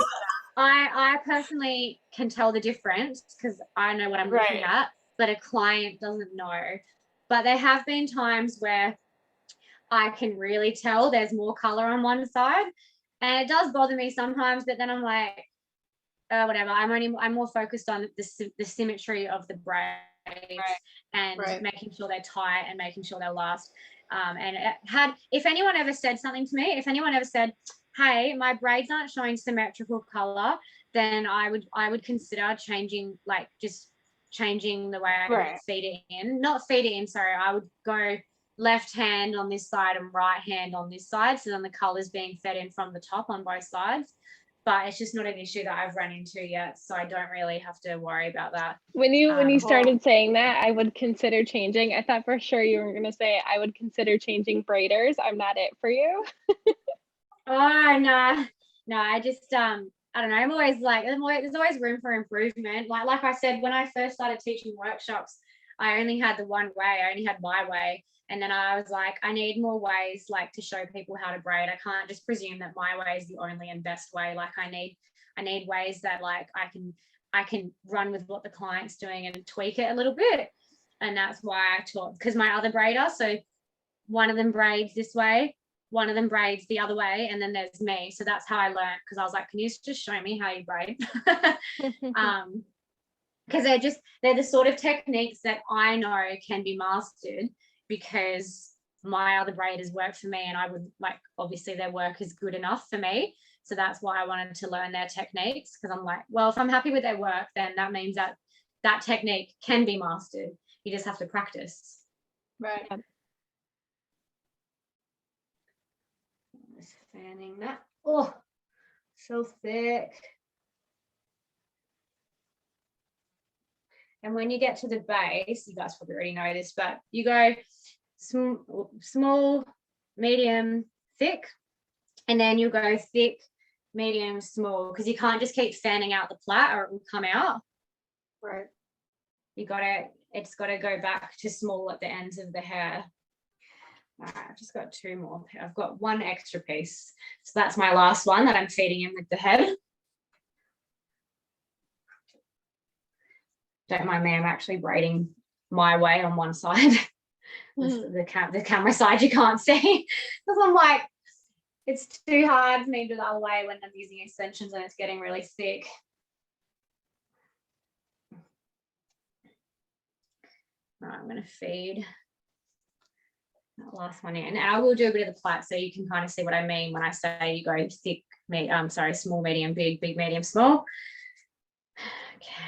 I personally can tell the difference because I know what I'm looking at, but a client doesn't know. But there have been times where I can really tell there's more color on one side, and it does bother me sometimes. But then I'm like, whatever. I'm more focused on the symmetry of the braids. And making sure they're tight and making sure they'll last. And if anyone ever said something to me, if anyone ever said, hey, my braids aren't showing symmetrical color, then I would consider changing, like just changing the way I feed it in. Not feed it in, sorry. I would go left hand on this side and right hand on this side, so then the color's being fed in from the top on both sides. but it's just not an issue that I've run into yet, so I don't really have to worry about that. When you started saying that, I would consider changing. I thought for sure you were going to say I would consider changing braiders. I'm not it for you. Oh no, I just I don't know. I'm always like, there's always room for improvement. Like I said, when I first started teaching workshops, I only had the one way. I only had my way. And then I was like, I need more ways like to show people how to braid. I can't just presume that my way is the only and best way. Like I need ways that like I can run with what the client's doing and tweak it a little bit. And that's why I taught, because my other braider, so one of them braids this way, one of them braids the other way, and then there's me. So that's how I learned, because I was like, can you just show me how you braid? Because they're the sort of techniques that I know can be mastered, because my other braiders work for me, and I would like, obviously their work is good enough for me. So that's why I wanted to learn their techniques, because I'm like, well, if I'm happy with their work, then that means that that technique can be mastered. You just have to practice. Right. Just fanning that. Oh, so thick. And when you get to the base, you guys probably already know this, but you go small, medium, thick, and then you go thick, medium, small, because you can't just keep fanning out the plait or it will come out. Right. It's got to go back to small at the ends of the hair. All right, I've just got two more. I've got one extra piece. So that's my last one that I'm feeding in with the head. Don't mind me, I'm actually braiding my way on one side. The camera side you can't see, because I'm like, it's too hard for me to do the other way when I'm using extensions and it's getting really thick. All right, I'm going to feed that last one in, and I will do a bit of the plait so you can kind of see what I mean when I say you go thick, small, medium, big, big, medium, small. Okay.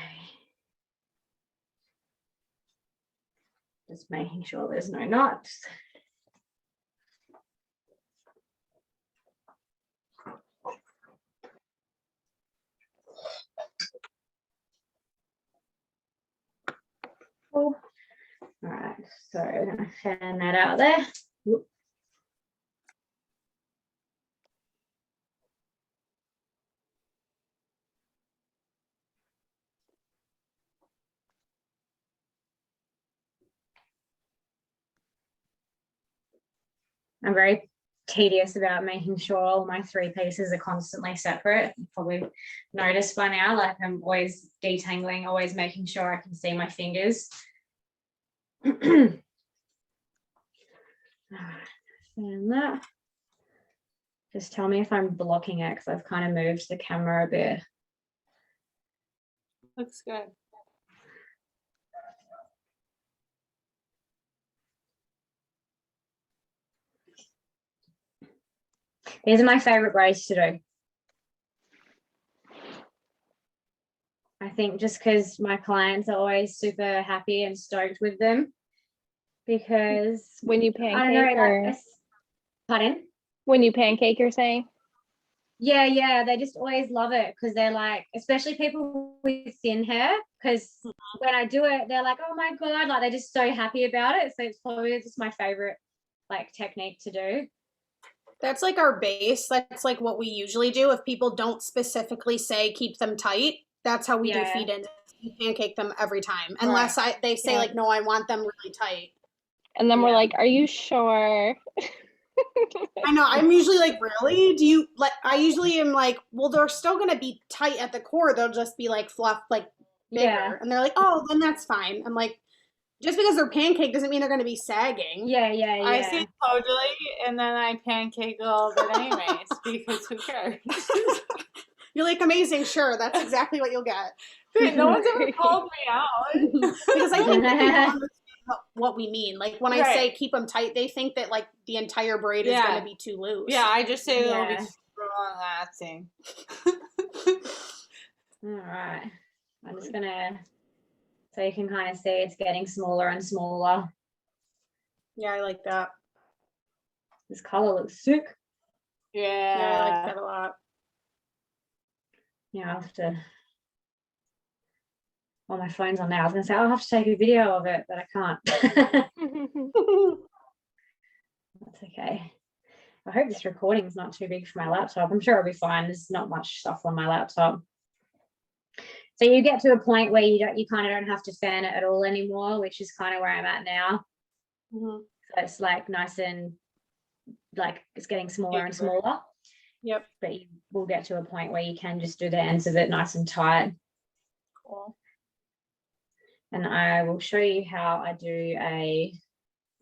Just making sure there's no knots. Cool. All right, so I'm going to fan that out there. Whoop. I'm very tedious about making sure all my three pieces are constantly separate. You've probably noticed by now, like I'm always detangling, always making sure I can see my fingers. And that. Just tell me if I'm blocking it, because I've kind of moved the camera a bit. Looks good. These are my favorite braids to do. I think just because my clients are always super happy and stoked with them, because when you pancake, I don't know, or... Pardon? When you pancake, you're saying? Yeah, they just always love it, because they're like, especially people with thin hair, because when I do it, they're like, oh my God, like they're just so happy about it. So it's probably just my favorite like technique to do. That's like our base. That's like what we usually do. If people don't specifically say keep them tight, that's how we do feed-ins. We pancake them every time, unless they say like, no, I want them really tight. And then we're like, are you sure? I know. I'm usually like, really? Do you like? I usually am like, well, they're still gonna be tight at the core. They'll just be like fluff, like bigger. And they're like, oh, then that's fine. I'm like, just because they're pancake doesn't mean they're gonna be sagging. Yeah. I see totally, and then I pancake a little bit anyways, because who cares? You're like, amazing, sure, that's exactly what you'll get. Dude, no one's ever called me out. Because I think people understand what we mean. Like when I say keep them tight, they think that like the entire braid is going to be too loose. Yeah, I just say it'll be long-lasting. All right, I'm just gonna, so you can kind of see it's getting smaller and smaller. Yeah, I like that. This color looks sick. Yeah, I like that a lot. Yeah, I'll have to. Well, my phone's on now. I was going to say I'll have to take a video of it, but I can't. That's okay. I hope this recording is not too big for my laptop. I'm sure it'll be fine. There's not much stuff on my laptop. So you get to a point where you kind of don't have to fan it at all anymore, which is kind of where I'm at now. So it's like nice and like it's getting smaller and smaller. Yep. But you will get to a point where you can just do the ends of it nice and tight. Cool. And I will show you how I do a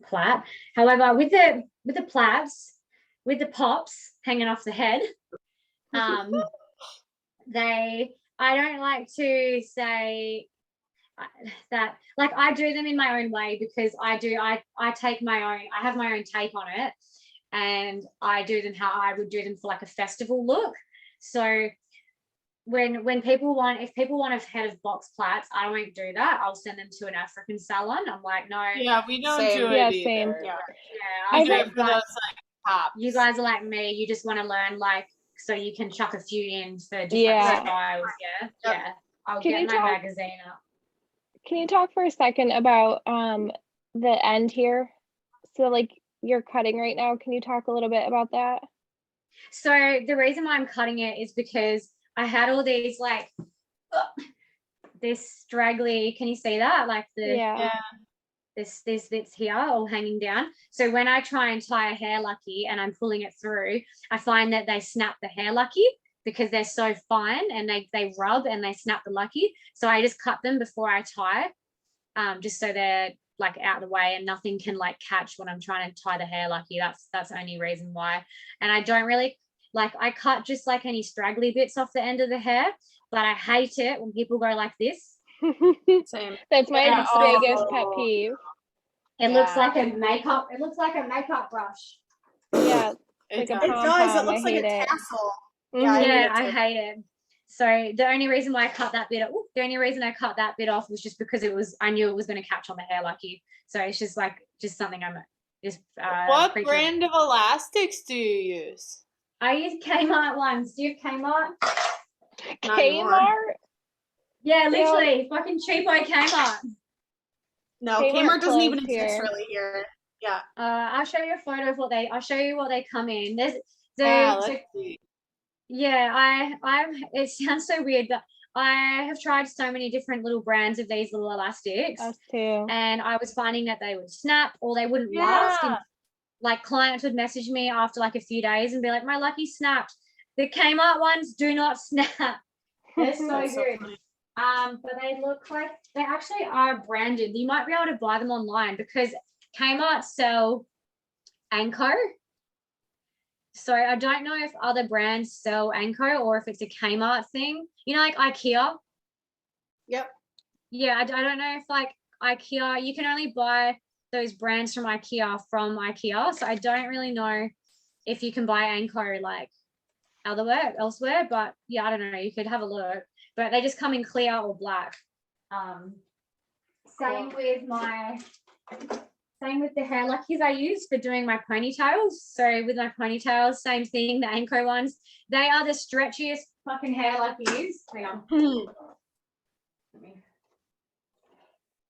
plait. However, with the plaits, with the pops hanging off the head, I don't like to say that, like, I do them in my own way because I take my own, I have my own take on it, and I do them how I would do them for like a festival look. So when people want, if people want a head of box plaits, I won't do that. I'll send them to an African salon. I'm like, no. Yeah, we don't Same. do it Yeah, either. same. Yeah. I do it for those like tops. You guys are like me. You just want to learn, like, so you can chuck a few in for different styles. Yeah. I'll get my magazine up. Can you talk for a second about the end here? So like you're cutting right now. Can you talk a little bit about that? So the reason why I'm cutting it is because I had all these like this straggly, can you see that? Like this bits here all hanging down. So when I try and tie a hair lucky and I'm pulling it through, I find that they snap the hair lucky because they're so fine, and they rub and they snap the lucky. So I just cut them before I tie, just so they're like out of the way and nothing can like catch when I'm trying to tie the hair lucky. That's the only reason why. And I don't really like, I cut just like any straggly bits off the end of the hair, but I hate it when people go like this. Same. That's my biggest pet peeve. It looks like a makeup brush. Yeah, It like a does. It pom does. It pom. looks I like hate a it. tassel. Yeah, I hate it. So the only reason why I cut that bit, the only reason I cut that bit off was just because I knew it was going to catch on the hair lucky. So it's just something I'm just. What brand of elastics do you use? I use Kmart ones. Do you have Kmart? Kmart? Yeah, literally, fucking cheapo Kmart. No, Kmart doesn't even exist really here. Yeah. I'll show you a photo of I'll show you what they come in. Let's see. Yeah, it sounds so weird, but I have tried so many different little brands of these little elastics. Us too. And I was finding that they would snap or they wouldn't last. And, like, clients would message me after like a few days and be like, my lucky snapped. The Kmart ones do not snap. They're so good. But they look like they actually are branded. You might be able to buy them online because Kmart sell Anko. So I don't know if other brands sell Anko or if it's a Kmart thing. You know, like IKEA. Yep. Yeah, I don't know if like IKEA, you can only buy those brands from IKEA. So I don't really know if you can buy Anko like elsewhere. But yeah, I don't know. You could have a look. But they just come in clear or black. Same with the hair luckies I use for doing my ponytails. So with my ponytails, same thing, the Anko ones. They are the stretchiest fucking hair luckies. Hang on.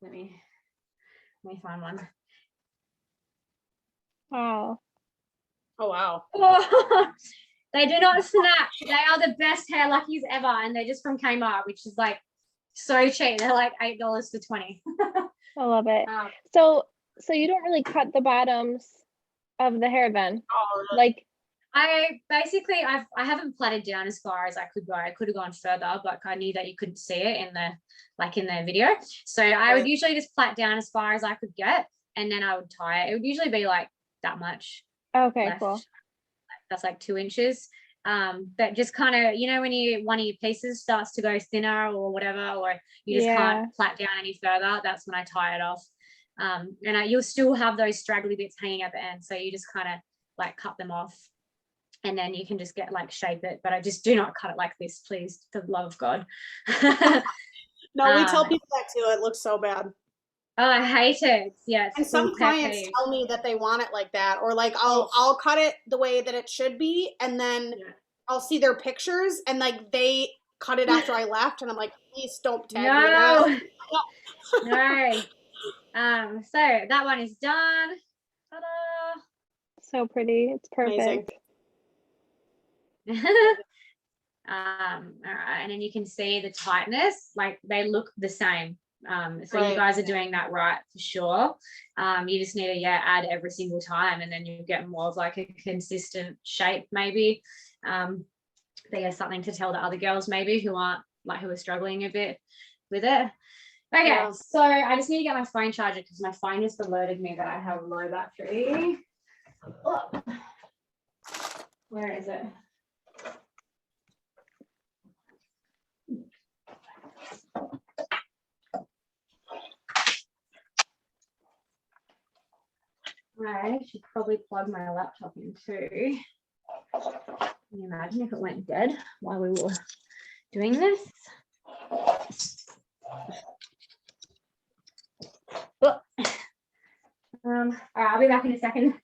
Let me find one. Wow. Oh, wow. Oh, they do not snap. They are the best hair luckies ever. And they're just from Kmart, which is like so cheap. They're like $8 for 20. I love it. So you don't really cut the bottoms of the hair then? Like I haven't plaited down as far as I could go. I could have gone further, but I knew that you couldn't see it in the video. So I would usually just plait down as far as I could get, and then I would tie it. It would usually be like that much. Okay, left. cool. That's like 2 inches. But just kind of, you know, when one of your pieces starts to go thinner or whatever, or you just can't plait down any further, that's when I tie it off. And you'll still have those straggly bits hanging at the end, so you just kind of like cut them off, and then you can just get like shape it. But I just do not cut it like this, please, for the love of God. No, we tell people that too. It looks so bad. Oh, I hate it. Yeah, and some clients tell me that they want it like that, or like I'll cut it the way that it should be, and then I'll see their pictures, and like they cut it after I left, and I'm like, please don't tag me now. No. So that one is done. Ta-da. So pretty. It's perfect. All right, and then you can see the tightness, like they look the same. So you guys are doing that right for sure. You just need to add every single time, and then you get more of like a consistent shape maybe. There's something to tell the other girls maybe who are struggling a bit with it. Okay, so I just need to get my phone charger because my phone just alerted me that I have low battery. Oh. Where is it? I should probably plug my laptop in too. Can you imagine if it went dead while we were doing this? Oh. All right, I'll be back in a second.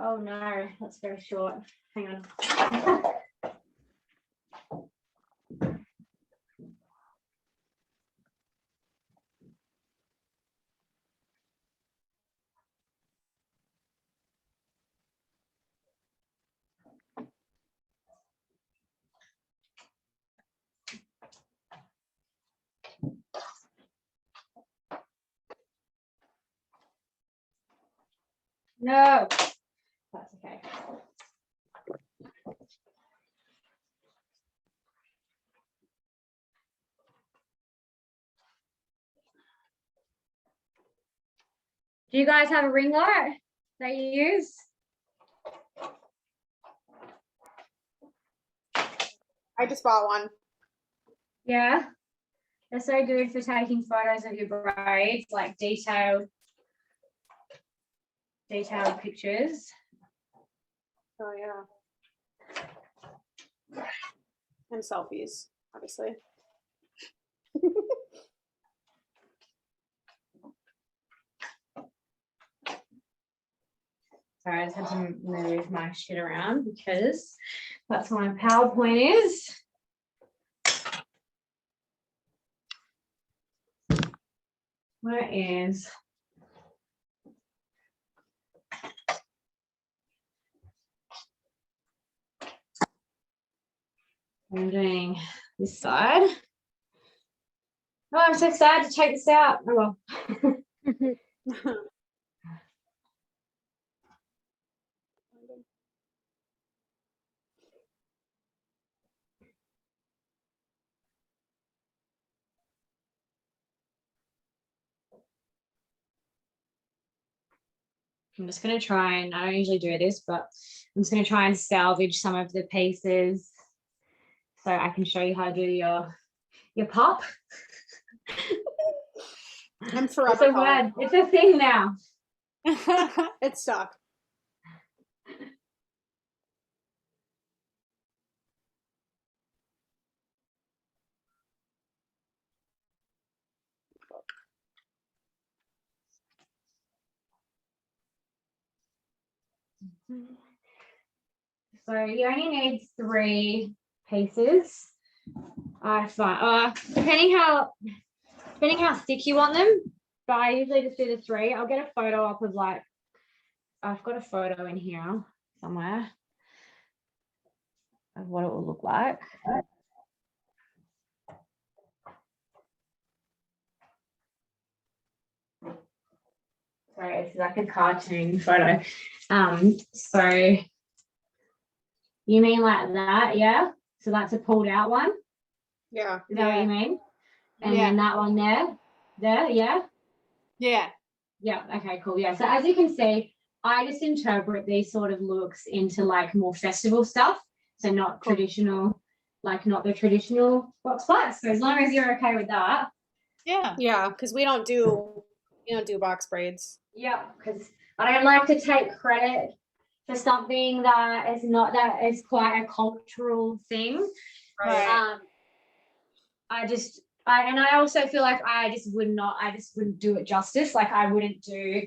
Oh no, that's very short. Hang on. No, that's okay. Do you guys have a ring light that you use? I just bought one. Yeah. They're so good for taking photos of your braids, like detailed pictures. Oh yeah. And selfies, obviously. Sorry, I just had to move my shit around because that's what my PowerPoint is. Where is? I'm doing this side. Oh, I'm so excited to take this out. Oh well. I'm just going to try and, I don't usually do this, but I'm just going to try and salvage some of the pieces so I can show you how to do your pop. I'm forever. It's a word. It's a thing now. It's stuck. So you only need 3 pieces. Fine. Depending how thick you want them, but I usually just do the 3. I'll get a photo up of I've got a photo in here somewhere of what it will look like. Sorry, it's like a cartoon photo. So you mean like that, yeah? So that's a pulled out one. Yeah. Is that what you mean? And then that one there, yeah? Yeah. Yeah, okay, cool. Yeah. So as you can see, I just interpret these sort of looks into like more festival stuff. So not traditional, like not the traditional box flats. So as long as you're okay with that. Yeah. Yeah, because we don't do You don't do box braids. Yeah, because I don't like to take credit for something that is not, that is quite a cultural thing. Right. I also feel like I just wouldn't do it justice. Like I wouldn't do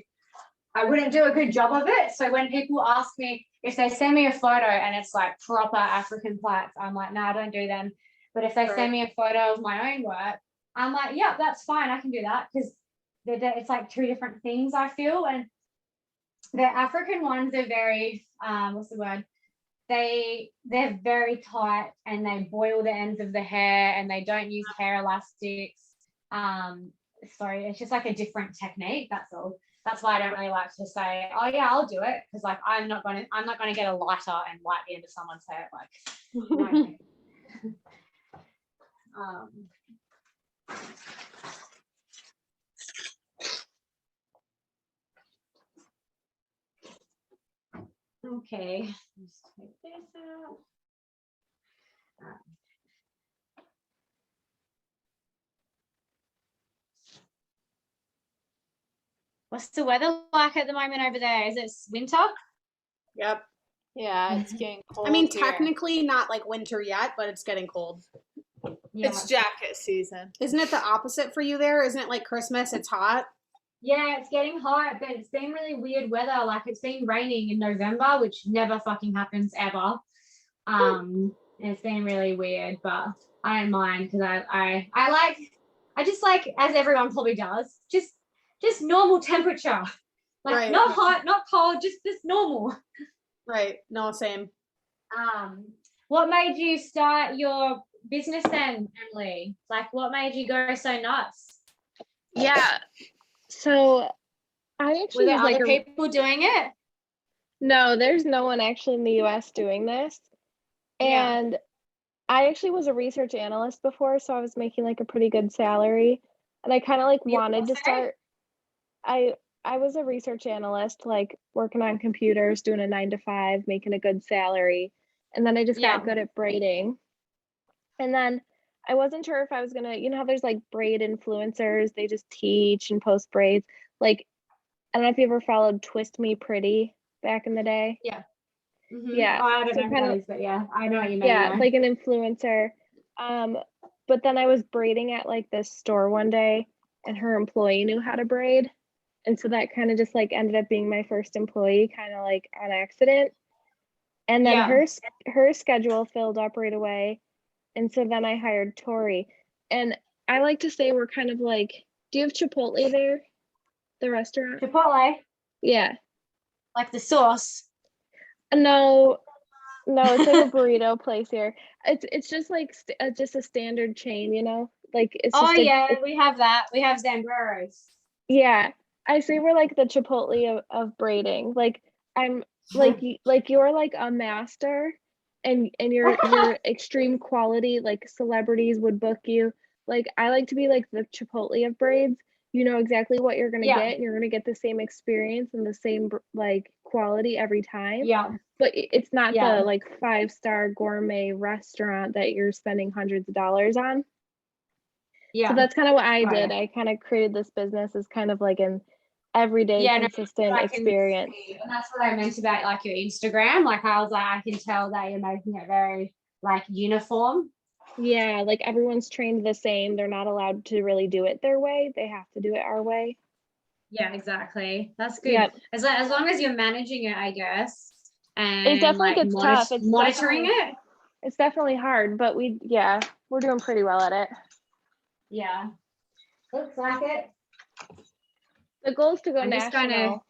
a good job of it. So when people ask me, if they send me a photo and it's like proper African plaits, I'm like, no, I don't do them. But if they send me a photo of my own work, I'm like, yeah, that's fine. I can do that, because it's like two different things, I feel. And the African ones are very, what's the word? They're very tight, and they boil the ends of the hair, and they don't use hair elastics. So it's just like a different technique. That's all. That's why I don't really like to say, oh yeah, I'll do it, because like I'm not gonna get a lighter and light the end of someone's hair. Like, no. Okay, let's take this out. What's the weather like at the moment over there? Is it winter? Yep. Yeah, it's getting cold. I mean, here. technically not like winter yet, but it's getting cold. Yeah. It's jacket season. Isn't it the opposite for you there? Isn't it like Christmas? It's hot. Yeah, it's getting hot, but it's been really weird weather. Like it's been raining in November, which never fucking happens ever. It's been really weird, but I don't mind, because I just like, as everyone probably does, just normal temperature. Like not hot, not cold, just normal. Right. No, same. What made you start your business then, Emily? Like what made you go so nuts? Yeah. So I actually were there was like other people doing it? No, there's no one actually in the US doing this. And I actually was a research analyst before, so I was making like a pretty good salary. And I kind of like wanted to start. I was a research analyst, like working on computers, doing a 9 to 5, making a good salary. And then I just got good at braiding. And then I wasn't sure if I was gonna, you know how there's like braid influencers, they just teach and post braids. Like, I don't know if you ever followed Twist Me Pretty back in the day. Yeah. Mm-hmm. Yeah. Oh, I don't so know kind who that of, is, but yeah, I know what you mean. yeah, like an influencer. But then I was braiding at like this store one day, and her employee knew how to braid. And so that kind of just like ended up being my first employee, kind of like on accident. And then her schedule filled up right away. And so then I hired Tori. And I like to say we're kind of like, do you have Chipotle there? The restaurant? Chipotle? Yeah. Like the sauce? No, it's like a burrito place here. It's just like just a standard chain, you know? Like it's just we have that. We have Zambreros. Yeah. I say we're like the Chipotle of braiding. Like I'm like you're like a master, and your extreme quality, like celebrities would book you. Like I like to be like the Chipotle of braids. You know exactly what you're gonna get, and you're gonna get the same experience and the same like quality every time. Yeah. But it's not the like 5-star gourmet restaurant that you're spending hundreds of dollars on. Yeah. So that's kind of what I did. I kind of created this business as kind of like an everyday consistent experience. And that's what I meant about like your Instagram. Like I was like, I can tell that you're making it very like uniform. Yeah, like everyone's trained the same. They're not allowed to really do it their way. They have to do it our way. Yeah, exactly. That's good. Yep. As long as you're managing it, I guess. And it definitely gets tough. It's monitoring it. It's definitely hard, but we're doing pretty well at it. Yeah. Looks like it. The goal is to go national.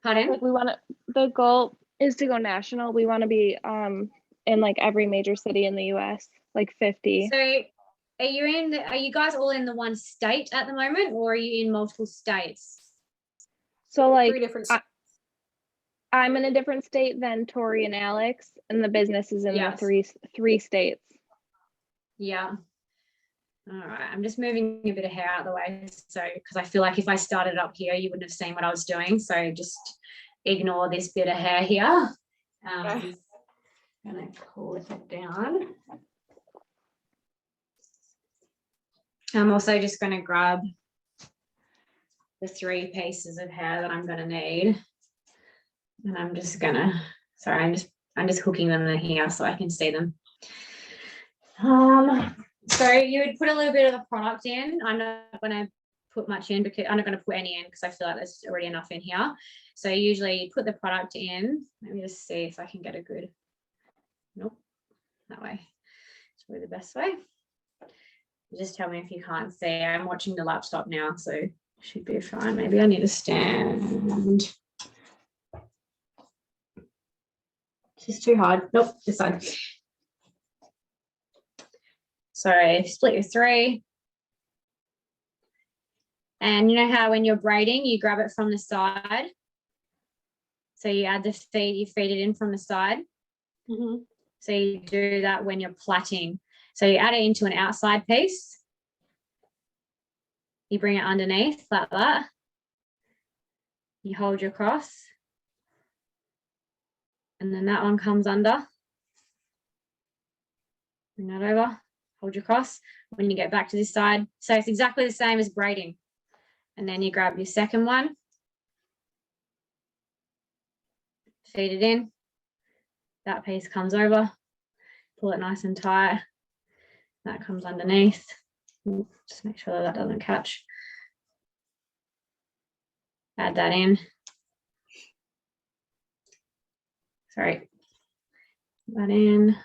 Pardon? Like the goal is to go national. We want to be in like every major city in the US, like 50. So are you guys all in the one state at the moment, or are you in multiple states? So like 3 different states. I'm in a different state than Tori and Alex, and the business is in the three states. Yeah. All right, I'm just moving a bit of hair out of the way, so because I feel like if I started up here, you wouldn't have seen what I was doing. So just ignore this bit of hair here. I'm gonna pull it down. I'm also just gonna grab the 3 pieces of hair that I'm going to need. And I'm just gonna, sorry, I'm just hooking them in here so I can see them. So you would put a little bit of the product in. I'm not going to put much in because I'm not going to put any in because I feel like there's already enough in here. So usually you put the product in. Let me just see if I can get a good, nope, that way. It's probably the best way. Just tell me if you can't see. I'm watching the laptop now, so should be fine. Maybe I need a stand. It's too hard. Nope, this side. So split your 3. And you know how when you're braiding, you grab it from the side. So you add the feed, you feed it in from the side. Mm-hmm. So you do that when you're plaiting. So you add it into an outside piece. You bring it underneath like that. You hold your cross. And then that one comes under. Bring that over, hold your cross. When you get back to this side, so it's exactly the same as braiding. And then you grab your second one, feed it in. That piece comes over, pull it nice and tight. That comes underneath. Just make sure that doesn't catch. Add that in. Sorry. That in.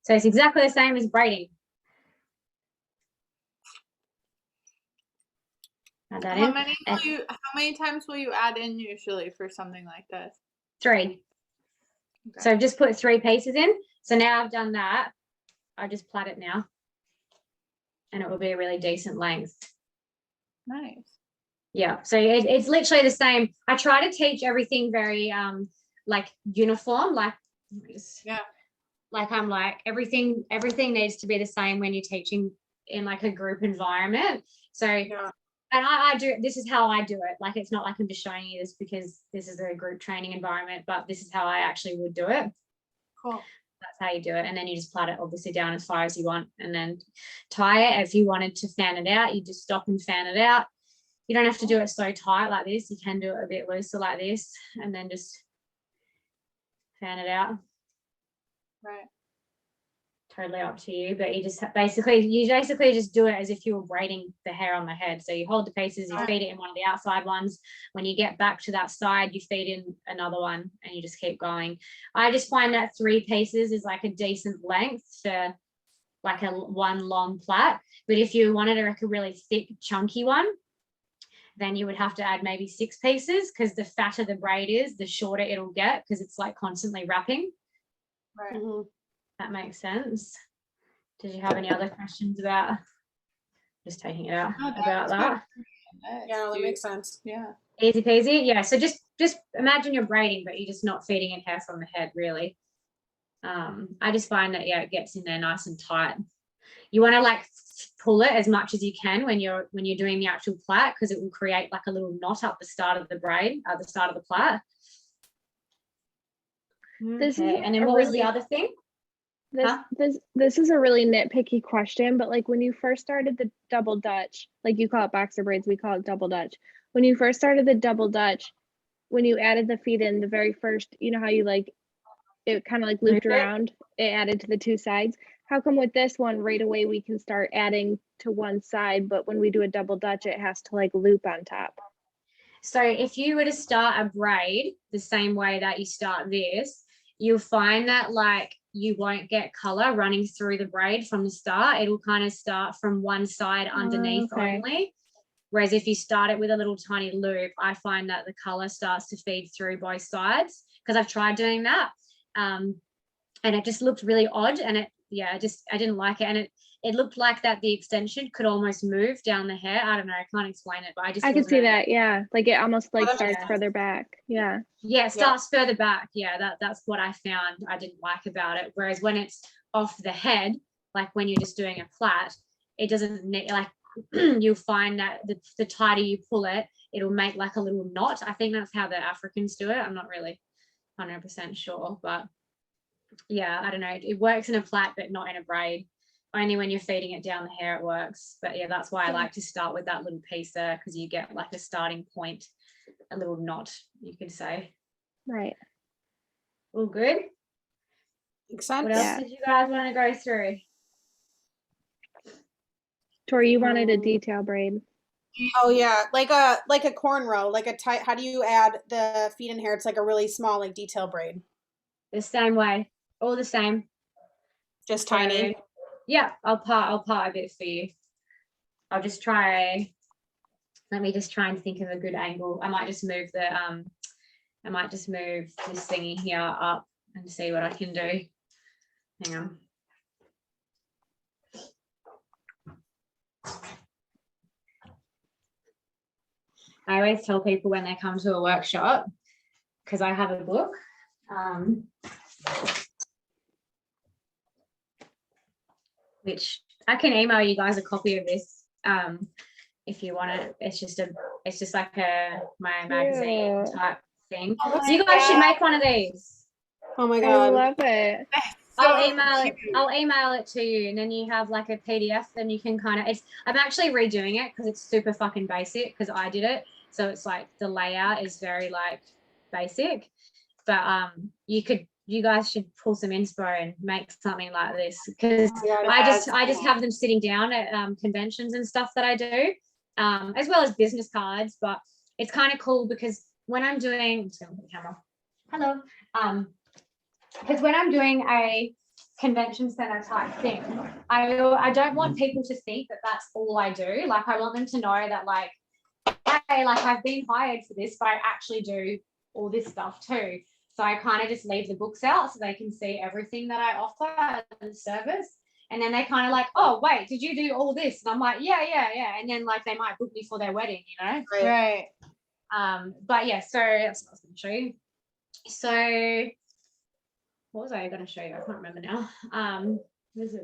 So it's exactly the same as braiding. Add that in. How many times will you add in usually for something like this? 3. Okay. So I've just put 3 pieces in. So now I've done that. I just plait it now. And it will be a really decent length. Nice. Yeah. So it's literally the same. I try to teach everything very like uniform, like yeah. Like I'm like everything needs to be the same when you're teaching in like a group environment. So yeah. And I do, this is how I do it. Like, it's not like I'm just showing you this because this is a group training environment, but this is how I actually would do it. Cool. That's how you do it. And then you just plait it obviously down as far as you want and then tie it. If you wanted to fan it out, you just stop and fan it out. You don't have to do it so tight like this. You can do it a bit looser like this and then just fan it out. Right. Totally up to you, but you basically just do it as if you were braiding the hair on the head. So you hold the pieces, you feed it in one of the outside ones. When you get back to that side, you feed in another one and you just keep going. I just find that 3 pieces is like a decent length for like a one long plait. But if you wanted like a really thick, chunky one, then you would have to add maybe 6 pieces because the fatter the braid is, the shorter it'll get because it's like constantly wrapping. Right. Mm-hmm. That makes sense. Did you have any other questions about just taking it out about that? Yeah, that makes sense. Yeah. Easy peasy. Yeah. So just imagine you're braiding, but you're just not feeding in hair from the head, really. I just find that it gets in there nice and tight. You want to like pull it as much as you can when you're doing the actual plait because it will create like a little knot up the start of the braid, at the start of the plait. Okay. And then what was the other thing? This is a really nitpicky question, but like when you first started the double Dutch, like you call it boxer braids, we call it double Dutch. When you first started the double Dutch, when you added the feed in the very first, you know how you like it kind of like looped around, it added to the 2 sides. How come with this one right away we can start adding to one side, but when we do a double Dutch, it has to like loop on top? So if you were to start a braid the same way that you start this, you'll find that like you won't get color running through the braid from the start. It will kind of start from one side underneath only. Whereas if you start it with a little tiny loop, I find that the color starts to feed through both sides because I've tried doing that. And it just looked really odd. And I didn't like it. And it looked like that the extension could almost move down the hair. I don't know. I can't explain it, but I could see that. Yeah. Like it almost like starts further back. Yeah. Yeah. It starts further back. Yeah. That's what I found I didn't like about it. Whereas when it's off the head, like when you're just doing a plait, it doesn't need like, you'll find that the tighter you pull it, it'll make like a little knot. I think that's how the Africans do it. I'm not really 100% sure, but yeah, I don't know. It works in a plait, but not in a braid. only when you're feeding it down the hair it works. But yeah, that's why I like to start with that little piece there, because you get like a starting point, a little knot, you could say. Right. All good. Makes sense. What else did you guys want to go through? Tori, you wanted a detail braid. Oh yeah, like a cornrow, like a tight. How do you add the feed in hair? It's like a really small, like detail braid. The same way, all the same. Just tiny. Yeah, I'll part a bit for you. I'll just try. Let me just try and think of a good angle. I might just move this thingy here up and see what I can do. Hang on. I always tell people when they come to a workshop, because I have a book, which I can email you guys a copy of this if you want it. It's just like my magazine type thing. You guys should make one of these. Oh my god, I love it. I'll email it to you, and then you have like a PDF, and you can kind of. I'm actually redoing it because it's super fucking basic because I did it, so it's like the layout is very like basic, but you guys should pull some inspo and make something like this, because I just have them sitting down at conventions and stuff that I do, as well as business cards. But it's kind of cool because when I'm doing because when I'm doing a convention center type thing, I don't want people to think that that's all I do. Like, I want them to know that, like, hey, like, I've been hired for this, but I actually do all this stuff too. So I kind of just leave the books out so they can see everything that I offer as a service. And then they kind of like, oh, wait, did you do all this? And I'm like, yeah. And then like they might book me for their wedding, you know? Right. But yeah, so that's what I was going to show you. So what was I going to show you? I can't remember now. There's a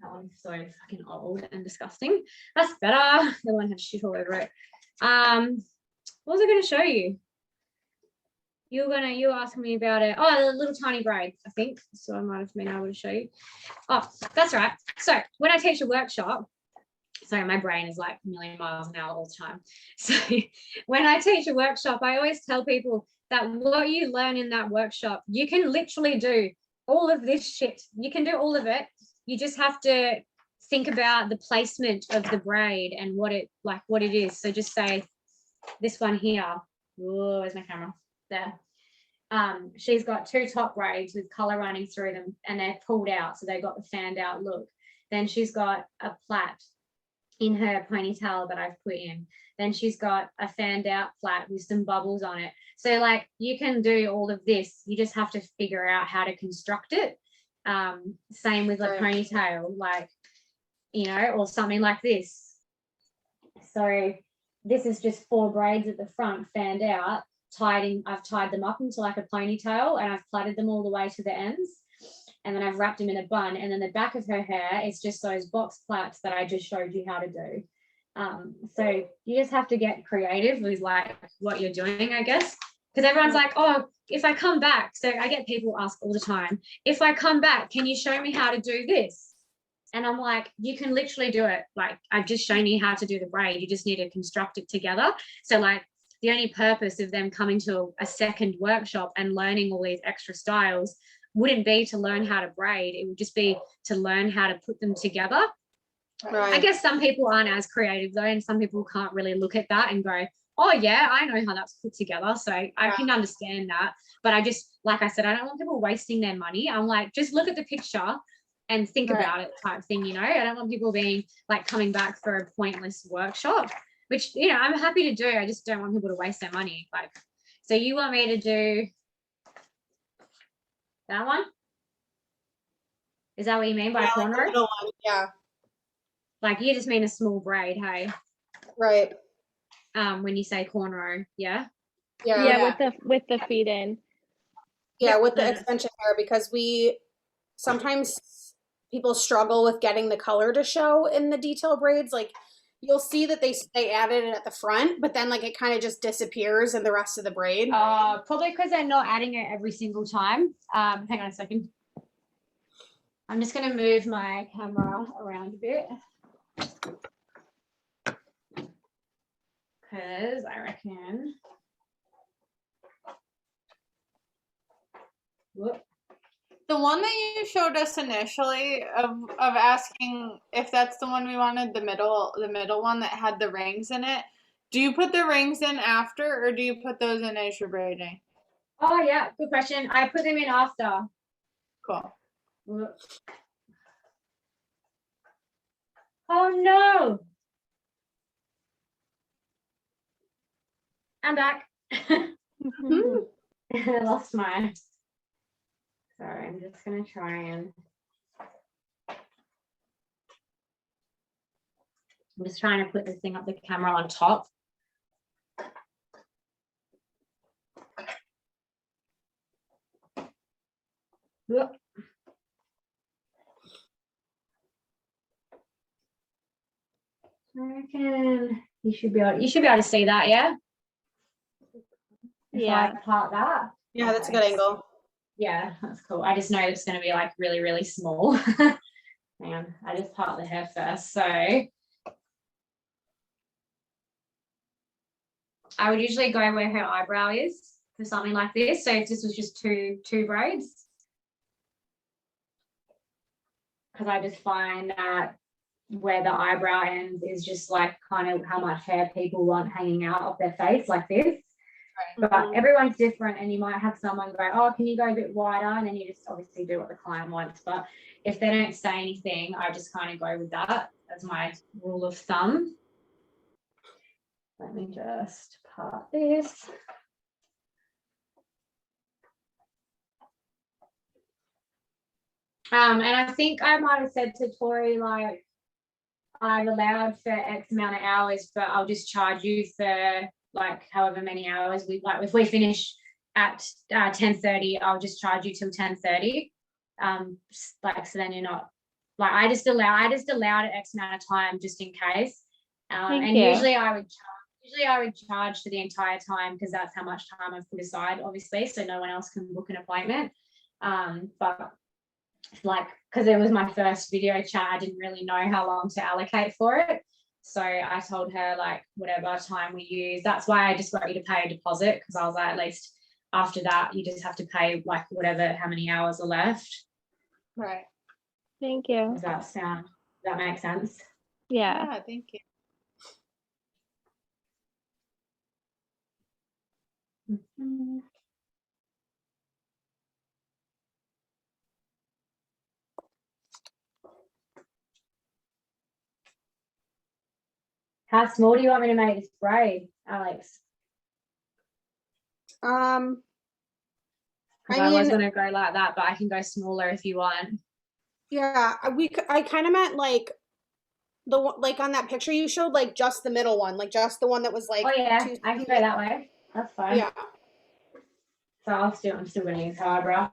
that one's so fucking old and disgusting. That's better. The one had shit all over it. What was I going to show you? You were asking me about it. Oh, the little tiny braid, I think. So I might have been able to show you. Oh, that's right. So when I teach a workshop, sorry, my brain is like a million miles an hour all the time. So when I teach a workshop, I always tell people that what you learn in that workshop, you can literally do all of this shit. You can do all of it. You just have to think about the placement of the braid and what it is. So just say this one here. Whoa, where's my camera? There. She's got two top braids with color running through them, and they're pulled out, so they've got the fanned out look. Then she's got a plait in her ponytail that I've put in. Then she's got a fanned out plait with some bubbles on it. So like, you can do all of this. You just have to figure out how to construct it. Same with a ponytail, like, you know, or something like this. So this is just 4 braids at the front, fanned out. I've tied them up into like a ponytail, and I've plaited them all the way to the ends, and then I've wrapped them in a bun, and then the back of her hair is just those box plaits that I just showed you how to do. So you just have to get creative with like what you're doing, I guess, because everyone's like, oh, if I come back, so I get people ask all the time, if I come back, can you show me how to do this? And I'm like, you can literally do it. Like, I've just shown you how to do the braid. You just need to construct it together. So like, the only purpose of them coming to a second workshop and learning all these extra styles wouldn't be to learn how to braid. It would just be to learn how to put them together. Right. I guess some people aren't as creative though, and some people can't really look at that and go, oh yeah, I know how that's put together. So I can understand that. But I just, like I said, I don't want people wasting their money. I'm like, just look at the picture and think about it type thing, you know? I don't want people being like coming back for a pointless workshop, which, you know, I'm happy to do. I just don't want people to waste their money. Like, so you want me to do that one? Is that what you mean by cornrow? Yeah. Like, you just mean a small braid, hey? Right. When you say cornrow, yeah? Yeah, with the feed in. Yeah, with the extension hair, because sometimes people struggle with getting the color to show in the detail braids. Like, you'll see that they added it at the front, but then like it kind of just disappears in the rest of the braid. Probably because they're not adding it every single time. Hang on a second. I'm just going to move my camera around a bit. Because I reckon. Whoop. The one that you showed us initially of asking if that's the one we wanted, the middle one that had the rings in it. Do you put the rings in after, or do you put those in as you're braiding? Oh yeah, good question. I put them in after. Cool. Whoop. Oh no. I'm back. I lost my. Sorry, I'm just gonna try and. I'm just trying to put this thing up the camera on top. Whoop. I reckon you should be able to see that, yeah? Yeah. If I part that. Yeah, that's a good angle. Yeah, that's cool. I just know it's going to be like really, really small. Hang on, I just part the hair first. So I would usually go where her eyebrow is for something like this. So if this was just two braids, because I just find that where the eyebrow ends is just like kind of how much hair people want hanging out of their face like this. Right. But everyone's different, and you might have someone go, oh, can you go a bit wider? And then you just obviously do what the client wants. But if they don't say anything, I just kind of go with that as my rule of thumb. Let me just part this. And I think I might have said to Tori, like, I've allowed for X amount of hours, but I'll just charge you for like however many hours we like. If we finish at 10:30, I'll just charge you till 10:30. Like, so then you're not like, I just allowed it X amount of time just in case. And usually I would charge for the entire time, because that's how much time I've put aside, obviously, so no one else can book an appointment. But like, because it was my first video chat, I didn't really know how long to allocate for it. So I told her, like, whatever time we use. That's why I just got you to pay a deposit, because I was like, at least after that, you just have to pay like whatever, how many hours are left. Right. Thank you. Does that make sense? Yeah. Thank you. Mm-hmm. How small do you want me to make this braid, Alex? I was gonna go like that, but I can go smaller if you want. Yeah, I kind of meant like like on that picture you showed, like just the middle one, like just the one that was like. Oh yeah, I can go that way. That's fine. Yeah. So I'm still gonna use eyebrow.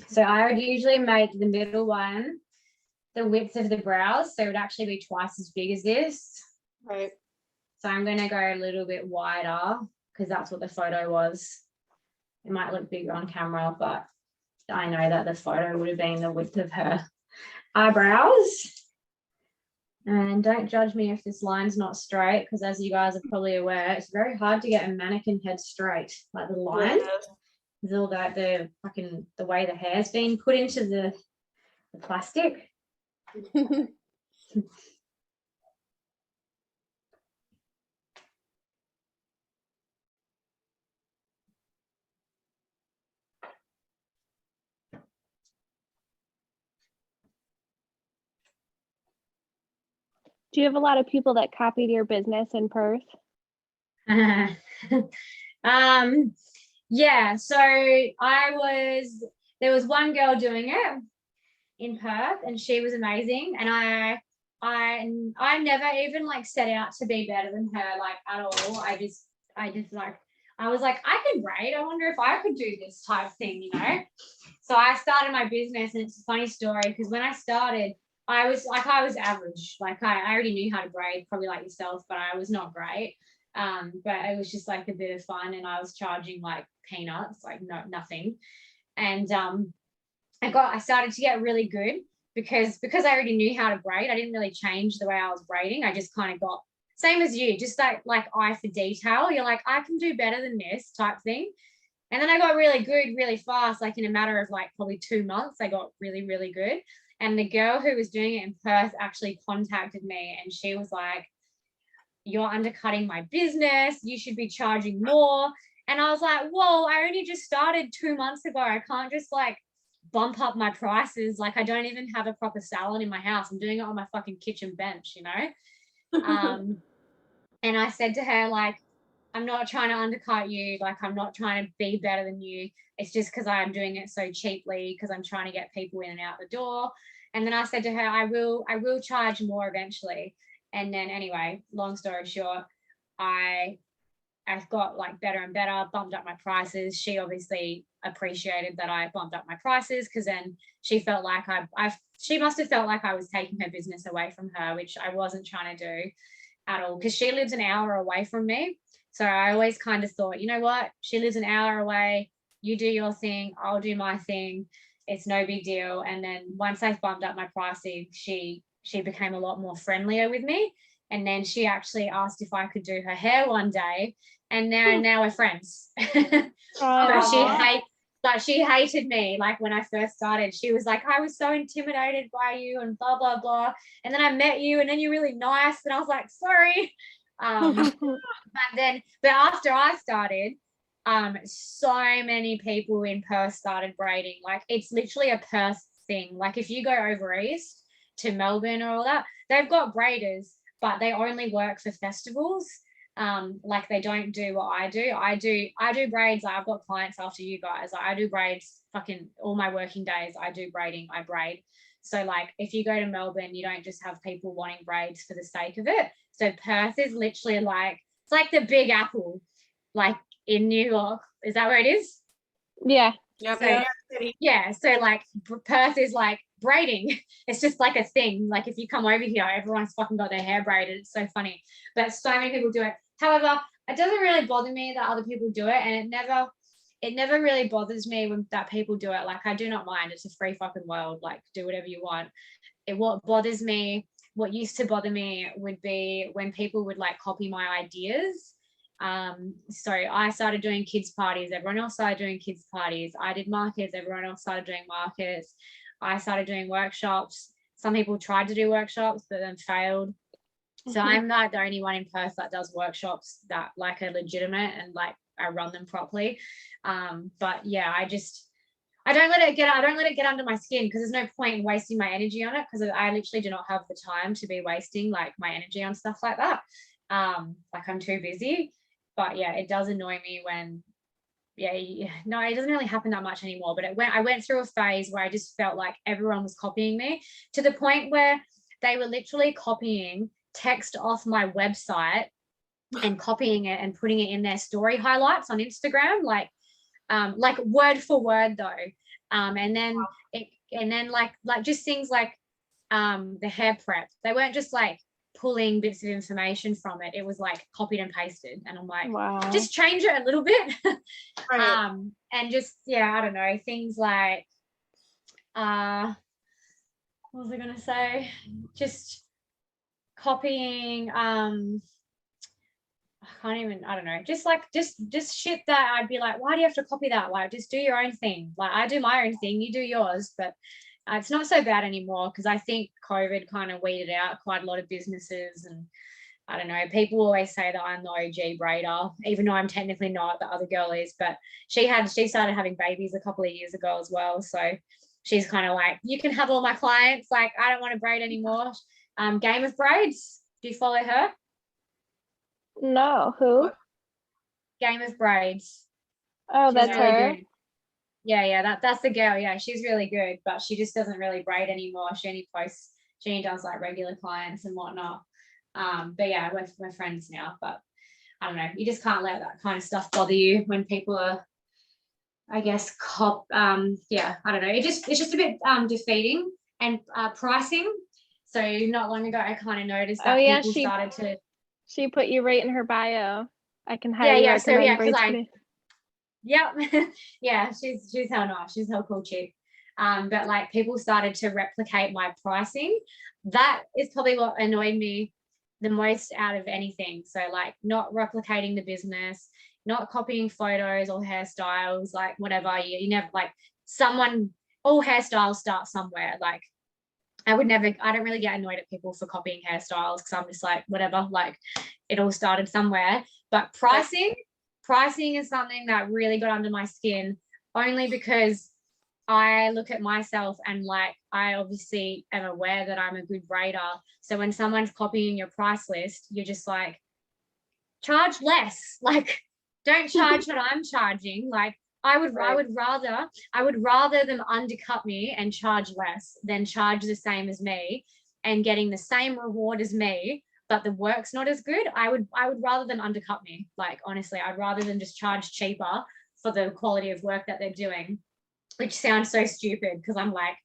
So I would usually make the middle one the width of the brows, so it would actually be twice as big as this. Right. So I'm going to go a little bit wider, because that's what the photo was. It might look bigger on camera, but I know that the photo would have been the width of her eyebrows. And don't judge me if this line's not straight, because as you guys are probably aware, it's very hard to get a mannequin head straight, like the line. With all that, the way the hair's been put into the plastic. Do you have a lot of people that copied your business in Perth? Yeah, so there was one girl doing it in Perth, and she was amazing, and I never even like set out to be better than her, like, at all. I just like, I was like, I can braid, I wonder if I could do this type thing, you know. So I started my business, and it's a funny story, because when I started, I was average. Like, I already knew how to braid, probably like yourself, but I was not great. But it was just like a bit of fun, and I was charging like peanuts, like nothing. And I started to get really good because I already knew how to braid. I didn't really change the way I was braiding. I just kind of got same as you, just like eye for detail. You're like, I can do better than this type thing. And then I got really good really fast, like in a matter of like probably 2 months, I got really, really good. And the girl who was doing it in Perth actually contacted me, and she was like, you're undercutting my business. You should be charging more. And I was like, whoa, I only just started 2 months ago. I can't just like bump up my prices. Like I don't even have a proper salon in my house. I'm doing it on my fucking kitchen bench, you know? And I said to her, like, I'm not trying to undercut you. Like, I'm not trying to be better than you. It's just because I'm doing it so cheaply because I'm trying to get people in and out the door. And then I said to her, I will charge more eventually. And then anyway, long story short, I've got like better and better, bumped up my prices. She obviously appreciated that I bumped up my prices because then she felt like she must have felt like I was taking her business away from her, which I wasn't trying to do at all, because she lives an hour away from me. So I always kind of thought, you know what, she lives an hour away, you do your thing, I'll do my thing, it's no big deal. And then once I bumped up my pricing, she became a lot more friendlier with me. And then she actually asked if I could do her hair one day, and now we're friends. But she hated me. Like when I first started, she was like, I was so intimidated by you and blah, blah, blah. And then I met you and then you're really nice. And I was like, sorry. But after I started, so many people in Perth started braiding. Like it's literally a Perth thing. Like if you go over east to Melbourne or all that, they've got braiders, but they only work for festivals. Like they don't do what I do. I do braids. I've got clients after you guys. I do braids fucking all my working days. I do braiding. I braid. So like if you go to Melbourne, you don't just have people wanting braids for the sake of it. So Perth is literally like, it's like the Big Apple, like in New York. Is that where it is? Yeah. Yep. Yeah. So like Perth is like braiding. It's just like a thing. Like if you come over here, everyone's fucking got their hair braided. It's so funny. But so many people do it. However, it doesn't really bother me that other people do it, and it never really bothers me when that people do it. Like I do not mind. It's a free fucking world. Like do whatever you want. What used to bother me would be when people would like copy my ideas. So I started doing kids parties. Everyone else started doing kids parties. I did markets. Everyone else started doing markets. I started doing workshops. Some people tried to do workshops, but then failed. So I'm not the only one in Perth that does workshops that like are legitimate and like I run them properly. But yeah, I don't let it get under my skin, because there's no point in wasting my energy on it, because I literally do not have the time to be wasting like my energy on stuff like that. Like I'm too busy. But yeah, it does annoy me when no, it doesn't really happen that much anymore. But I went through a phase where I just felt like everyone was copying me, to the point where they were literally copying text off my website and copying it and putting it in their story highlights on Instagram, like word for word though. And then like just things like the hair prep. They weren't just like pulling bits of information from it. It was like copied and pasted. And I'm like, wow, just change it a little bit. Right. And just, I don't know, things like what was I gonna say? Just copying I don't know, just shit that I'd be like, why do you have to copy that? Like just do your own thing. Like I do my own thing, you do yours. But it's not so bad anymore, because I think COVID kind of weeded out quite a lot of businesses. And I don't know, people always say that I'm the OG braider, even though I'm technically not, the other girl is. But she started having babies a couple of years ago as well. So she's kind of like, you can have all my clients, like I don't want to braid anymore. Game of Braids, do you follow her? No, who? Game of Braids. Oh, she's that's really her. Good. Yeah, that's the girl. Yeah, she's really good, but she just doesn't really braid anymore. She only does like regular clients and whatnot. But yeah, we're friends now. But I don't know, you just can't let that kind of stuff bother you when people are, I guess, I don't know. It's just a bit defeating. And pricing. So not long ago, I kind of noticed that people started to. She put you right in her bio. I can highly recommend so yeah, braids. Yeah, she's hell nice. She's hell cool chick. But like people started to replicate my pricing. That is probably what annoyed me the most out of anything. So like not replicating the business, not copying photos or hairstyles, like whatever. You never like all hairstyles start somewhere. Like I don't really get annoyed at people for copying hairstyles because I'm just like, whatever, like it all started somewhere. But pricing is something that really got under my skin only because I look at myself and like I obviously am aware that I'm a good braider. So when someone's copying your price list, you're just like, charge less. Like, don't charge what I'm charging. Like, I would rather them undercut me and charge less than charge the same as me and getting the same reward as me, but the work's not as good. I would rather them undercut me. Like, honestly, I'd rather them just charge cheaper for the quality of work that they're doing, which sounds so stupid because I'm like,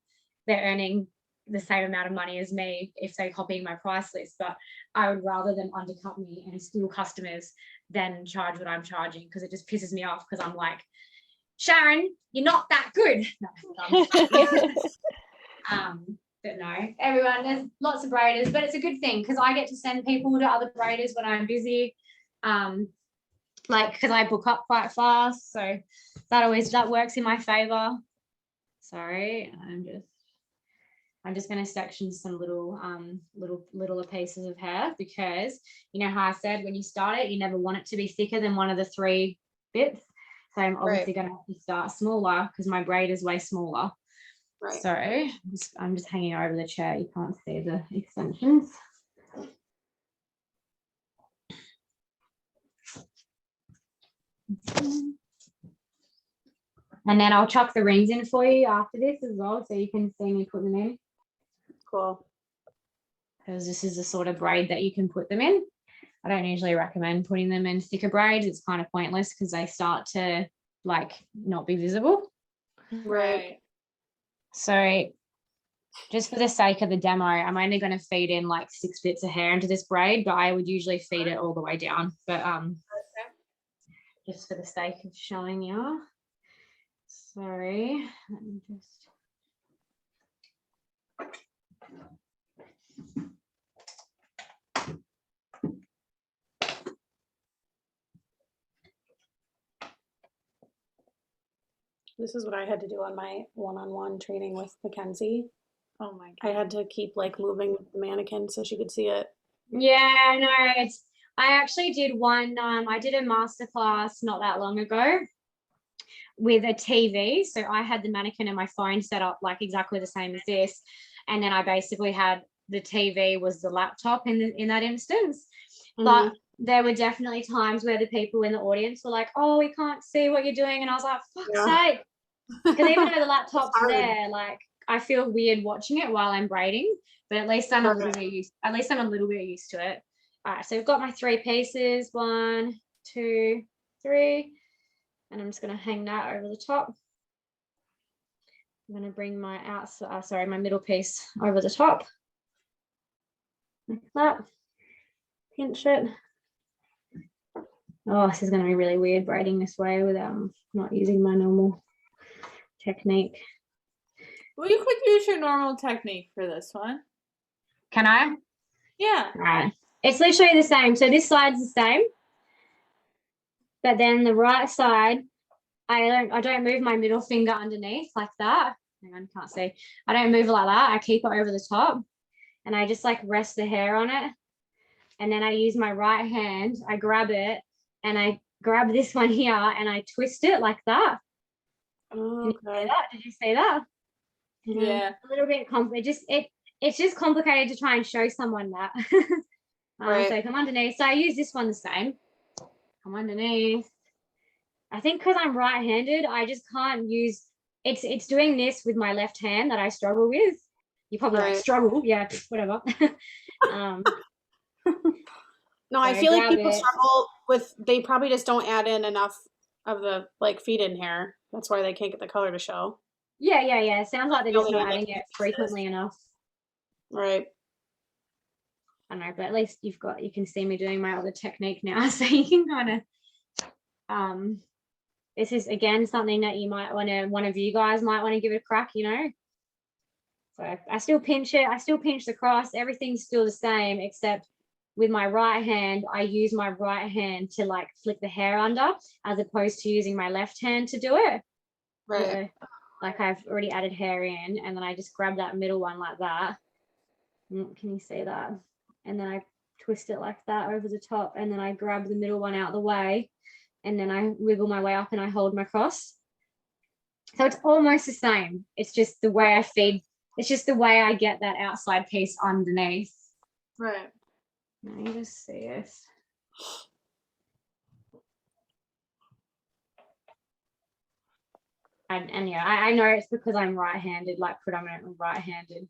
they're earning the same amount of money as me if they're copying my price list, but I would rather them undercut me and steal customers than charge what I'm charging because it just pisses me off because I'm like, Sharon, you're not that good. But no, everyone, there's lots of braiders, but it's a good thing because I get to send people to other braiders when I'm busy. Like because I book up quite fast, so that works in my favor. Sorry, I'm just going to section some little pieces of hair because you know how I said when you start it, you never want it to be thicker than one of the 3 bits. So I'm obviously going to have to start smaller because my braid is way smaller. Right. So I'm just hanging over the chair. You can't see the extensions. And then I'll chuck the rings in for you after this as well so you can see me put them in. Cool. Because this is the sort of braid that you can put them in. I don't usually recommend putting them in thicker braids. It's kind of pointless because they start to like not be visible. Right. So just for the sake of the demo, I'm only going to feed in like 6 bits of hair into this braid, but I would usually feed it all the way down. But just for the sake of showing you. Sorry, let me just. This is what I had to do on my one-on-one training with Mackenzie. Oh my God. I had to keep like moving the mannequin so she could see it. Yeah, no, I actually did one, I did a masterclass not that long ago with a TV. So I had the mannequin and my phone set up like exactly the same as this. And then I basically had the TV was the laptop in that instance. Mm-hmm. But there were definitely times where the people in the audience were like, oh, we can't see what you're doing. And I was like, fuck's sake. Because even though the laptop's there, like I feel weird watching it while I'm braiding, but at least I'm a little bit used to it. All right, so we've got my 3 pieces, 1, 2, 3, and I'm just going to hang that over the top. I'm going to bring my my middle piece over the top, like that. Pinch it. Oh, this is going to be really weird braiding this way without not using my normal technique. Well, you could use your normal technique for this one. Can I? Yeah. All right. It's literally the same. So this side's the same, but then the right side, I don't move my middle finger underneath like that. Hang on, can't see. I don't move it like that. I keep it over the top, and I just like rest the hair on it, and then I use my right hand. I grab it, and I grab this one here, and I twist it like that. Oh, okay. Did you see that? Yeah. A little bit it's just complicated to try and show someone that. So come underneath. So I use this one the same. Come underneath. I think because I'm right-handed, I just can't use it's doing this with my left hand that I struggle with. You probably like struggle, yeah, whatever. No, I feel like people struggle with they probably just don't add in enough of the like feed-in hair. That's why they can't get the color to show. Yeah. It sounds like they're just not adding it frequently enough. Right. I don't know, but at least you can see me doing my other technique now. So you can kind of, this is again something that you might want to, one of you guys might want to give it a crack, you know. So I still pinch it, I still pinch the cross, everything's still the same, except with my right hand, I use my right hand to like flick the hair under, as opposed to using my left hand to do it. Right. So, like I've already added hair in, and then I just grab that middle one like that. Can you see that? And then I twist it like that over the top, and then I grab the middle one out of the way, and then I wiggle my way up and I hold my cross. So it's almost the same. It's just the way I feed. It's just the way I get that outside piece underneath. Right. Let me just see it. And yeah, I know it's because I'm right-handed, like predominantly right-handed.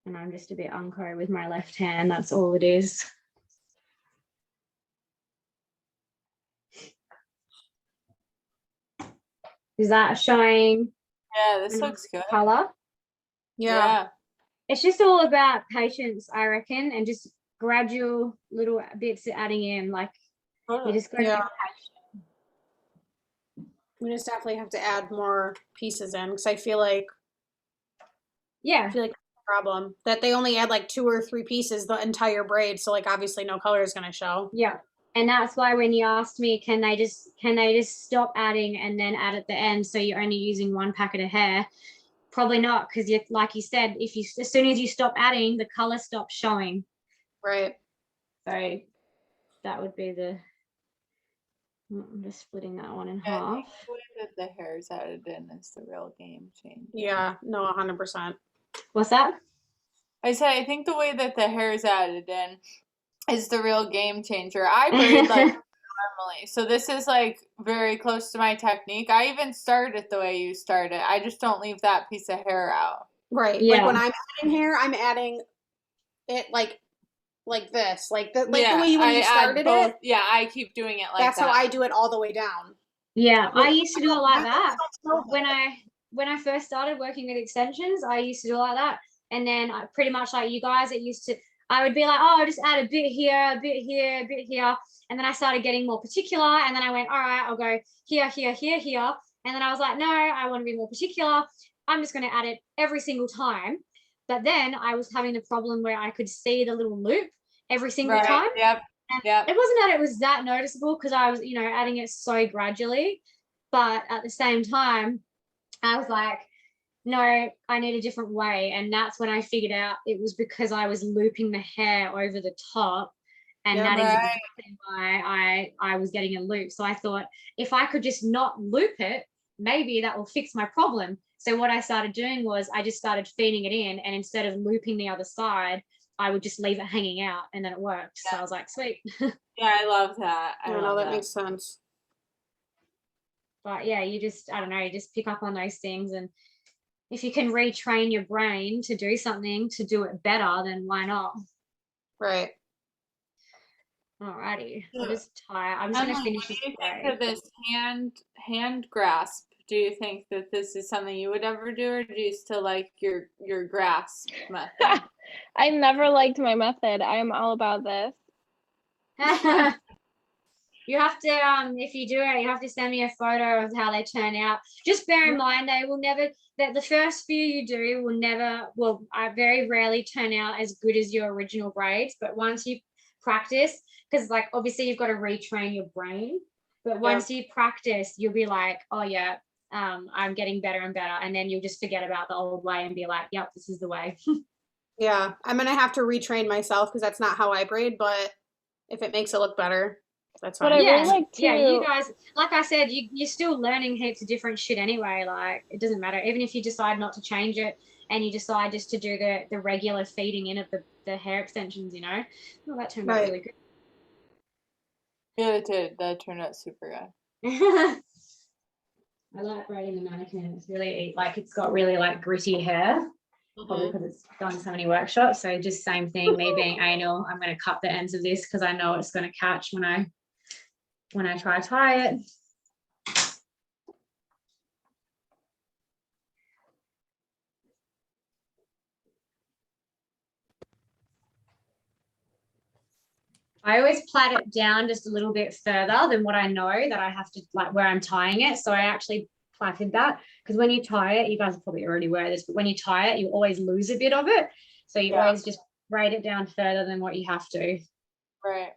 And I'm just a bit unco with my left hand. That's all it is. Is that showing? Yeah, this looks good. Color? Yeah. It's just all about patience, I reckon, and just gradual little bits adding in. Like you just got to be patient. We just definitely have to add more pieces in, because I feel like that's a problem that they only add like 2 or 3 pieces the entire braid, so like obviously no color is going to show. Yeah. And that's why when you asked me, can they just stop adding and then add at the end, so you're only using 1 packet of hair? Probably not, because you, like you said, as soon as you stop adding, the color stops showing. Right. So that would be the. I'm just splitting that one in half. I think the way that the hair is added in is the real game changer. Yeah. No, 100%. What's that? I said I think the way that the hair is added in is the real game changer. I braid like normally, so this is like very close to my technique. I even start it the way you start it. I just don't leave that piece of hair out. Right. Yeah. Like when I'm adding hair, I'm adding it like this, like the way when you started it. Yeah, I keep doing it like that's that. That's how I do it all the way down. Yeah, I used to do it like that. When I first started working with extensions, I used to do it like that. And then I pretty much like you guys, I would be like, oh, I'll just add a bit here, a bit here, a bit here. And then I started getting more particular. And then I went, all right, I'll go here, here, here, here. And then I was like, no, I want to be more particular. I'm just going to add it every single time. But then I was having the problem where I could see the little loop every single time. Yep. And it wasn't that it was that noticeable, because I was, adding it so gradually. But at the same time, I was like, no, I need a different way. And that's when I figured out it was because I was looping the hair over the top. And that is exactly why I was getting a loop. So I thought, if I could just not loop it, maybe that will fix my problem. So what I started doing was I just started feeding it in, and instead of looping the other side, I would just leave it hanging out, and then it worked. So I was like, sweet. Yeah, I love that. I know that makes sense. But yeah, you just pick up on those things, and if you can retrain your brain to do something to do it better, then why not? Right. Alrighty. I'm just going to finish this. What do you think of this hand grasp? Do you think that this is something you would ever do, or do you still like your grasp method? I never liked my method. I am all about this. You have to, if you do it, you have to send me a photo of how they turn out. Just bear in mind, they will never, the first few you do will never, I very rarely turn out as good as your original braids. But once you practice, because like obviously you've got to retrain your brain, but once you practice, you'll be like, oh yeah, I'm getting better and better. And then you'll just forget about the old way and be like, yep, this is the way. Yeah, I'm going to have to retrain myself, because that's not how I braid, but if it makes it look better, that's fine. But I really like to. Yeah, you guys, like I said, you're still learning heaps of different shit anyway. Like, it doesn't matter. Even if you decide not to change it and you decide just to do the regular feeding in of the hair extensions, that turned out really good. Yeah, it did. That turned out super good. I like braiding the mannequin. It's really, it's got really gritty hair. Probably because it's done so many workshops. So just same thing, me being anal, I'm going to cut the ends of this because I know it's going to catch when I try to tie it. I always plait it down just a little bit further than what I know that I have to, like where I'm tying it. So I actually plaited that, because when you tie it, you guys probably already wear this, but when you tie it, you always lose a bit of it. So you always just braid it down further than what you have to. Right.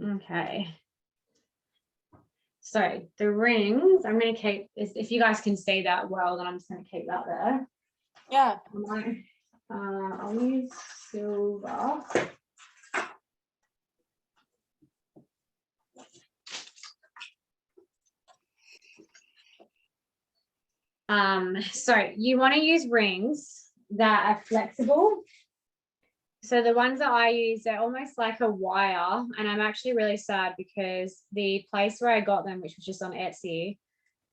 Okay. So the rings, I'm going to keep, if you guys can see that well, then I'm just going to keep that there. Yeah. I'll use silver. So you want to use rings that are flexible. So the ones that I use, they're almost like a wire, and I'm actually really sad because the place where I got them, which was just on Etsy,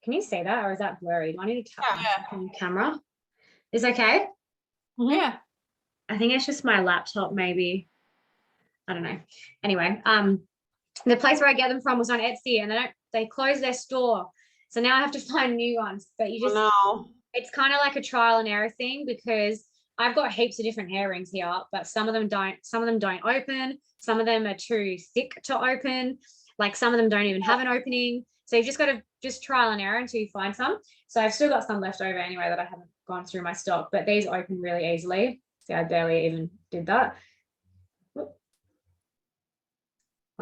can you see that, or is that blurry? Do I need to tap on the camera? Is okay? Yeah. I think it's just my laptop, maybe. I don't know. Anyway, the place where I get them from was on Etsy, and they closed their store. So now I have to find new ones. But you just, it's kind of like a trial and error thing, because I've got heaps of different earrings here, but some of them don't open. Some of them are too thick to open. Like some of them don't even have an opening. So you've just got to just trial and error until you find some. So I've still got some left over anyway that I haven't gone through my stock, but these open really easily. See, I barely even did that. Like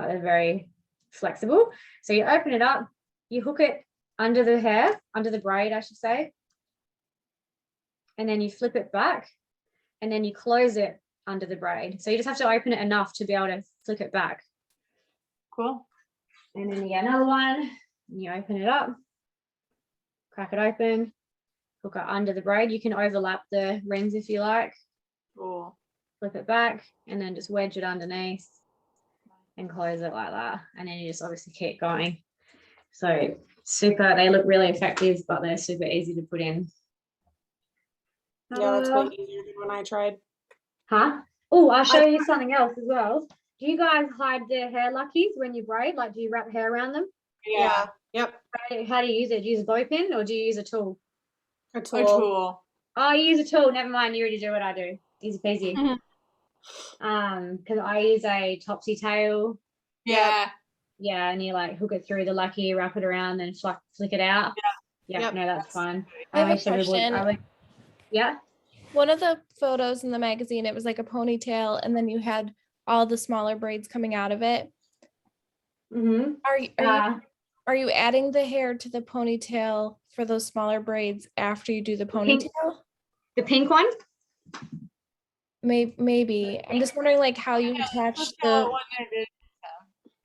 they're very flexible. So you open it up, you hook it under the hair, under the braid, I should say. And then you flip it back, and then you close it under the braid. So you just have to open it enough to be able to flick it back. Cool. And then you get another one, and you open it up, crack it open, hook it under the braid. You can overlap the rings if you like. Cool. Flip it back, and then just wedge it underneath and close it like that. And then you just obviously keep going. So super, they look really effective, but they're super easy to put in. Yeah, that's way easier than when I tried. Huh? Oh, I'll show you something else as well. Do you guys hide the hair luckies when you braid? Like, do you wrap hair around them? Yeah. Yep. How do you use it? Do you use a bow pin, or do you use a tool? A tool. A tool. Oh, you use a tool. Never mind. You already do what I do. Easy peasy. Because I use a topsy tail. Yeah. Yeah, and you like hook it through the lucky, wrap it around, then flick it out. Yeah. Yep. No, that's fine. I have a question. Yeah. One of the photos in the magazine, it was like a ponytail, and then you had all the smaller braids coming out of it. Mm-hmm. Are you adding the hair to the ponytail for those smaller braids after you do the ponytail? The pink one? Maybe. I'm just wondering like how you attach the.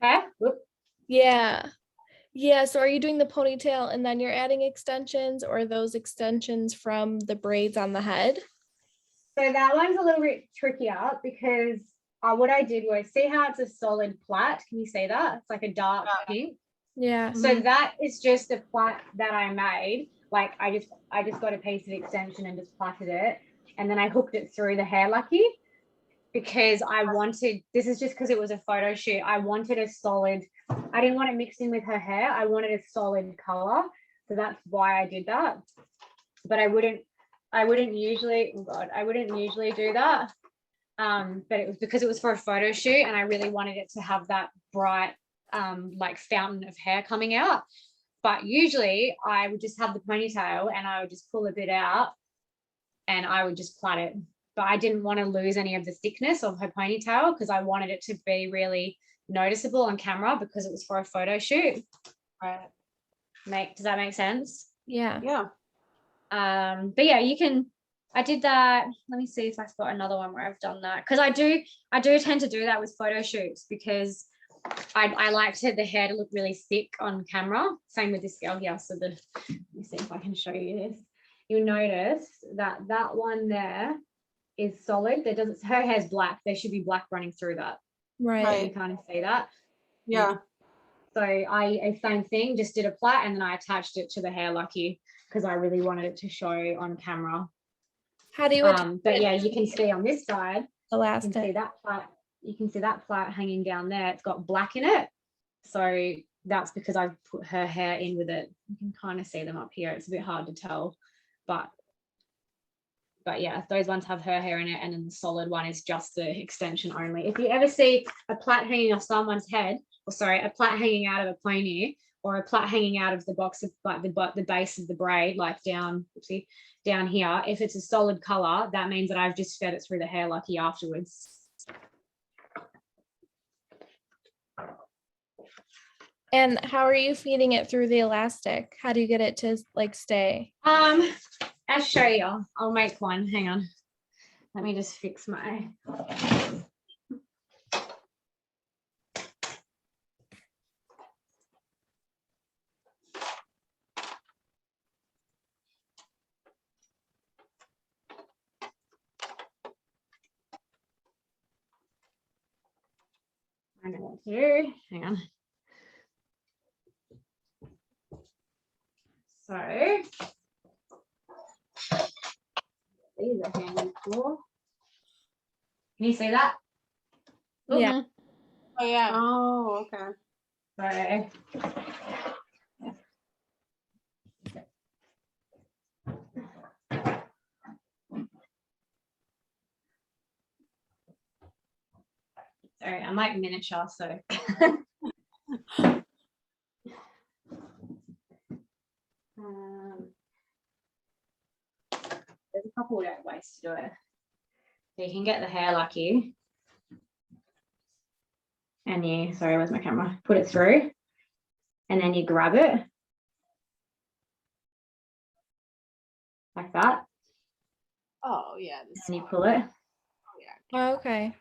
Okay. Yeah. So are you doing the ponytail and then you're adding extensions, or are those extensions from the braids on the head? So that one's a little bit trickier, because what I did was, see how it's a solid plait? Can you see that? It's like a dark pink. Yeah. So that is just a plait that I made. Like I just got a piece of extension and just plaited it, and then I hooked it through the hair lucky, because I wanted, this is just because it was a photo shoot, I wanted a solid, I didn't want it mixed in with her hair. I wanted a solid color. So that's why I did that. But I wouldn't usually do that. But it was because it was for a photo shoot, and I really wanted it to have that bright like fountain of hair coming out. But usually I would just have the ponytail, and I would just pull a bit out, and I would just plait it. But I didn't want to lose any of the thickness of her ponytail, because I wanted it to be really noticeable on camera, because it was for a photo shoot. Right. Does that make sense? Yeah. But yeah, you can, I did that. Let me see if I've got another one where I've done that, because I do tend to do that with photo shoots, because I like the hair to look really thick on camera. Same with this girl here. So let me see if I can show you this. You'll notice that one there is solid. Her hair's black. There should be black running through that. Right. You can't see that. Yeah. So I same thing, just did a plait, and then I attached it to the hair lucky, because I really wanted it to show on camera. How do you but yeah, you can see on this side, elastic. You can see that plait hanging down there. It's got black in it. So that's because I've put her hair in with it. You can kind of see them up here. It's a bit hard to tell, but but yeah, those ones have her hair in it, and then the solid one is just the extension only. If you ever see a plait hanging off someone's head, or sorry, a plait hanging out of a pony, or a plait hanging out of the box of like the base of the braid, like down, see, down here, if it's a solid color, that means that I've just fed it through the hair lucky afterwards. And how are you feeding it through the elastic? How do you get it to like stay? I'll show you. I'll make one. Hang on. Let me just fix my. I know what to do. Hang on. So these are hanging floor. Can you see that? Yeah. Oh yeah. Oh, okay. So sorry, I'm like miniature, so there's a couple of ways to do it. So you can get the hair lucky, and you, sorry, where's my camera? Put it through, and then you grab it like that. Oh yeah. And you pull it. Oh, okay.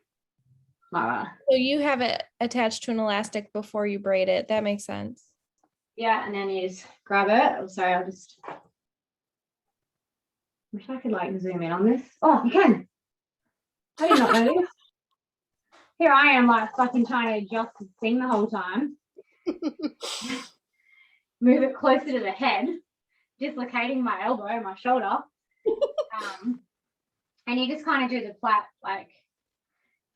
Like that. So you have it attached to an elastic before you braid it. That makes sense. Yeah, and then you just grab it. Oh, sorry, I'll just. Wish I could like zoom in on this. Oh, you can. I did not know this. Here I am, like fucking trying to adjust the thing the whole time. Move it closer to the head, dislocating my elbow, my shoulder. And you just kind of do the plait like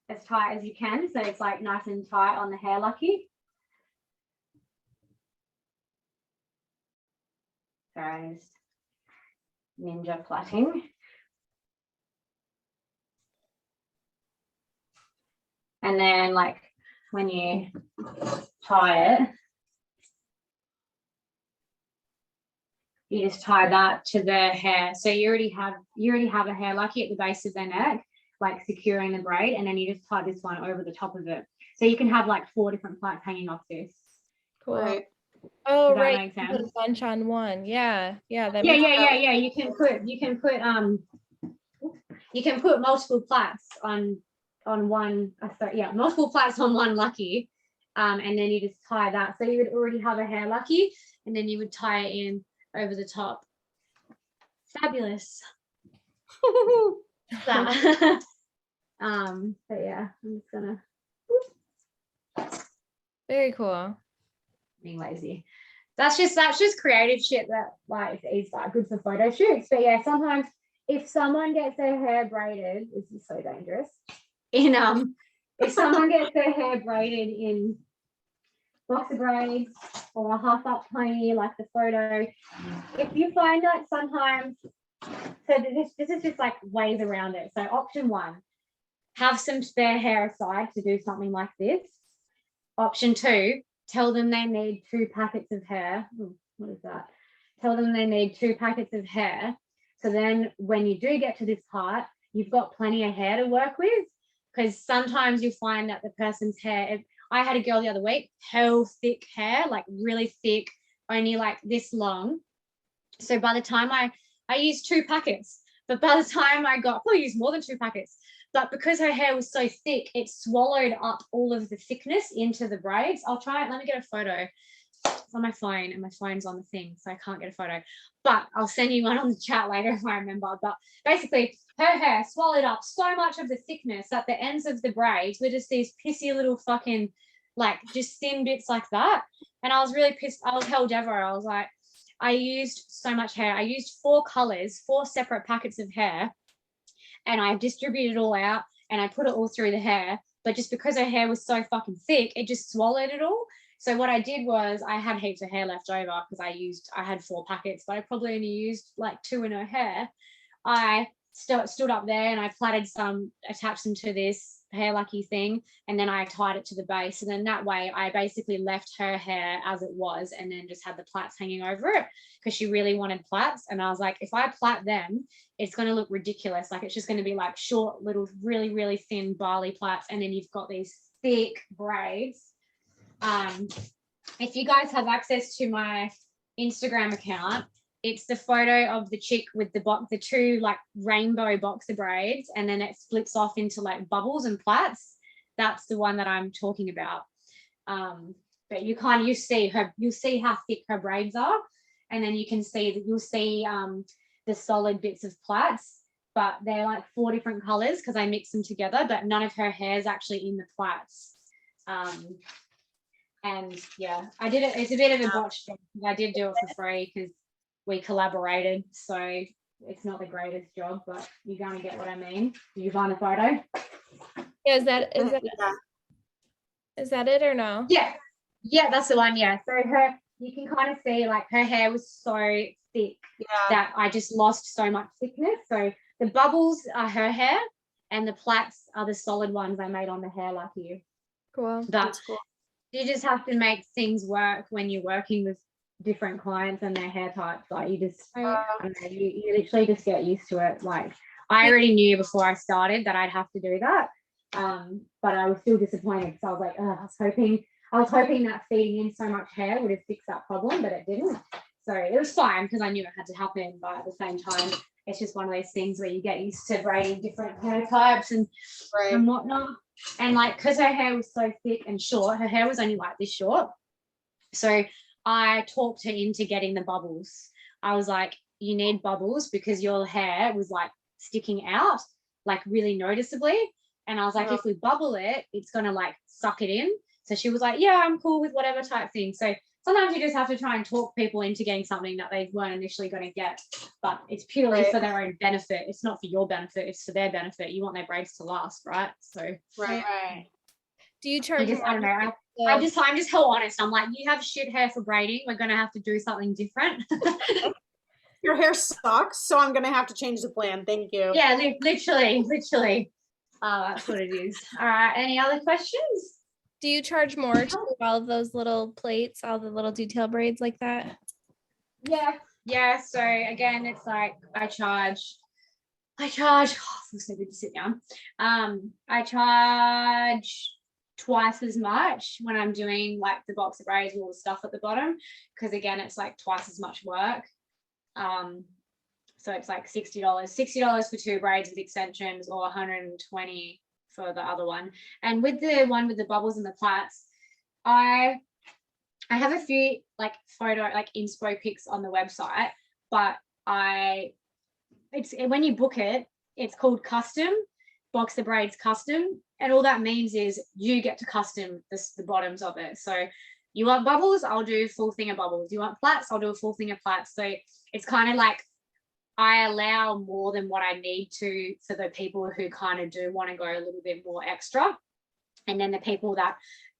as tight as you can, so it's like nice and tight on the hair lucky. Sorry, just ninja plaiting. And then like when you tie it, you just tie that to their hair. So you already have a hair lucky at the base of their neck, like securing the braid, and then you just tie this one over the top of it. So you can have like 4 different plaits hanging off this. Cool. Right. Oh, Does that right. make sense? Put a bunch on one. Yeah. Yeah. That Yeah. makes You can put multiple plaits on one. Multiple plaits on one lucky, and then you just tie that. So you would already have a hair lucky, and then you would tie it in over the top. Fabulous. But yeah, I'm just gonna. very cool. Being lazy. That's just creative shit that like is like good for photo shoots. But yeah, sometimes if someone gets their hair braided, this is so dangerous. If someone gets their hair braided in boxer braids or a half up pony like the photo, if you find that sometimes, so this is just like ways around it. So option 1, have some spare hair aside to do something like this. Option 2, tell them they need 2 packets of hair. What is that? Tell them they need 2 packets of hair. So then when you do get to this part, you've got plenty of hair to work with, because sometimes you'll find that the person's hair, I had a girl the other week, hell thick hair, like really thick, only like this long. So by the time I used 2 packets, but by the time I probably used more than 2 packets, but because her hair was so thick, it swallowed up all of the thickness into the braids. I'll try it. Let me get a photo. It's on my phone, and my phone's on the thing, so I can't get a photo. But I'll send you one on the chat later if I remember. But basically, her hair swallowed up so much of the thickness that the ends of the braids were just these pissy little fucking, like, just thin bits like that. And I was really pissed. I was hell Devo. I was like, I used so much hair. I used 4 colors, 4 separate packets of hair, and I distributed it all out, and I put it all through the hair. But just because her hair was so fucking thick, it just swallowed it all. So what I did was I had heaps of hair left over because I had 4 packets, but I probably only used like 2 in her hair. I stood up there and I plaited some, attached them to this hair lucky thing, and then I tied it to the base, and then that way I basically left her hair as it was and then just had the plaits hanging over it because she really wanted plaits. And I was like, if I plait them, it's going to look ridiculous. Like, it's just going to be like short little really, really thin barley plaits, and then you've got these thick braids. If you guys have access to my Instagram account, it's the photo of the chick with the two like rainbow boxer braids, and then it splits off into like bubbles and plaits. That's the one that I'm talking about. But you'll see how thick her braids are, and then you'll see the solid bits of plaits, but they're like 4 different colors because I mix them together, but none of her hair is actually in the plaits. And yeah, I did it. It's a bit of a botch job. I did do it for free because we collaborated, so it's not the greatest job, but you're going to get what I mean. Do you find the photo? Yeah, is that it or no? Yeah, that's the one. Yeah, so you can kind of see like her hair was so thick that I just lost so much thickness. So the bubbles are her hair, and the plaits are the solid ones I made on the hair like you. Cool. That's cool. You just have to make things work when you're working with different clients and their hair types. Like you just you literally just get used to it. Like I already knew before I started that I'd have to do that, but I was still disappointed because I was like, oh, I was hoping that feeding in so much hair would have fixed that problem, but it didn't. So it was fine because I knew it had to happen, but at the same time it's just one of those things where you get used to braiding different hair types and whatnot. And like, because her hair was so thick and short, her hair was only like this short, so I talked her into getting the bubbles. I was like, you need bubbles because your hair was like sticking out like really noticeably, and I was like, if we bubble it, it's gonna like suck it in. So she was like, yeah, I'm cool with whatever type thing. So sometimes you just have to try and talk people into getting something that they weren't initially going to get, but it's purely for their own benefit. It's not for your benefit, it's for their benefit. You want their braids to last, right? So right. Do you charge? I don't know. I'm just so honest. I'm like, you have shit hair for braiding. We're going to have to do something different. Your hair sucks, so I'm going to have to change the plan. Thank you. Yeah, literally. That's what it is. All right. Any other questions? Do you charge more to do all of those little plaits, all the little detail braids like that? Yeah. So again, it's like I charge. Oh, feels so good to sit down. I charge twice as much when I'm doing like the boxer braids and all the stuff at the bottom, because again, it's like twice as much work. So it's like $60 for 2 braids with extensions, or $120 for the other one. And with the one with the bubbles and the plaits, I have a few like photo like inspo pics on the website, but it's when you book it, it's called custom boxer braids custom, and all that means is you get to custom the bottoms of it. So you want bubbles, I'll do a full thing of bubbles. You want plaits, I'll do a full thing of plaits. So it's kind of like I allow more than what I need to for the people who kind of do want to go a little bit more extra. And then the people that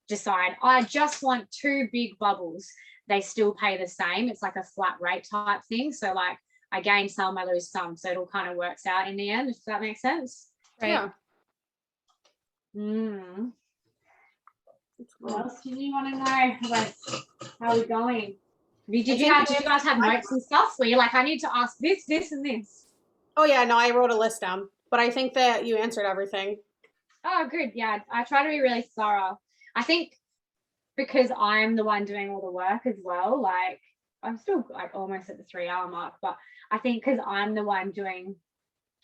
decide, I just want 2 big bubbles, they still pay the same. It's like a flat rate type thing. So like I gain some, I lose some. So it all kind of works out in the end, if that makes sense. Right. Yeah. What else did you want to know? Like, how are we going? Did you guys have notes and stuff where you're like, I need to ask this, and this? Oh yeah, no, I wrote a list down, but I think that you answered everything. Oh, good. Yeah, I try to be really thorough. I think because I'm the one doing all the work as well, like I'm still like almost at the 3-hour mark, but I think because I'm the one doing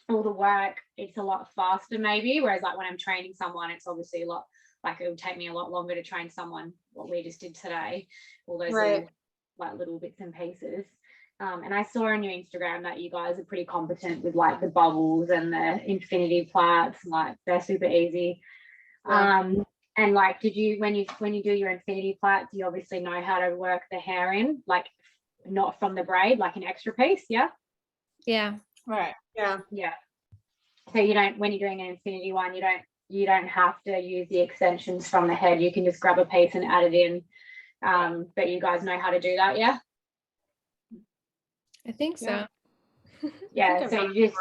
all the work, it's a lot faster maybe, whereas like when I'm training someone, it's obviously a lot, like it would take me a lot longer to train someone, what we just did today, all those little bits and pieces. And I saw on your Instagram that you guys are pretty competent with like the bubbles and the infinity plaits, and like they're super easy. And like, did you when you do your infinity plaits, you obviously know how to work the hair in, like not from the braid, like an extra piece? Yeah. Right. Yeah. So you don't, when you're doing an infinity one, you don't have to use the extensions from the head. You can just grab a piece and add it in. But you guys know how to do that, yeah? I think so. Yeah. So you just,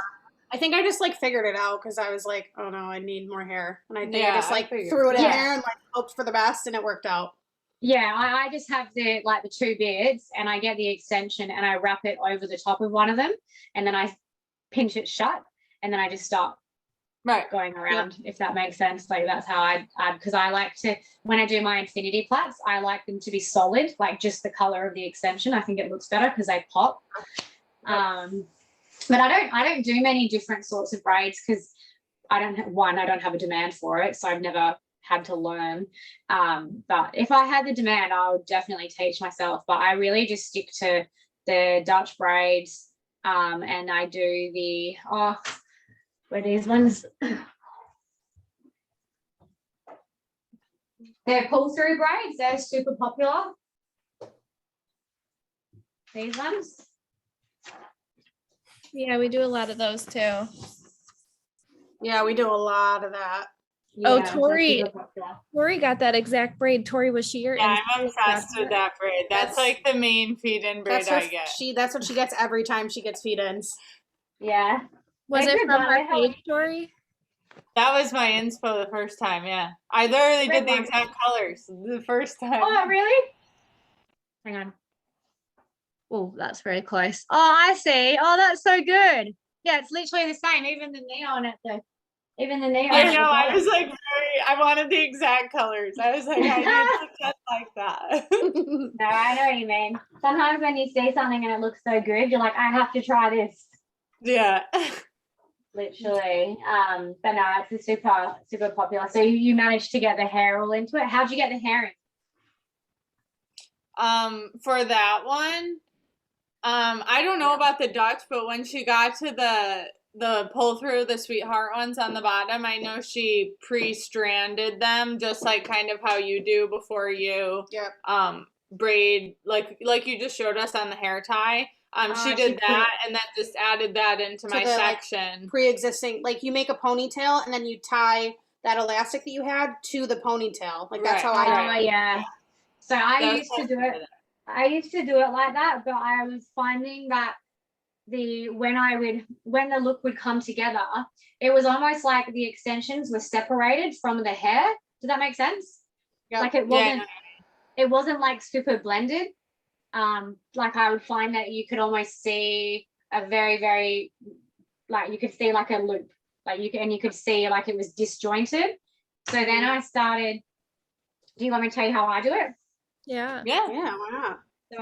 I think I just like figured it out because I was like, oh no, I need more hair. And I think I just like threw it in there and like hoped for the best and it worked out. Yeah, I just have the 2 beards and I get the extension and I wrap it over the top of one of them and then I pinch it shut and then I just start going around, if that makes sense. Like that's how I add, because I like to, when I do my infinity plaits, I like them to be solid, like just the color of the extension. I think it looks better because they pop. But I don't do many different sorts of braids because I don't have a demand for it, so I've never had to learn. But if I had the demand, I would definitely teach myself. But I really just stick to the Dutch braids, and I do the where these ones. They're pull-through braids. They're super popular. These ones. Yeah, we do a lot of those too. Yeah, we do a lot of that. Oh, Yeah, Tori got that exact braid. Tori, was she your? Yeah, I'm obsessed with that braid. That's like the main feed-in braid I get. That's what she gets every time she gets feed-ins. Yeah. Was it from her page, Tori? That was my inspo the first time, yeah. I literally did the exact colors the first time. Oh, really? Hang on. Oh, that's very close. Oh, I see. Oh, that's so good. Yeah, it's literally the same. Even the neon at the I know. I was like, I wanted the exact colors. I was like, I need to just like that. No, I know what you mean. Sometimes when you see something and it looks so good, you're like, I have to try this. Yeah. Literally. But no, it's a super popular. So you managed to get the hair all into it. How'd you get the hair in? For that one, I don't know about the Dutch, but when she got to the pull through the sweetheart ones on the bottom, I know she pre-stranded them just like kind of how you do before you braid, like you just showed us on the hair tie. She did that and then just added that into my section. Like, pre-existing, like you make a ponytail and then you tie that elastic that you had to the ponytail. Like that's how I do it. Yeah. So I used to do it. I used to do it like that, but I was finding that when the look would come together, it was almost like the extensions were separated from the hair. Does that make sense? Yeah. Like it wasn't like super blended. Like I would find that you could almost see a very, very, like you could see like a loop, like you could see like it was disjointed. So then I started. Do you want me to tell you how I do it? Yeah. Why not? So,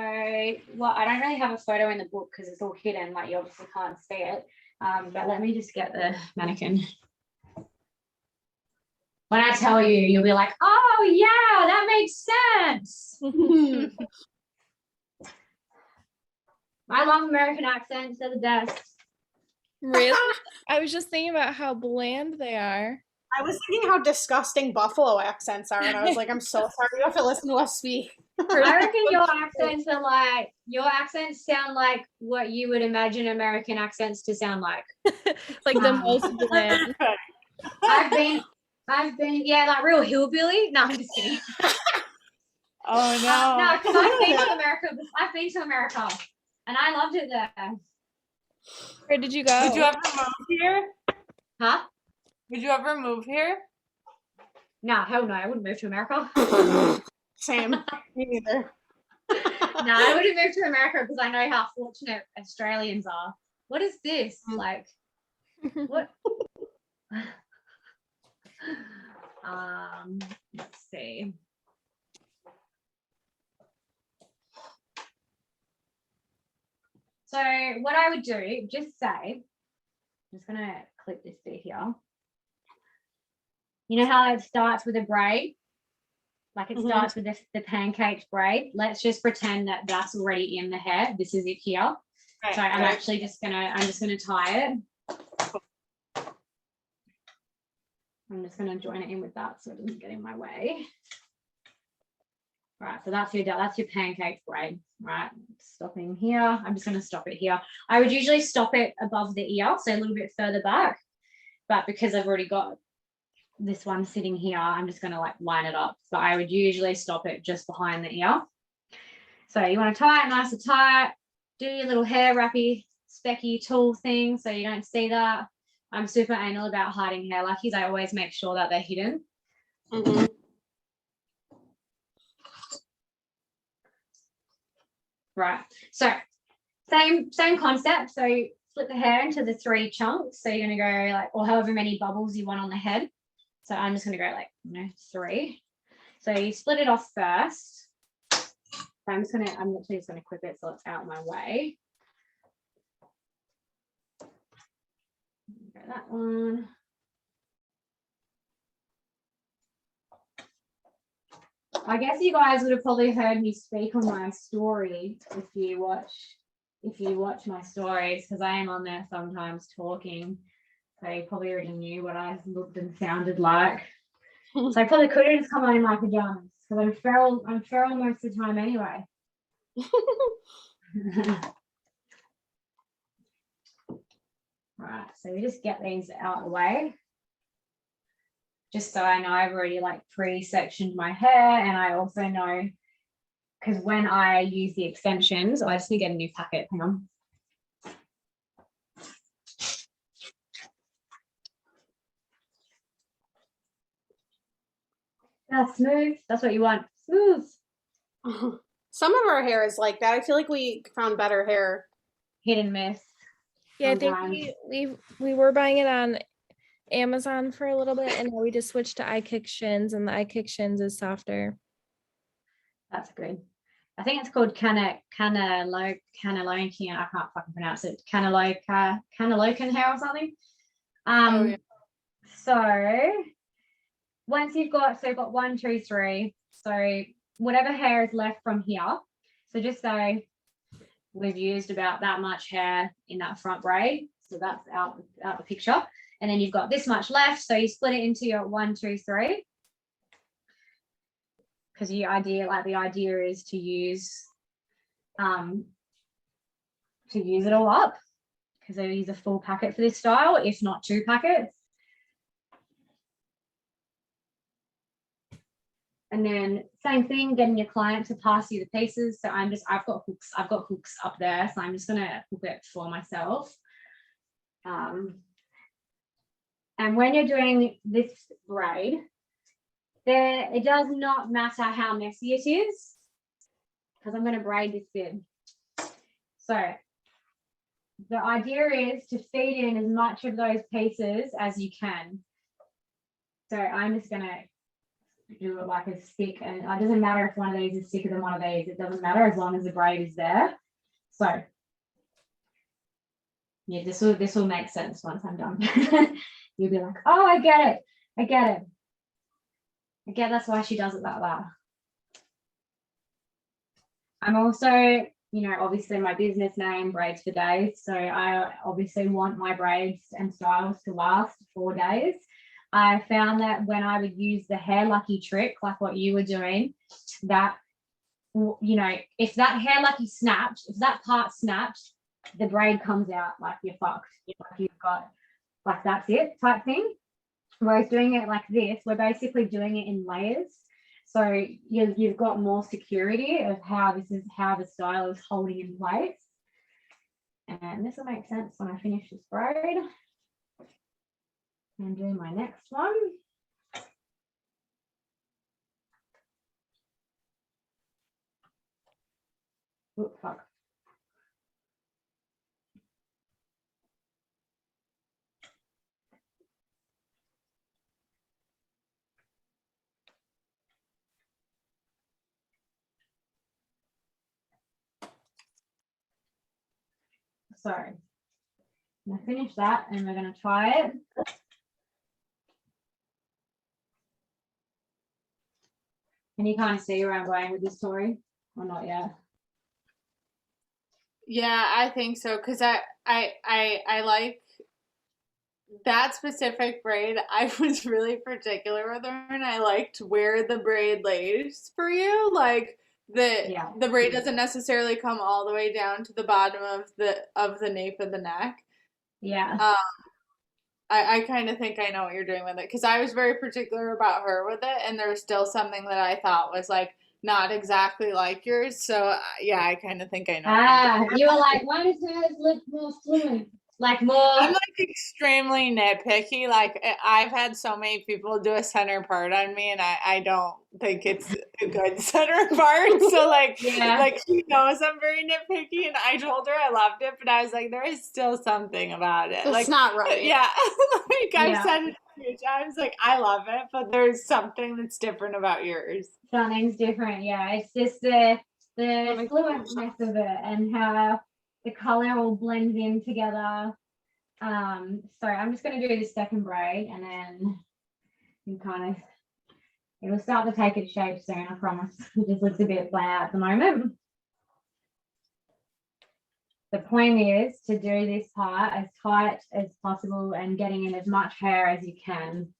well, I don't really have a photo in the book because it's all hidden, like you obviously can't see it. But let me just get the mannequin. When I tell you, you'll be like, oh, yeah, that makes sense. I love American accents. They're the best. Really? I was just thinking about how bland they are. I was thinking how disgusting buffalo accents are, and I was like, I'm so sorry you have to listen to us speak. I reckon your accents sound like what you would imagine American accents to sound like. Like the most bland. I've been, like real hillbilly. No, I'm just kidding. Oh no. No, because I've been to America. I've been to America, and I loved it there. Where did you go? Would you ever move here? Huh? Would you ever move here? No, hell no. I wouldn't move to America. Same. Me neither. No, I wouldn't move to America because I know how fortunate Australians are. What is this? Like, what? Let's see. So what I would do, just say, I'm just going to clip this bit here. You know how it starts with a braid? Like it starts with the pancake braid. Let's just pretend that that's already in the hair. This is it here. Right, so I'm actually just gonna tie it. I'm just gonna join it in with that so it doesn't get in my way. Right, so that's your pancake braid. Right, stopping here. I'm just gonna stop it here. I would usually stop it above the ear, so a little bit further back. But because I've already got this one sitting here, I'm just going to like line it up. So I would usually stop it just behind the ear. So you want to tie it nice and tight, do your little hair wrappy specky tool thing so you don't see that. I'm super anal about hiding hair luckies. I always make sure that they're hidden. Mm-hmm. Right. So same concept. So you split the hair into the 3 chunks. So you're going to go like, or however many bubbles you want on the head. So I'm just going to go like, 3. So you split it off first. So I'm literally just going to clip it so it's out of my way. Go that one. I guess you guys would have probably heard me speak on my story if you watch my stories, because I am on there sometimes talking. So you probably already knew what I looked and sounded like. So I probably could have just come on in my pajamas because I'm feral most of the time anyway. Right, so we just get these out of the way. Just so I know I've already like pre-sectioned my hair, and I also know because when I use the extensions, I just need to get a new packet. Hang on. That's smooth. That's what you want. Smooth. Some of our hair is like that. I feel like we found better hair. Hit and miss. Yeah, sometimes. I think we were buying it on Amazon for a little bit, and now we just switched to iKick Shins, and the iKick Shins is softer. That's good. I think it's called canalokin. I can't fucking pronounce it. Canalokin hair or something. Yeah. So once you've got 1, 2, 3. So whatever hair is left from here. So just say we've used about that much hair in that front braid. So that's out the picture. And then you've got this much left. So you split it into your 1, 2, 3. Because the idea is to use it all up, because they use a full packet for this style, if not 2 packets. And then same thing, getting your client to pass you the pieces. So I've got hooks up there, so I'm just gonna hook it for myself. And when you're doing this braid, it does not matter how messy it is, because I'm going to braid this in. So the idea is to feed in as much of those pieces as you can. So I'm just going to do it like a stick, and it doesn't matter if one of these is thicker than one of these. It doesn't matter as long as the braid is there. So yeah, this will make sense once I'm done. You'll be like, oh, I get it. Again, that's why she does it like that. I'm also, obviously my business name, Braids for Days. So I obviously want my braids and styles to last 4 days. I found that when I would use the hair lucky trick, like what you were doing, that, if that hair lucky snapped, if that part snapped, the braid comes out like you're fucked. Like you've got, like that's it type thing. Whereas doing it like this, we're basically doing it in layers. So you've got more security of how the style is holding in place. And this will make sense when I finish this braid. And do my next one. Oh, fuck. So I'm gonna finish that and we're gonna tie it. Can you kind of see where I'm going with this story or not yet? Yeah, I think so, because I like that specific braid. I was really particular with her, and I liked where the braid lays for you. Like the braid doesn't necessarily come all the way down to the bottom of the nape of the neck. Yeah. I kind of think I know what you're doing with it, because I was very particular about her with it, and there was still something that I thought was like not exactly like yours. So yeah, I kind of think I know. You were like, why does hers look more fluent? like more. I'm like extremely nitpicky. Like I've had so many people do a center part on me, and I don't think it's a good center part. So like she knows I'm very nitpicky, and I told her I loved it, but I was like, there is still something about it. It's like not right. Yeah, like I've said it a few times. Like I love it, but there's something that's different about yours. Something's different. Yeah, it's just the fluentness of it and how the color all blends in together. So I'm just going to do the second braid, and then you kind of, it'll start to take its shape soon, I promise. It just looks a bit flat at the moment. The point is to do this part as tight as possible and getting in as much hair as you can.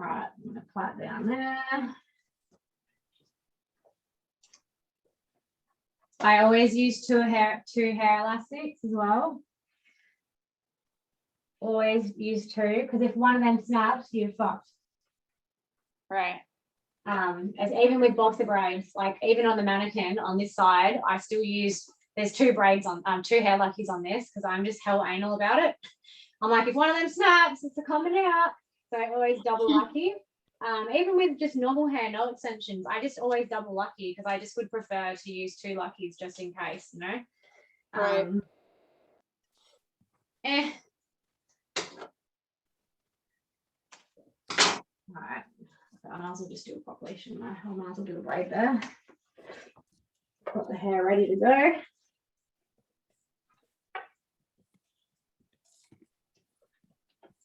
All right, I'm going to plait down there. I always use two hair elastics as well. Always use two, because if one of them snaps, you're fucked. Right. As even with boxer braids, like even on the mannequin on this side, I still use, there's two braids on, two hair luckies on this, because I'm just hell anal about it. I'm like, if one of them snaps, it's a coming out. So I always double lucky. Even with just normal hair, no extensions, I just always double lucky, because I just would prefer to use two luckies just in case, you know. Right. All right. I might as well just do a population. I might as well do a braid there. Got the hair ready to go.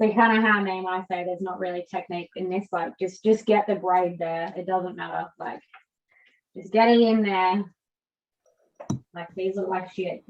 So kind of how name I say there's not really technique in this, like just get the braid there. It doesn't matter. Like just get it in there. Like these look like shit.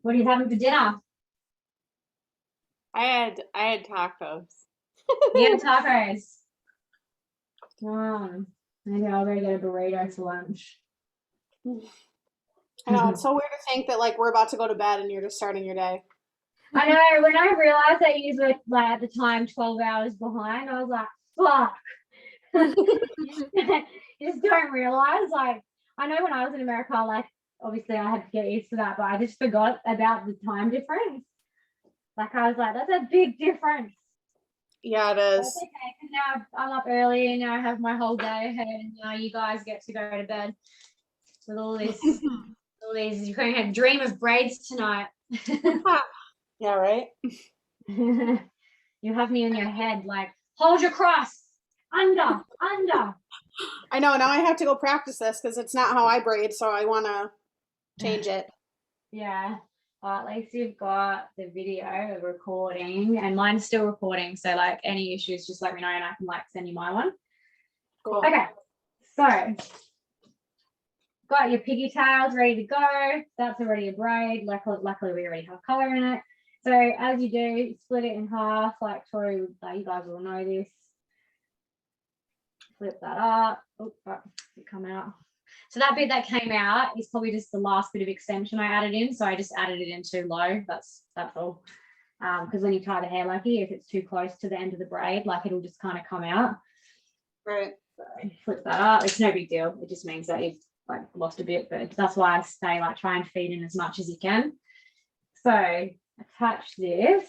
What are you having for dinner? I had tacos. You had tacos. Maybe I'll go get a burrito for lunch. I know, it's so weird to think that like we're about to go to bed and you're just starting your day. I know, when I realized that you were like at the time 12 hours behind, I was like, fuck. You just don't realize, like, I know when I was in America, like obviously I had to get used to that, but I just forgot about the time difference. Like I was like, that's a big difference. Yeah, it is. That's okay, because now I'm up early and now I have my whole day ahead, and now you guys get to go to bed with all this, all these. You're going to have dream of braids tonight. Yeah, right. You have me in your head, like hold your cross, under. I know. Now I have to go practice this because it's not how I braid, so I want to change it. Yeah. Well, at least you've got the video recording, and mine's still recording. So, like, any issues, just let me know, and I can like send you my one. Cool. Okay. So, got your pigtails ready to go. That's already a braid. Luckily, we already have color in it. So, as you do, split it in half. Like Tori, you guys will know this. Flip that up. Oh, it come out. So that bit that came out is probably just the last bit of extension I added in. So I just added it in too low. That's all. Because when you tie the hair lucky, if it's too close to the end of the braid, like it'll just kind of come out. Right. So flip that up. It's no big deal. It just means that you've like lost a bit, but that's why I say like try and feed in as much as you can. So attach this.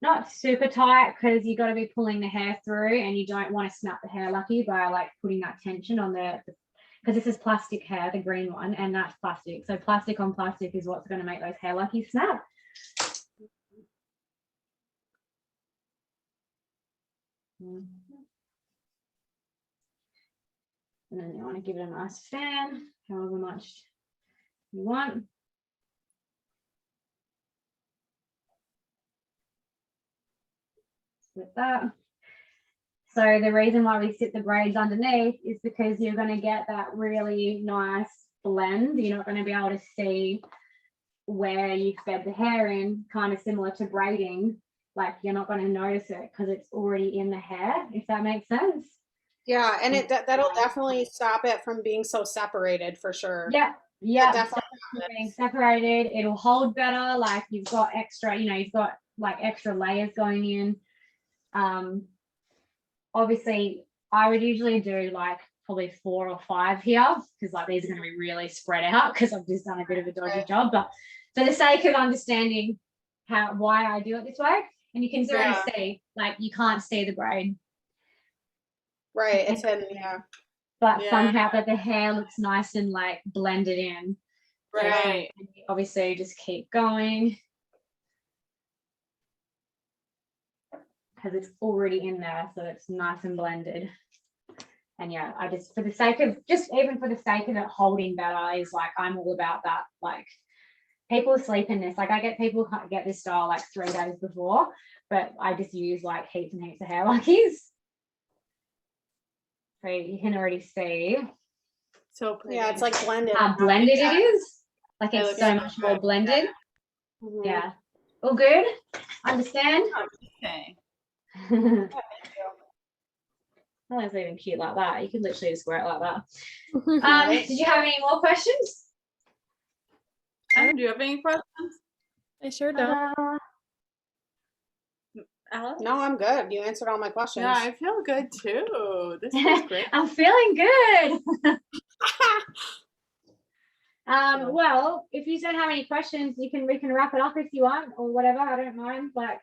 not super tight, because you got to be pulling the hair through, and you don't want to snap the hair lucky by like putting that tension on the because this is plastic hair, the green one, and that's plastic. So plastic on plastic is what's going to make those hair lucky snap. And then you want to give it a nice fan, however much you want. With that. So the reason why we sit the braids underneath is because you're going to get that really nice blend. You're not going to be able to see where you fed the hair in, kind of similar to braiding. Like you're not going to notice it because it's already in the hair, if that makes sense. Yeah, and that'll definitely stop it from being so separated for sure. Yeah, definitely being separated. It'll hold better. Like you've got extra, you've got like extra layers going in. Obviously I would usually do like probably 4 or 5 here, because like these are going to be really spread out because I've just done a bit of a dodgy job, but for the sake of understanding why I do it this way, and you can see, like you can't see the braid, right? It's in, but somehow that the hair looks nice and like blended in, right? And you obviously just keep going because it's already in there, so it's nice and blended. And yeah, I just, for the sake of it holding better, is like I'm all about that. Like people sleep in this. Like I get people get this style like 3 days before, but I just use like heaps and heaps of hair luckies. So you can already see. So pretty. Yeah, it's like blended. How blended it is. Like it's so much more blended. Mm-hmm. Yeah. All good? Understand? Okay. Oh, it's even cute like that. You can literally just wear it like that. Did you have any more questions? Do you have any questions? I sure don't. Alex? No, I'm good. You answered all my questions. Yeah, I feel good too. This is great. I'm feeling good. Well, if you don't have any questions, we can wrap it up if you want, or whatever. I don't mind. Like,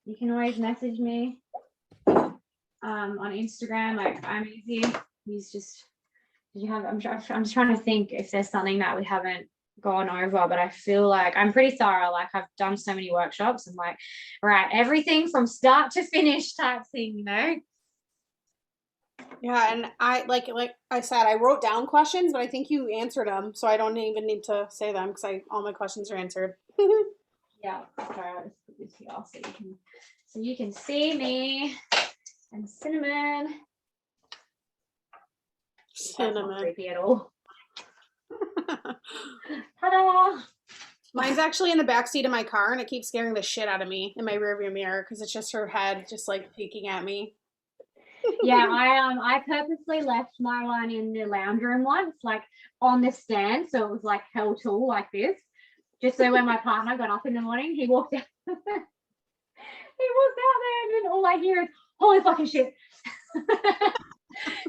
you can always message me on Instagram. Like, I'm easy. I'm just trying to think if there's something that we haven't gone over, but I feel like I'm pretty thorough. Like I've done so many workshops and like, right, everything from start to finish type thing, Yeah, and I like I said, I wrote down questions, but I think you answered them, so I don't even need to say them because all my questions are answered. Yeah, sorry, I'll just put this here so you can see me and cinnamon. That's not creepy at all. Ta-da! Mine's actually in the back seat of my car, and it keeps scaring the shit out of me in my rearview mirror because it's just her head just like peeking at me. Yeah, I purposely left my one in the lounge room once, like on the stand, so it was like hell tall like this, just so when my partner got up in the morning, he walked out. He walked out there, and then all I hear is holy fucking shit. Because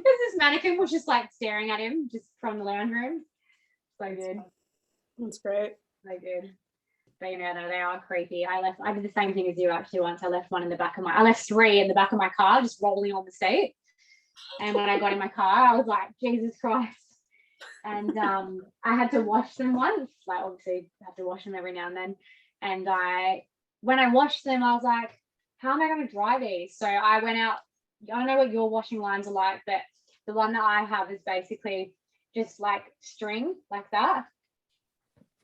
this mannequin was just like staring at him just from the lounge room. So good. That's great. So good. But you know, they are creepy. I did the same thing as you actually once. I left 3 in the back of my car, just rolling on the seat. And when I got in my car, I was like, Jesus Christ. And I had to wash them once. Like obviously I have to wash them every now and then. And when I washed them, I was like, how am I going to dry these? So I went out. I don't know what your washing lines are like, but the one that I have is basically just like string like that,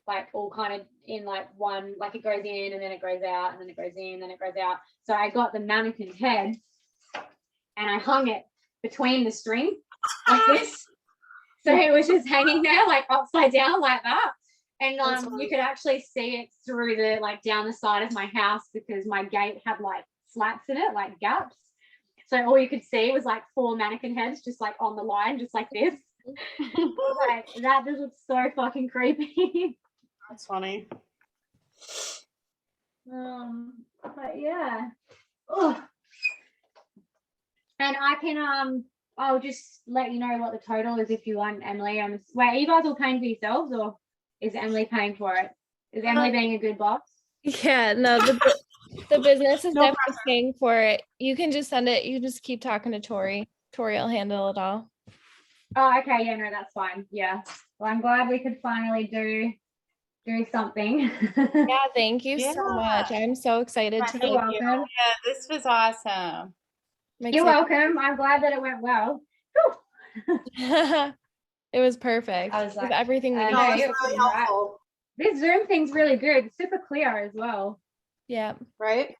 like all kind of in like one, like it goes in and then it goes out and then it goes in and then it goes out. So I got the mannequin's head and I hung it between the string like this. So it was just hanging there like upside down like that. And you could actually see it through the like down the side of my house because my gate had like slats in it, like gaps. So all you could see was like 4 mannequin heads just like on the line, just like this. Like that just looks so fucking creepy. That's funny. But yeah. Ugh. And I can I'll just let you know what the total is if you want, Emily. Wait, are you guys all paying for yourselves or is Emily paying for it? Is Emily being a good boss? Yeah, no, The business is No definitely paying for it. You can just send it. You just keep talking to Tori. Tori will handle it all. Oh, okay. Yeah, no, that's fine. Yeah. Well, I'm glad we could finally do something. Yeah, thank you so Yeah. much. I'm so excited to You're welcome. Yeah, this was awesome. You're welcome. I'm glad that it went well. It was perfect. I was like, with everything we no, did. it's really helpful. This Zoom thing's really good. It's super clear as well. Yeah. Right?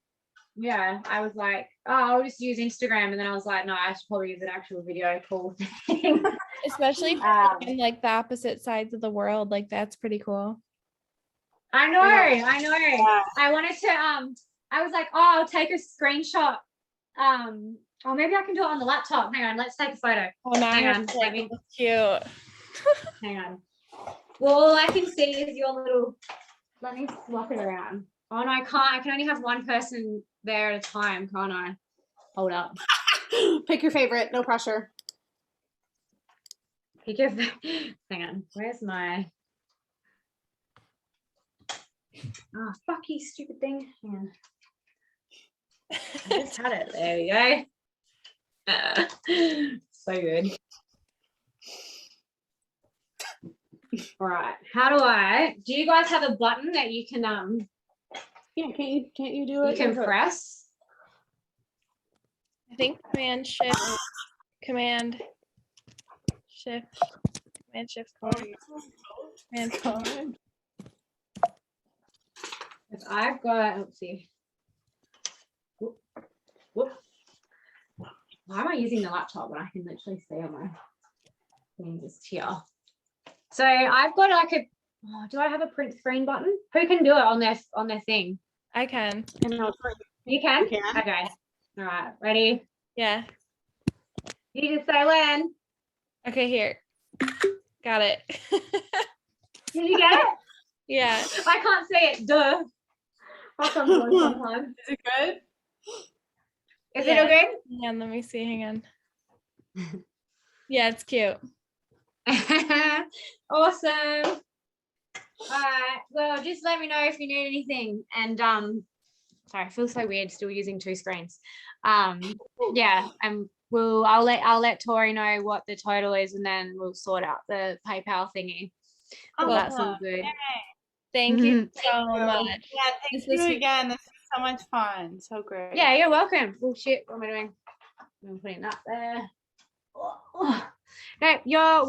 Yeah, I was like, oh, I'll just use Instagram, and then I was like, no, I should probably use an actual video call thing. Especially in like the opposite sides of the world. Like that's pretty cool. I know. I wanted to I was like, oh, I'll take a screenshot. Or maybe I can do it on the laptop. Hang on, let's take a photo. Oh, now Hang on, like, it looks cute. hang on. Well, all I can see is your little, let me swap it around. Oh no, I can't. I can only have one person there at a time, can't I? Hold up. Pick your favorite, no pressure. Hang on. Where's my fuck you, stupid thing. Hang on. I just had it. There we go. So good. All right. How do you guys have a button that you can Yeah, can't you do it? you can press? I think command shift. Command code. If I've got, let's see. Whoop. Why am I using the laptop when I can literally see on my thing just here? So I've got like a, do I have a print screen button? Who can do it on their thing? I can. You can? You can. Okay. All right. Ready? Yeah. You just say when. Okay, here. Got it. Did you get it? Yeah. I can't see it. Duh. Sometimes. Is it good? Is it okay? Hang on, let me see. Hang on. Yeah, it's cute. Awesome. All right. Well, just let me know if you need anything. And sorry, I feel so weird still using two screens. Yeah, and I'll let Tori know what the total is, and then we'll sort out the PayPal thingy. Oh, That's all good. Yay. Thank you so much. Yeah, thank you again. This was so much fun. So great. Yeah, you're welcome. Oh shit, what am I doing? I'm putting that there. Okay, you're